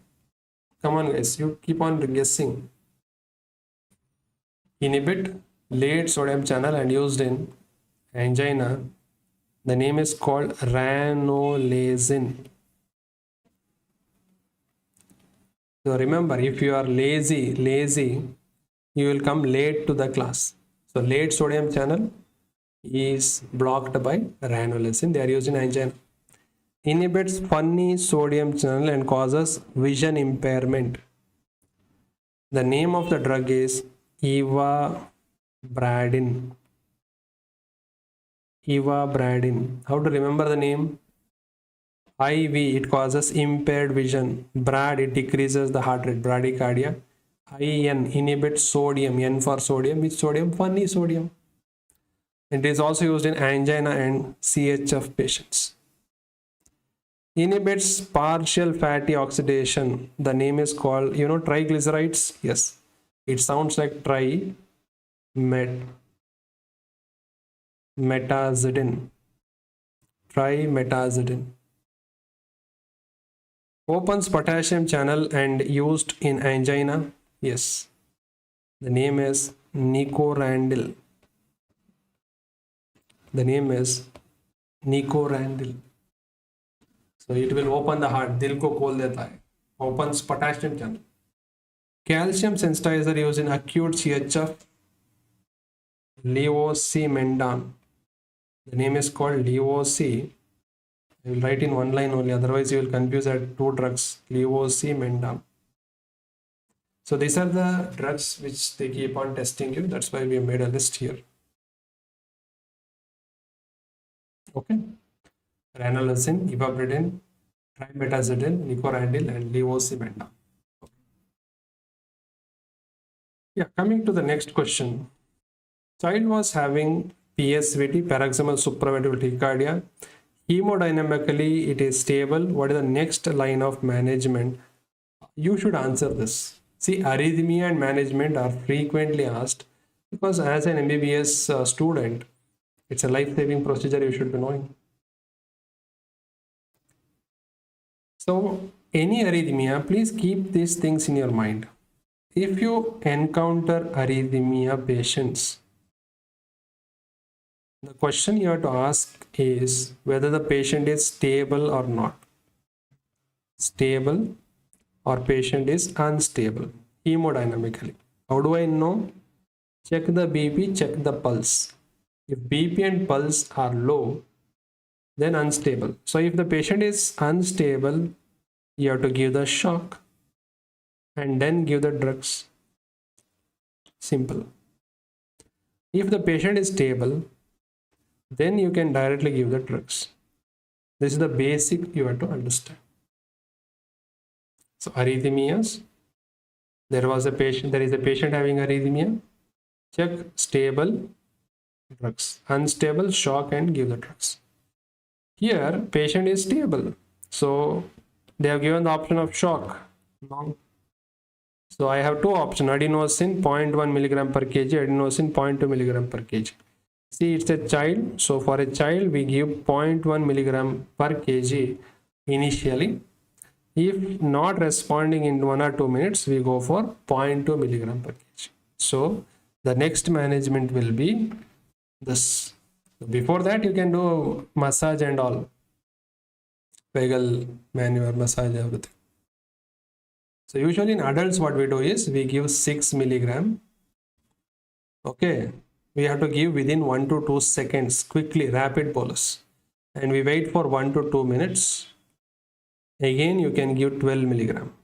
Come on guys, you keep on guessing. Inhibit late sodium channel and used in angina. The name is called ranolazine. So remember, if you are lazy, you will come late to the class. So late sodium channel is blocked by ranolazine. They are used in angina. Inhibits funny sodium channel and causes vision impairment. The name of the drug is ivabradine. Ivabradine. How to remember the name? IV, it causes impaired vision. Brad, it decreases the heart rate, bradycardia. IN, inhibits sodium, N for sodium. Which sodium? Funny sodium. It is also used in angina and CHF patients. Inhibits partial fatty oxidation. The name is called, triglycerides. Yes, it sounds like trimetazidine. Trimetazidine. Opens potassium channel and used in angina. Yes, The name is Nicorandil. The name is Nicorandil. So it will open the heart. दिल को खोल देता है. Opens potassium channel. Calcium sensitizer used in acute CHF. Levosimendan. The name is called Levosi. I will write in one line only, otherwise you will confuse at two drugs. Levosimendan. So these are the drugs which they keep on testing you. That's why we have made a list here. Okay. Ranolazine, ivabradine, trimetazidine, nicorandil, and levosimendan. Okay. Yeah, coming to the next question. Child was having PSVT, paroxysmal supraventricular tachycardia. Hemodynamically, it is stable. What is the next line of management? You should answer this. See, arrhythmia and management are frequently asked because as an MBBS student, it's a life-saving procedure you should be knowing. So, any arrhythmia, please keep these things in your mind. If you encounter arrhythmia patients, the question you have to ask is whether the patient is stable or not. Stable or patient is unstable hemodynamically. How do I know? Check the BP, check the pulse. If BP and pulse are low, then unstable. So if the patient is unstable, you have to give the shock and then give the drugs. Simple. If the patient is stable, then you can directly give the drugs. This is the basic you have to understand. So arrhythmias, there is a patient having arrhythmia. Check stable, drugs. Unstable, shock and give the drugs. Here patient is stable, so they have given the option of shock. No. So I have two options: adenosine 0.1 milligram per kg, adenosine 0.2 milligram per kg. See, it's a child, so for a child we give 0.1 milligram per kg initially. If not responding in 1 or 2 minutes, we go for 0.2 milligram per kg. So the next management will be this. Before that, you can do massage and all, vagal maneuver, massage, everything. So usually in adults, what we do is we give 6 milligram. Okay, we have to give within 1 to 2 seconds, quickly, rapid bolus, and we wait for 1 to 2 minutes. Again, you can give 12 milligram.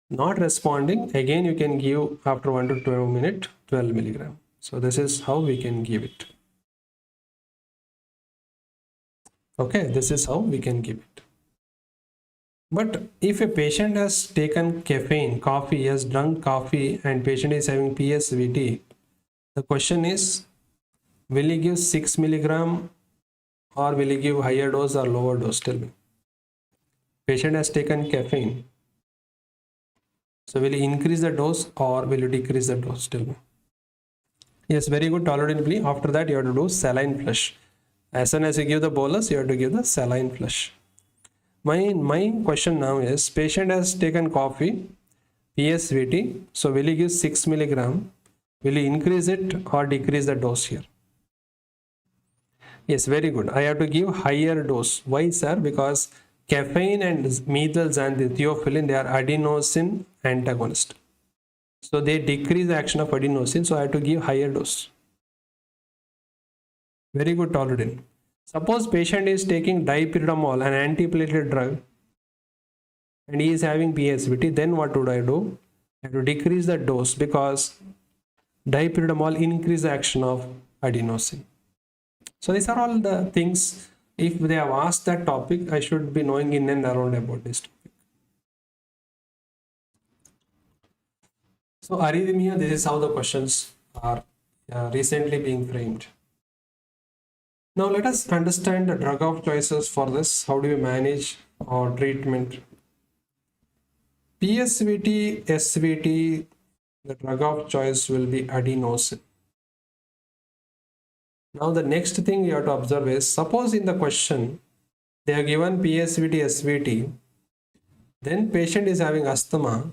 Not responding, again you can give after 1 to 2 minutes 12 milligram. So this is how we can give it. Okay, this is how we can give it. But if a patient has taken caffeine, coffee, has drunk coffee, and patient is having PSVT, the question is, will he give 6 milligram or will he give higher dose or lower dose? Tell me. Patient has taken caffeine. So will he increase the dose or will he decrease the dose? Tell me. Yes, very good, tolerably. After that, you have to do saline flush. As soon as you give the bolus, you have to give the saline flush. My question now is, patient has taken coffee, PSVT, so will he give 6 milligram? Will he increase it or decrease the dose here? Yes, very good. I have to give higher dose. Why, sir? Because caffeine and methylxanthine, theophylline, they are adenosine antagonist. So they decrease the action of adenosine, so I have to give higher dose. Very good, tolerant. Suppose patient is taking dipyridamole, an antiplatelet drug, and he is having PSVT, then what would I do? I have to decrease the dose because dipyridamole increase the action of adenosine. So these are all the things. If they have asked that topic, I should be knowing in and around about this topic. So arrhythmia, this is how the questions are recently being framed. Now let us understand the drug of choices for this. How do we manage our treatment? PSVT, SVT, the drug of choice will be adenosine. Now the next thing you have to observe is, suppose in the question they are given PSVT, SVT, then patient is having asthma,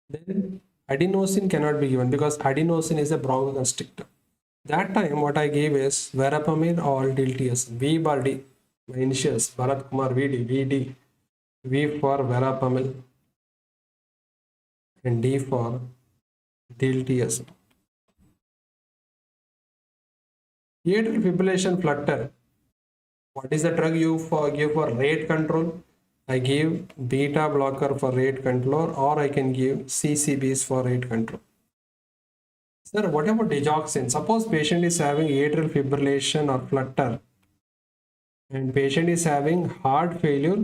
then Adenosine cannot be given because adenosine is a bronchoconstrictor. That time what I gave is verapamil or diltiazem. V bar D. My initials Bharath Kumar V D. V D. V for verapamil and D for diltiazem. Atrial fibrillation flutter. What is the drug you give for rate control? I give beta blocker for rate control, or I can give CCBs for rate control. Sir, what about digoxin? Suppose patient is having atrial fibrillation or flutter and patient is having heart failure,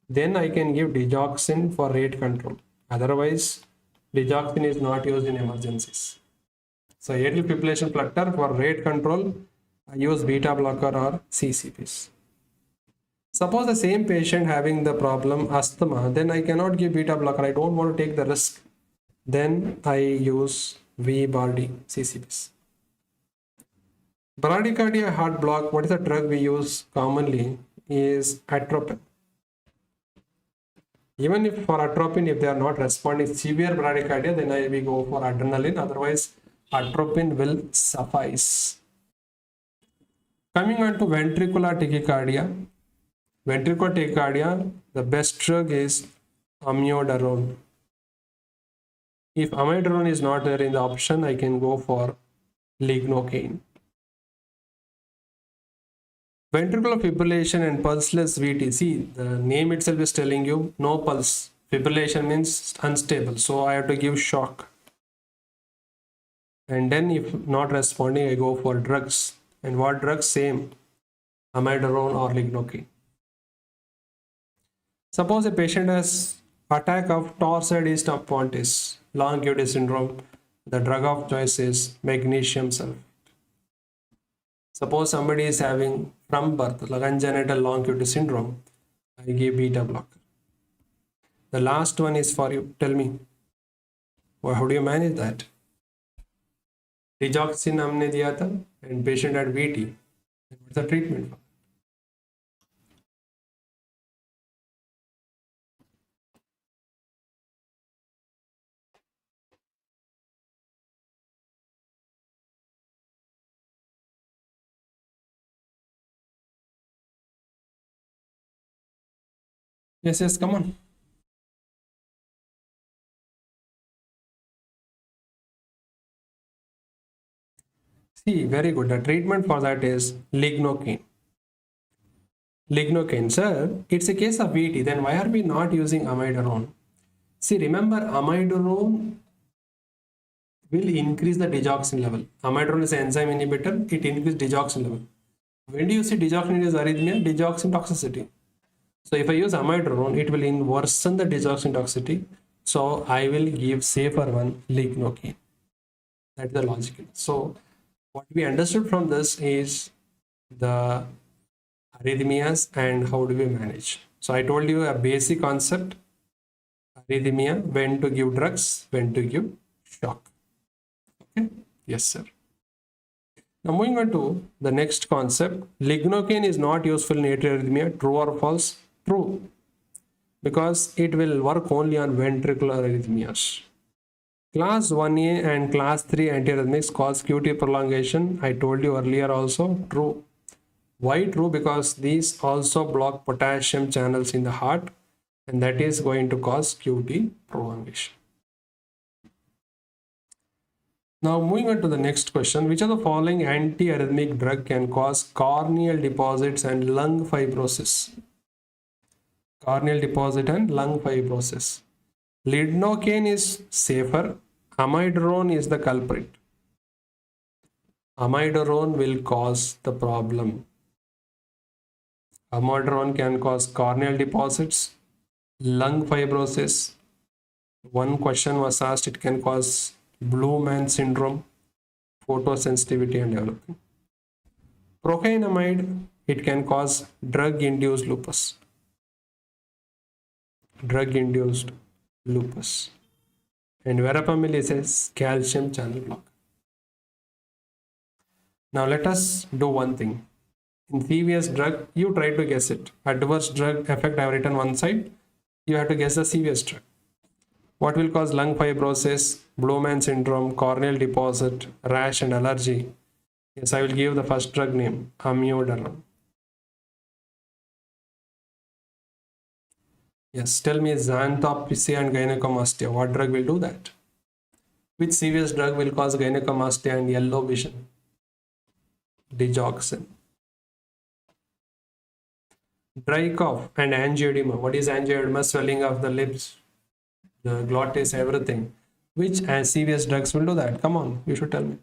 then I can give digoxin for rate control. Otherwise, digoxin is not used in emergencies. So atrial fibrillation flutter for rate control, I use beta blocker or CCBs. Suppose the same patient having the problem asthma, then I cannot give beta blocker. I don't want to take the risk. Then I use V bar D, CCBs. Bradycardia heart block, what is the drug we use commonly is atropine. Even if for atropine, if they are not responding severe bradycardia, then we go for adrenaline. Otherwise, atropine will suffice. Coming on to ventricular tachycardia. Ventricular tachycardia, the best drug is amiodarone. If amiodarone is not there in the option, I can go for lignocaine. Ventricular fibrillation and pulseless VT. See, the name itself is telling you no pulse. Fibrillation means unstable. So I have to give shock. And then if not responding, I go for drugs. And what drugs? Same. Amiodarone or lignocaine. Suppose a patient has attack of torsades of Pontis, long QT syndrome. The drug of choice is magnesium sulfate. Suppose somebody is having from birth congenital long QT syndrome, I give beta blocker. The last one is for you. Tell me, how do you manage that? Digoxin हमने दिया था and patient had VT. What's the treatment for? Yes, come on. See, very good. The treatment for that is lignocaine. Lignocaine, sir, it's a case of VT. Then why are we not using amiodarone? See, remember, amiodarone will increase the digoxin level. Amiodarone is an enzyme inhibitor. It increases digoxin level. When do you see digoxin is arrhythmia? Digoxin toxicity. So if I use amiodarone, it will worsen the digoxin toxicity. So I will give safer one, lignocaine. That's the logical. So what we understood from this is the arrhythmias and how do we manage. So I told you a basic concept, arrhythmia, when to give drugs, when to give shock. Okay, yes sir. Now moving on to the next concept, lignocaine is not useful in atrial arrhythmia, true or false? True, because it will work only on ventricular arrhythmias. Class 1A and class 3 antiarrhythmics cause QT prolongation. I told you earlier also, true. Why true? Because these also block potassium channels in the heart, and that is going to cause QT prolongation. Now moving on to the next question, which of the following antiarrhythmic drug can cause corneal deposits and lung fibrosis? Corneal deposit and lung fibrosis. Lignocaine is safer. Amiodarone is the culprit. Amiodarone will cause the problem. Amiodarone can cause corneal deposits, lung fibrosis. One question was asked, it can cause blue man syndrome, photosensitivity and developing. Procainamide, it can cause drug-induced lupus. Drug-induced lupus. And verapamil is a calcium channel blocker. Now let us do one thing. In CVS drug, you try to guess it. Adverse drug effect I have written one side. You have to guess the CVS drug. What will cause lung fibrosis, Blue syndrome, corneal deposit, rash and allergy? Yes, I will give the first drug name, amiodarone. Yes, tell me xanthopsia and gynecomastia. What drug will do that? Which serious drug will cause gynecomastia and yellow vision? Digoxin. Dry cough and angioedema. What is angioedema? Swelling of the lips, the glottis, everything. Which serious drugs will do that? Come on, you should tell me.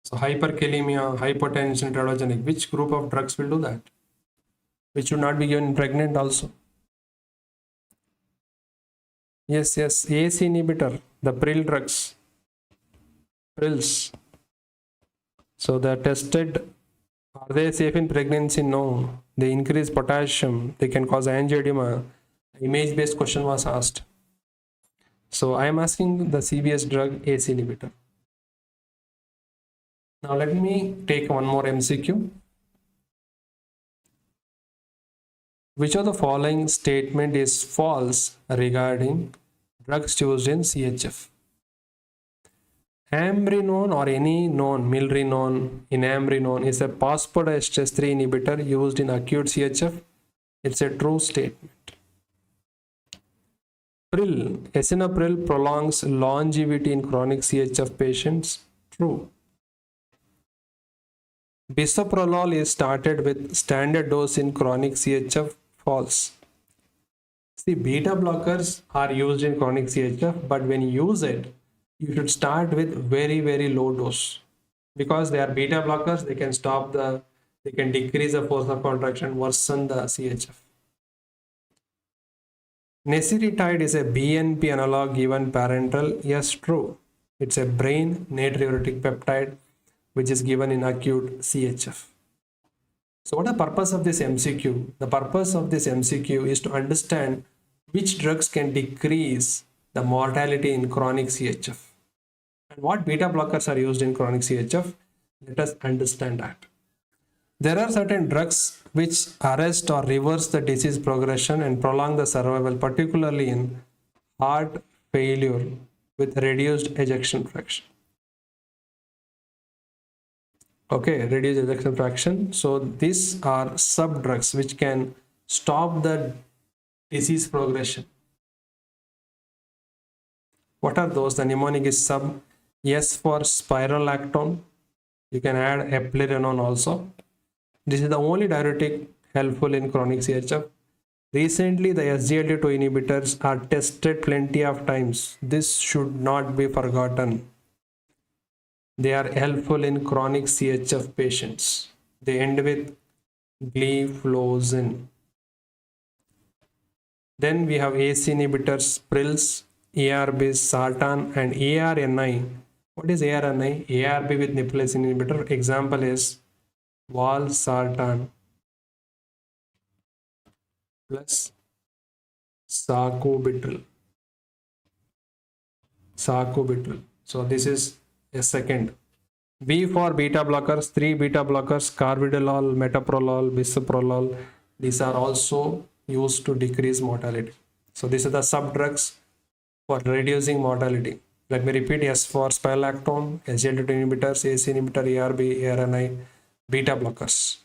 So hyperkalemia, hypertension, teratogenic. Which group of drugs will do that? Which should not be given in pregnant also. Yes, AC inhibitor, the prill drugs. Prills. So they are tested. Are they safe in pregnancy? No. They increase potassium. They can cause angioedema. Image-based question was asked. So I am asking the CVS drug AC inhibitor. Now let me take one more MCQ. Which of the following statement is false regarding drugs used in CHF? Amrinone or any known milrinone, inamrinone is a phosphodiesterase 3 inhibitor used in acute CHF. It's a true statement. Prill, esinapril prolongs longevity in chronic CHF patients. True. Bisoprolol is started with standard dose in chronic CHF. False. See, beta blockers are used in chronic CHF, but when you use it, you should start with very, very low dose. Because they are beta blockers, they can decrease the force of contraction, worsen the CHF. Nesiritide is a BNP analog given parenteral. Yes, true. It's a brain natriuretic peptide which is given in acute CHF. So what is the purpose of this MCQ? The purpose of this MCQ is to understand which drugs can decrease the mortality in chronic CHF. And what beta blockers are used in chronic CHF? Let us understand that. There are certain drugs which arrest or reverse the disease progression and prolong the survival, particularly in heart failure with reduced ejection fraction. Okay, reduced ejection fraction. So these are sub drugs which can stop the disease progression. What are those? The mnemonic is sub. S for spirolactone. You can add eplerenone also. This is the only diuretic helpful in chronic CHF. Recently, the SGLT2 inhibitors are tested plenty of times. This should not be forgotten. They are helpful in chronic CHF patients. They end with gliflozin. Then we have AC inhibitors, prills, ARBs, sartan, and ARNI. What is ARNI? ARB with niprolicin inhibitor. Example is valsartan plus sacubitril. So this is a second. B for beta blockers, 3 beta blockers, carvedilol, metoprolol, bisoprolol. These are also used to decrease mortality. So these are the sub drugs for reducing mortality. Let me repeat. S for spirolactone, SGLT2 inhibitors, AC inhibitor, ARB, ARNI, beta blockers.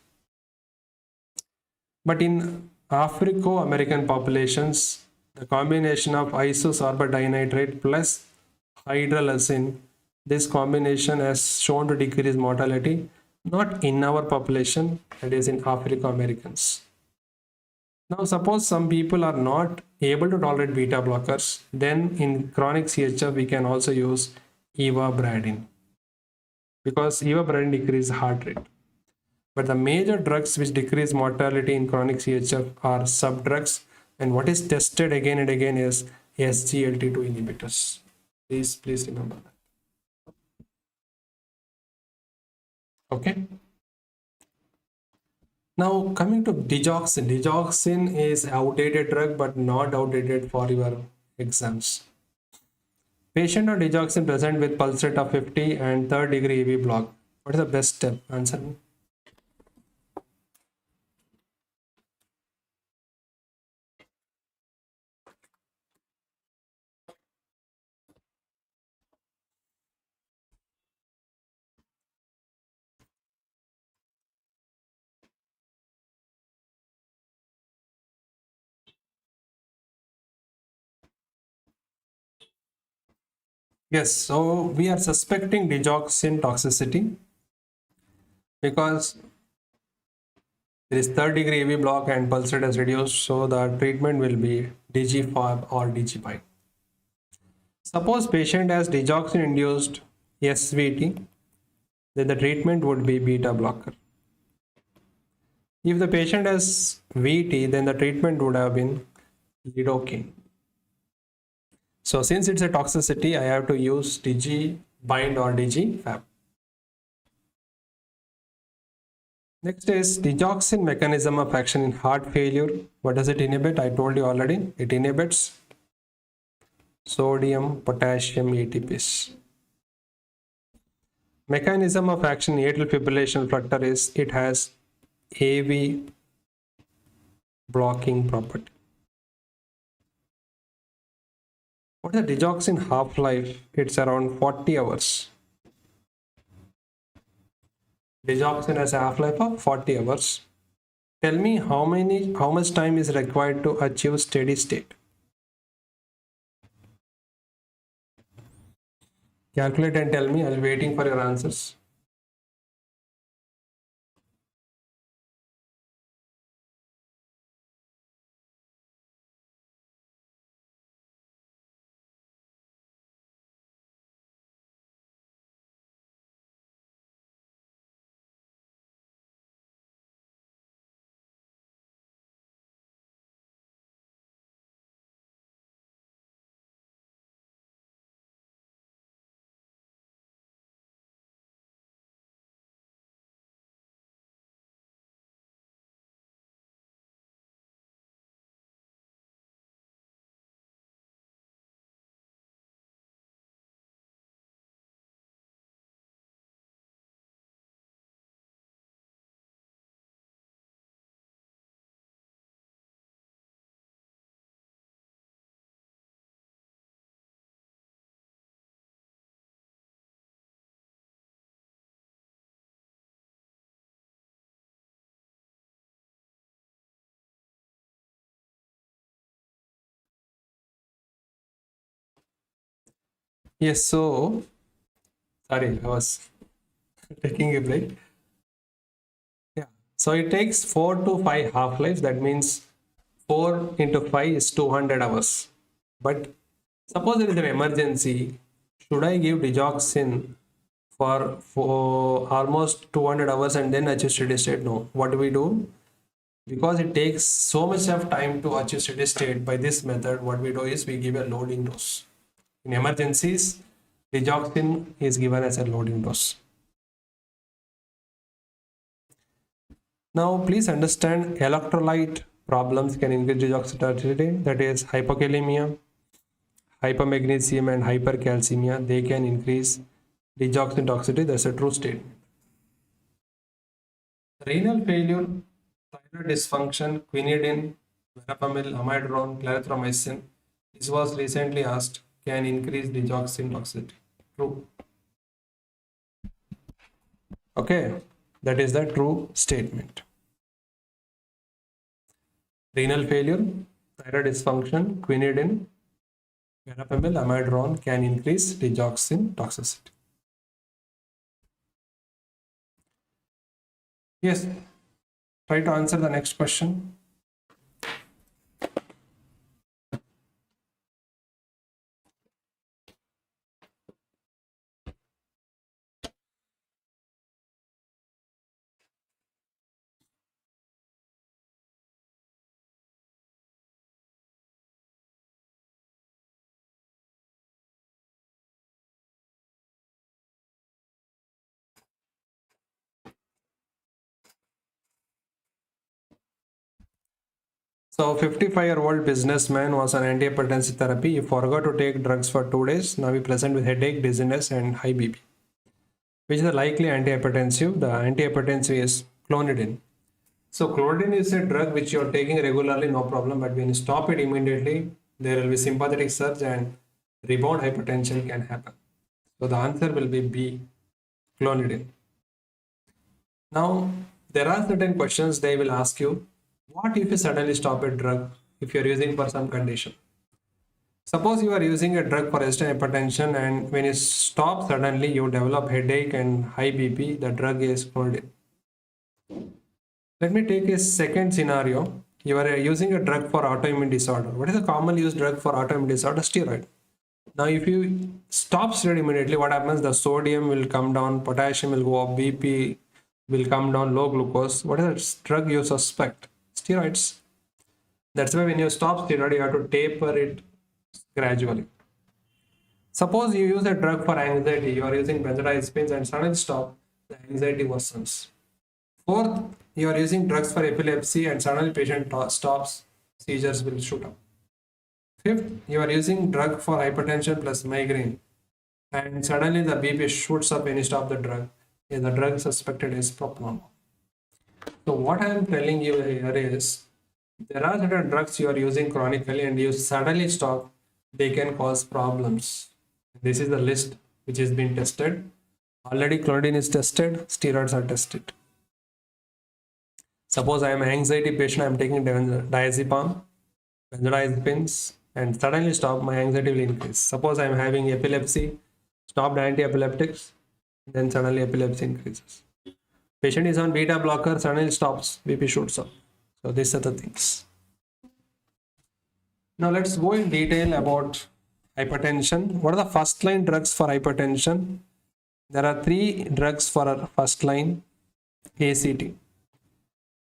But in Africo-American populations, the combination of isosorbate dinitrate plus hydralazine, this combination has shown to decrease mortality, not in our population, that is in Africo-Americans. Now suppose some people are not able to tolerate beta blockers, then in chronic CHF we can also use ivabradine, because ivabradine decreases heart rate. But the major drugs which decrease mortality in chronic CHF are sub drugs, and what is tested again and again is SGLT2 inhibitors. Please remember that. Okay. Now coming to digoxin. Digoxin is outdated drug but not outdated for your exams. Patient on digoxin present with pulse rate of 50 and third degree AV block. What is the best step? Answer me. Yes, so we are suspecting digoxin toxicity because there is third degree AV block and pulse rate is reduced, so the treatment will be DG5 or DG5. Suppose patient has digoxin induced SVT, then the treatment would be beta blocker. If the patient has VT, then the treatment would have been lidocaine. So since it's a toxicity, I have to use DG bind or DG fab. Next is digoxin mechanism of action in heart failure. What does it inhibit? I told you already. It inhibits sodium potassium ATPase. Mechanism of action in atrial fibrillation flutter is it has AV blocking property. What is the digoxin half-life? It's around 40 hours. Digoxin has a half-life of 40 hours. Tell me how much time is required to achieve steady state? Calculate and tell me. I'll be waiting for your answers. Yes, so sorry, I was taking a break. Yeah, so it takes 4 to 5 half-lives. That means 4 into 5 is 200 hours. But suppose there is an emergency, should I give digoxin for almost 200 hours and then achieve steady state? No. What do we do? Because it takes so much of time to achieve steady state, by this method, what we do is we give a loading dose. In emergencies, digoxin is given as a loading dose. Now, please understand electrolyte problems can increase digoxin toxicity, that is hypokalemia, hypermagnesium and hypercalcemia. They can increase digoxin toxicity. That's a true statement. Renal failure, thyroid dysfunction, quinidine, verapamil, amiodarone, clarithromycin. This was recently asked, can increase digoxin toxicity. True. Okay, that is the true statement. Renal failure, thyroid dysfunction, quinidine, verapamil, amiodarone can increase digoxin toxicity. Yes, try to answer the next question. So 55-year-old businessman was on antihypertensive therapy. He forgot to take drugs for 2 days. Now he present with headache, dizziness and high BP. Which is the likely antihypertensive? The antihypertensive is clonidine. So clonidine is a drug which you are taking regularly, no problem. But when you stop it immediately, there will be sympathetic surge and rebound hypertension can happen. So the answer will be B, clonidine. Now, there are certain questions they will ask you. What if you suddenly stop a drug if you're using for some condition? Suppose you are using a drug for resistant hypertension and when you stop suddenly you develop headache and high BP, the drug is clonidine. Let me take a second scenario. You are using a drug for autoimmune disorder. What is the commonly used drug for autoimmune disorder? Steroid. Now, if you stop steroid immediately, what happens? The sodium will come down, potassium will go up, BP will come down, low glucose. What is the drug you suspect? Steroids. That's why when you stop steroid, you have to taper it gradually. Suppose you use a drug for anxiety, you are using benzodiazepines and suddenly stop, the anxiety worsens. Fourth, you are using drugs for epilepsy and suddenly patient stops, seizures will shoot up. Fifth, you are using drug for hypertension plus migraine and suddenly the BP shoots up when you stop the drug. The drug suspected is propranolol. So what I am telling you here is there are certain drugs you are using chronically and you suddenly stop, they can cause problems. This is the list which has been tested. Already clonidine is tested, steroids are tested. Suppose I am an anxiety patient, I am taking diazepam, benzodiazepines, and suddenly stop, my anxiety will increase. Suppose I am having epilepsy, stopped anti-epileptics, then suddenly epilepsy increases. Patient is on beta blocker, suddenly stops, BP shoots up. So these are the things. Now let's go in detail about hypertension. What are the first line drugs for hypertension? There are 3 drugs for our first line. ACT.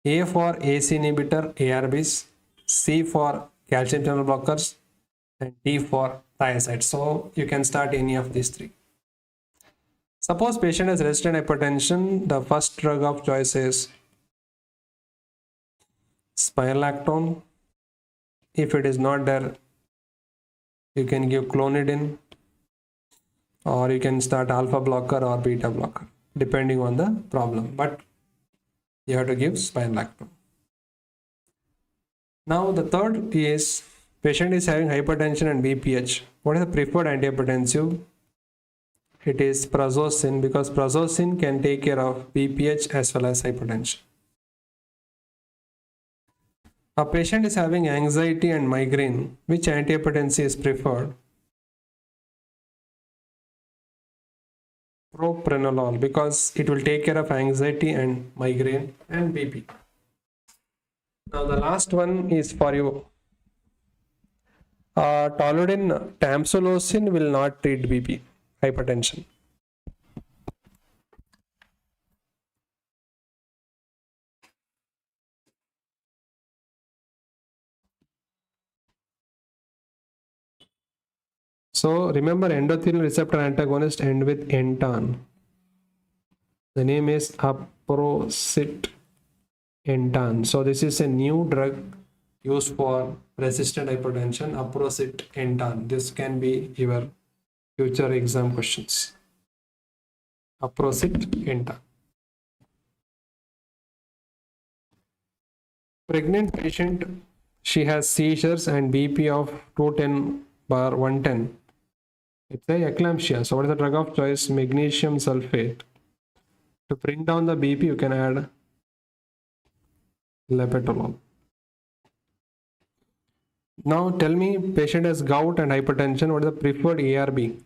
A for AC inhibitor, ARBs. C for calcium channel blockers. And D for thiazides. So you can start any of these 3. Suppose patient has resistant hypertension. The first drug of choice is spironolactone. If it is not there, you can give clonidine or you can start alpha blocker or beta blocker depending on the problem, but you have to give spironolactone. Now the third is patient is having hypertension and BPH. What is the preferred antihypertensive? It is prazosin because prazosin can take care of BPH as well as hypertension. A patient is having anxiety and migraine. Which antihypertensive is preferred? Propranolol because it will take care of anxiety and migraine and BP. Now the last one is for you. Toluidine tamsulosin will not treat BP, hypertension. So remember endothelin receptor antagonist end with entan. The name is aprocitentan. So this is a new drug used for resistant hypertension, aprocitentan. This can be your future exam questions. Aprocitentan. Pregnant patient, she has seizures and BP of 210/110. It's a eclampsia. So what is the drug of choice? Magnesium sulfate. To bring down the BP, you can add labetalol. Now tell me, patient has gout and hypertension. What is the preferred ARB?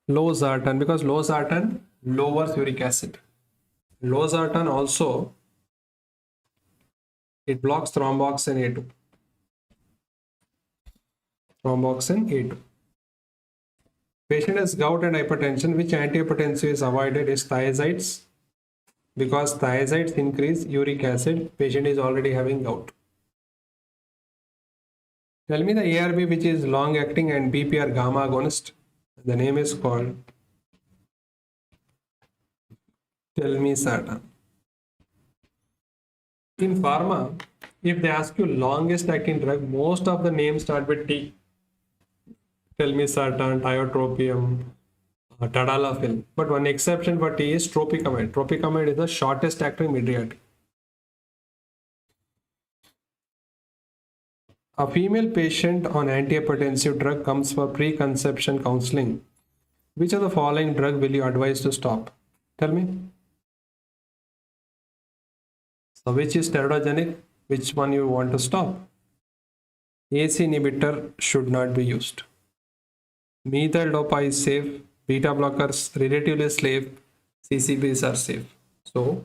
Losartan, because losartan lowers uric acid. Losartan also, it blocks thromboxane A2. Thromboxane A2. Patient has gout and hypertension. Which antihypertensive is avoided is thiazides, because thiazides increase uric acid. Patient is already having gout. Tell me the ARB which is long acting and BPR gamma agonist. The name is called telmisartan. In pharma, if they ask you longest acting drug, most of the names start with T. Telmisartan, tiotropium, tadalafil. But one exception for T is tropicamide. Tropicamide is the shortest acting mydriatic. A female patient on antihypertensive drug comes for preconception counseling. Which of the following drug will you advise to stop? Tell me. So which is teratogenic? Which one you want to stop? AC inhibitor should not be used. Methyl dopa is safe. Beta blockers relatively safe. CCBs are safe. So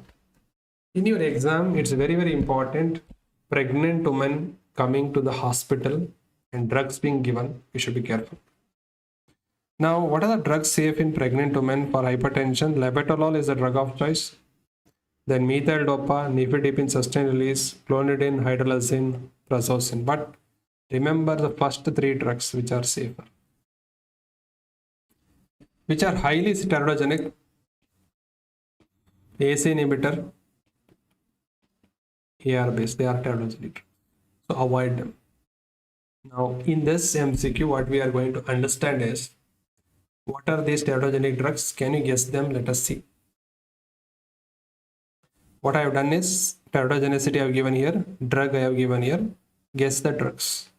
in your exam, it's very, very important. Pregnant women coming to the hospital and drugs being given, you should be careful. Now, what are the drugs safe in pregnant women for hypertension? Labetalol is the drug of choice. Then methyl dopa, nifedipine sustained release, clonidine, hydralazine, prazosin. But remember the first three drugs which are safer. Which are highly teratogenic? AC inhibitor, AR based, they are teratogenic. So avoid them. Now in this MCQ, what we are going to understand is, what are these teratogenic drugs? Can you guess them? Let us see. What I have done is teratogenicity I have given here, drug I have given here. Guess the drugs.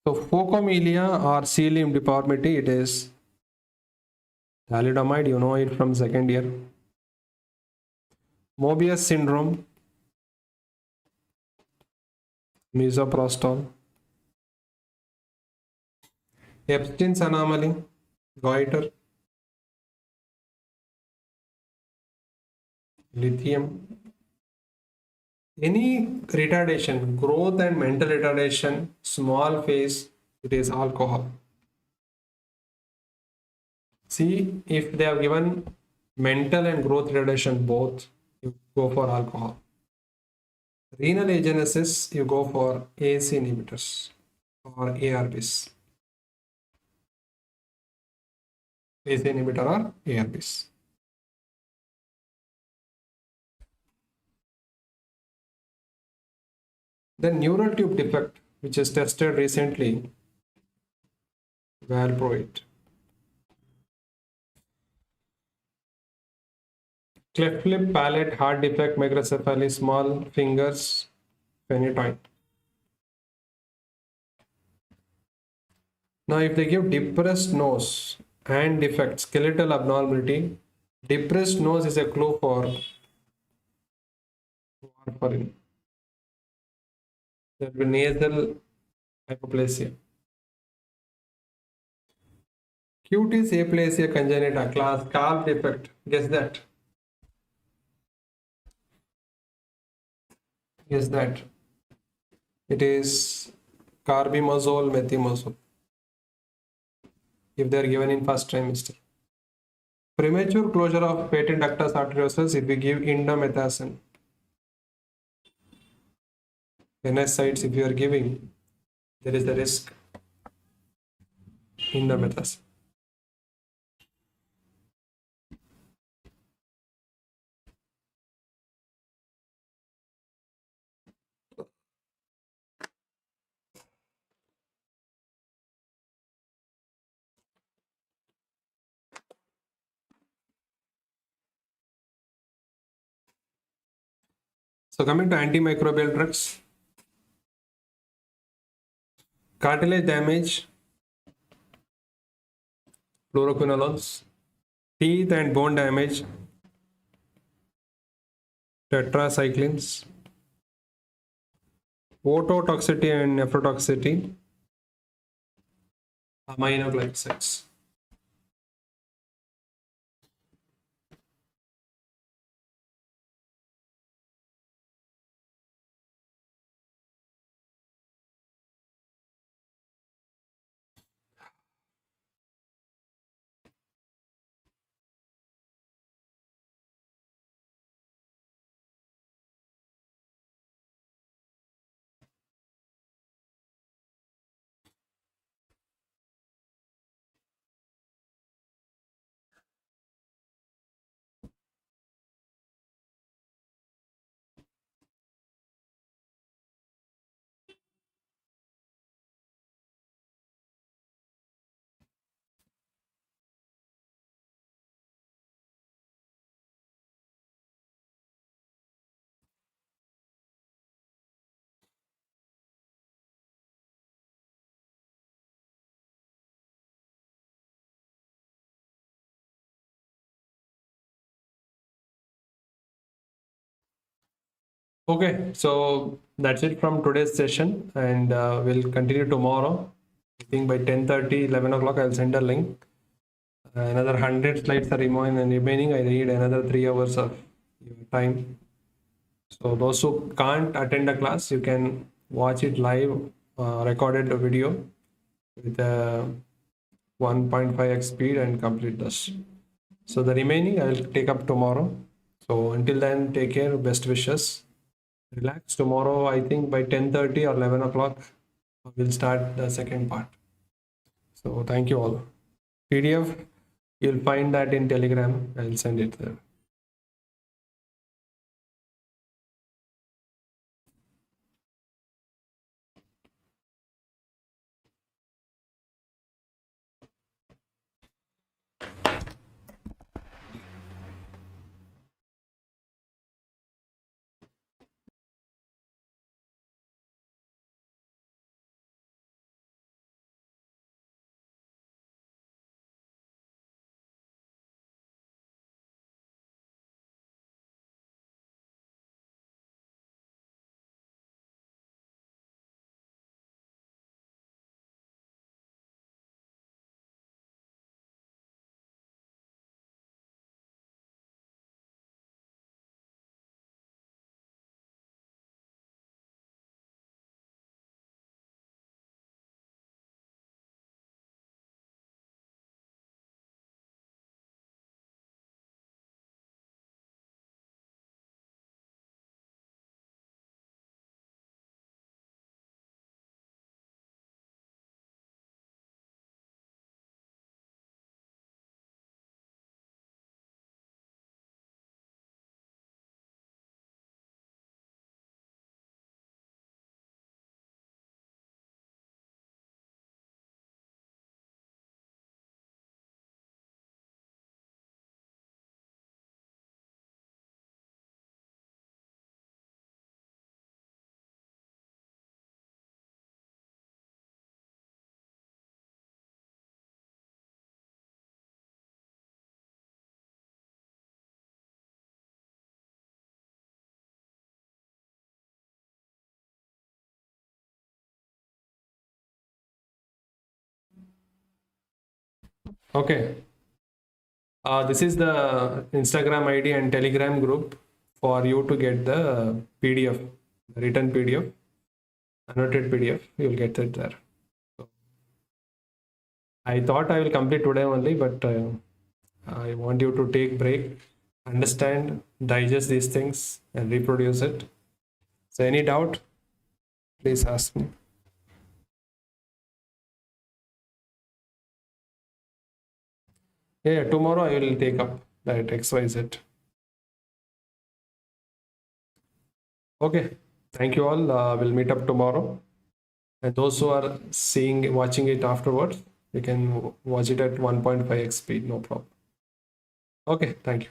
So phocomelia or cilium deformity, it is thalidomide, you know it from second year. Mobius syndrome, misoprostol. Epstein's anomaly, goiter. Lithium. Any retardation, growth and mental retardation, small phase, it is alcohol. See, if they have given mental and growth retardation both, you go for alcohol. Renal agenesis, you go for AC inhibitors or ARBs. AC inhibitor or ARBs. Then neural tube defect, which is tested recently, valproate. Cleft lip, palate, heart defect, microcephaly, small fingers, phenytoin. Now, if they give depressed nose and defect, skeletal abnormality, depressed nose is a clue for warfarin. There will be nasal hypoplasia. Cutis aplasia congenita, class calf defect. Guess that. Guess that. It is carbimazole, methimazole. If they are given in first trimester. Premature closure of patent ductus arteriosus if we give indomethacin. NSAIDs if you are giving, there is the risk indomethacin. So coming to antimicrobial drugs, cartilage damage, fluoroquinolones, teeth and bone damage, tetracyclines, ototoxicity and nephrotoxicity, aminoglycosides. Okay, so that's it from today's session, and we'll continue tomorrow. I think by 10:30, 11 o'clock, I'll send a link. Another 100 slides are remaining. I need another 3 hours of your time. So those who can't attend a class, you can watch it live, recorded video with a 1.5x speed and complete this. So the remaining I'll take up tomorrow. So until then, take care. Best wishes. Relax. Tomorrow, I think by 10:30 or 11 o'clock, we'll start the second part. So thank you all. PDF, you'll find that in Telegram. I'll send it there. Okay. This is the Instagram ID and Telegram group for you to get the PDF, the written PDF, annotated PDF. You'll get it there. So I thought I will complete today only, but I want you to take break, understand, digest these things, and reproduce it. So any doubt, please ask me. Yeah, tomorrow I will take up that XYZ. Okay, thank you all. We'll meet up tomorrow. And those who are watching it afterwards, you can watch it at 1.5x speed, no problem. Okay, thank you.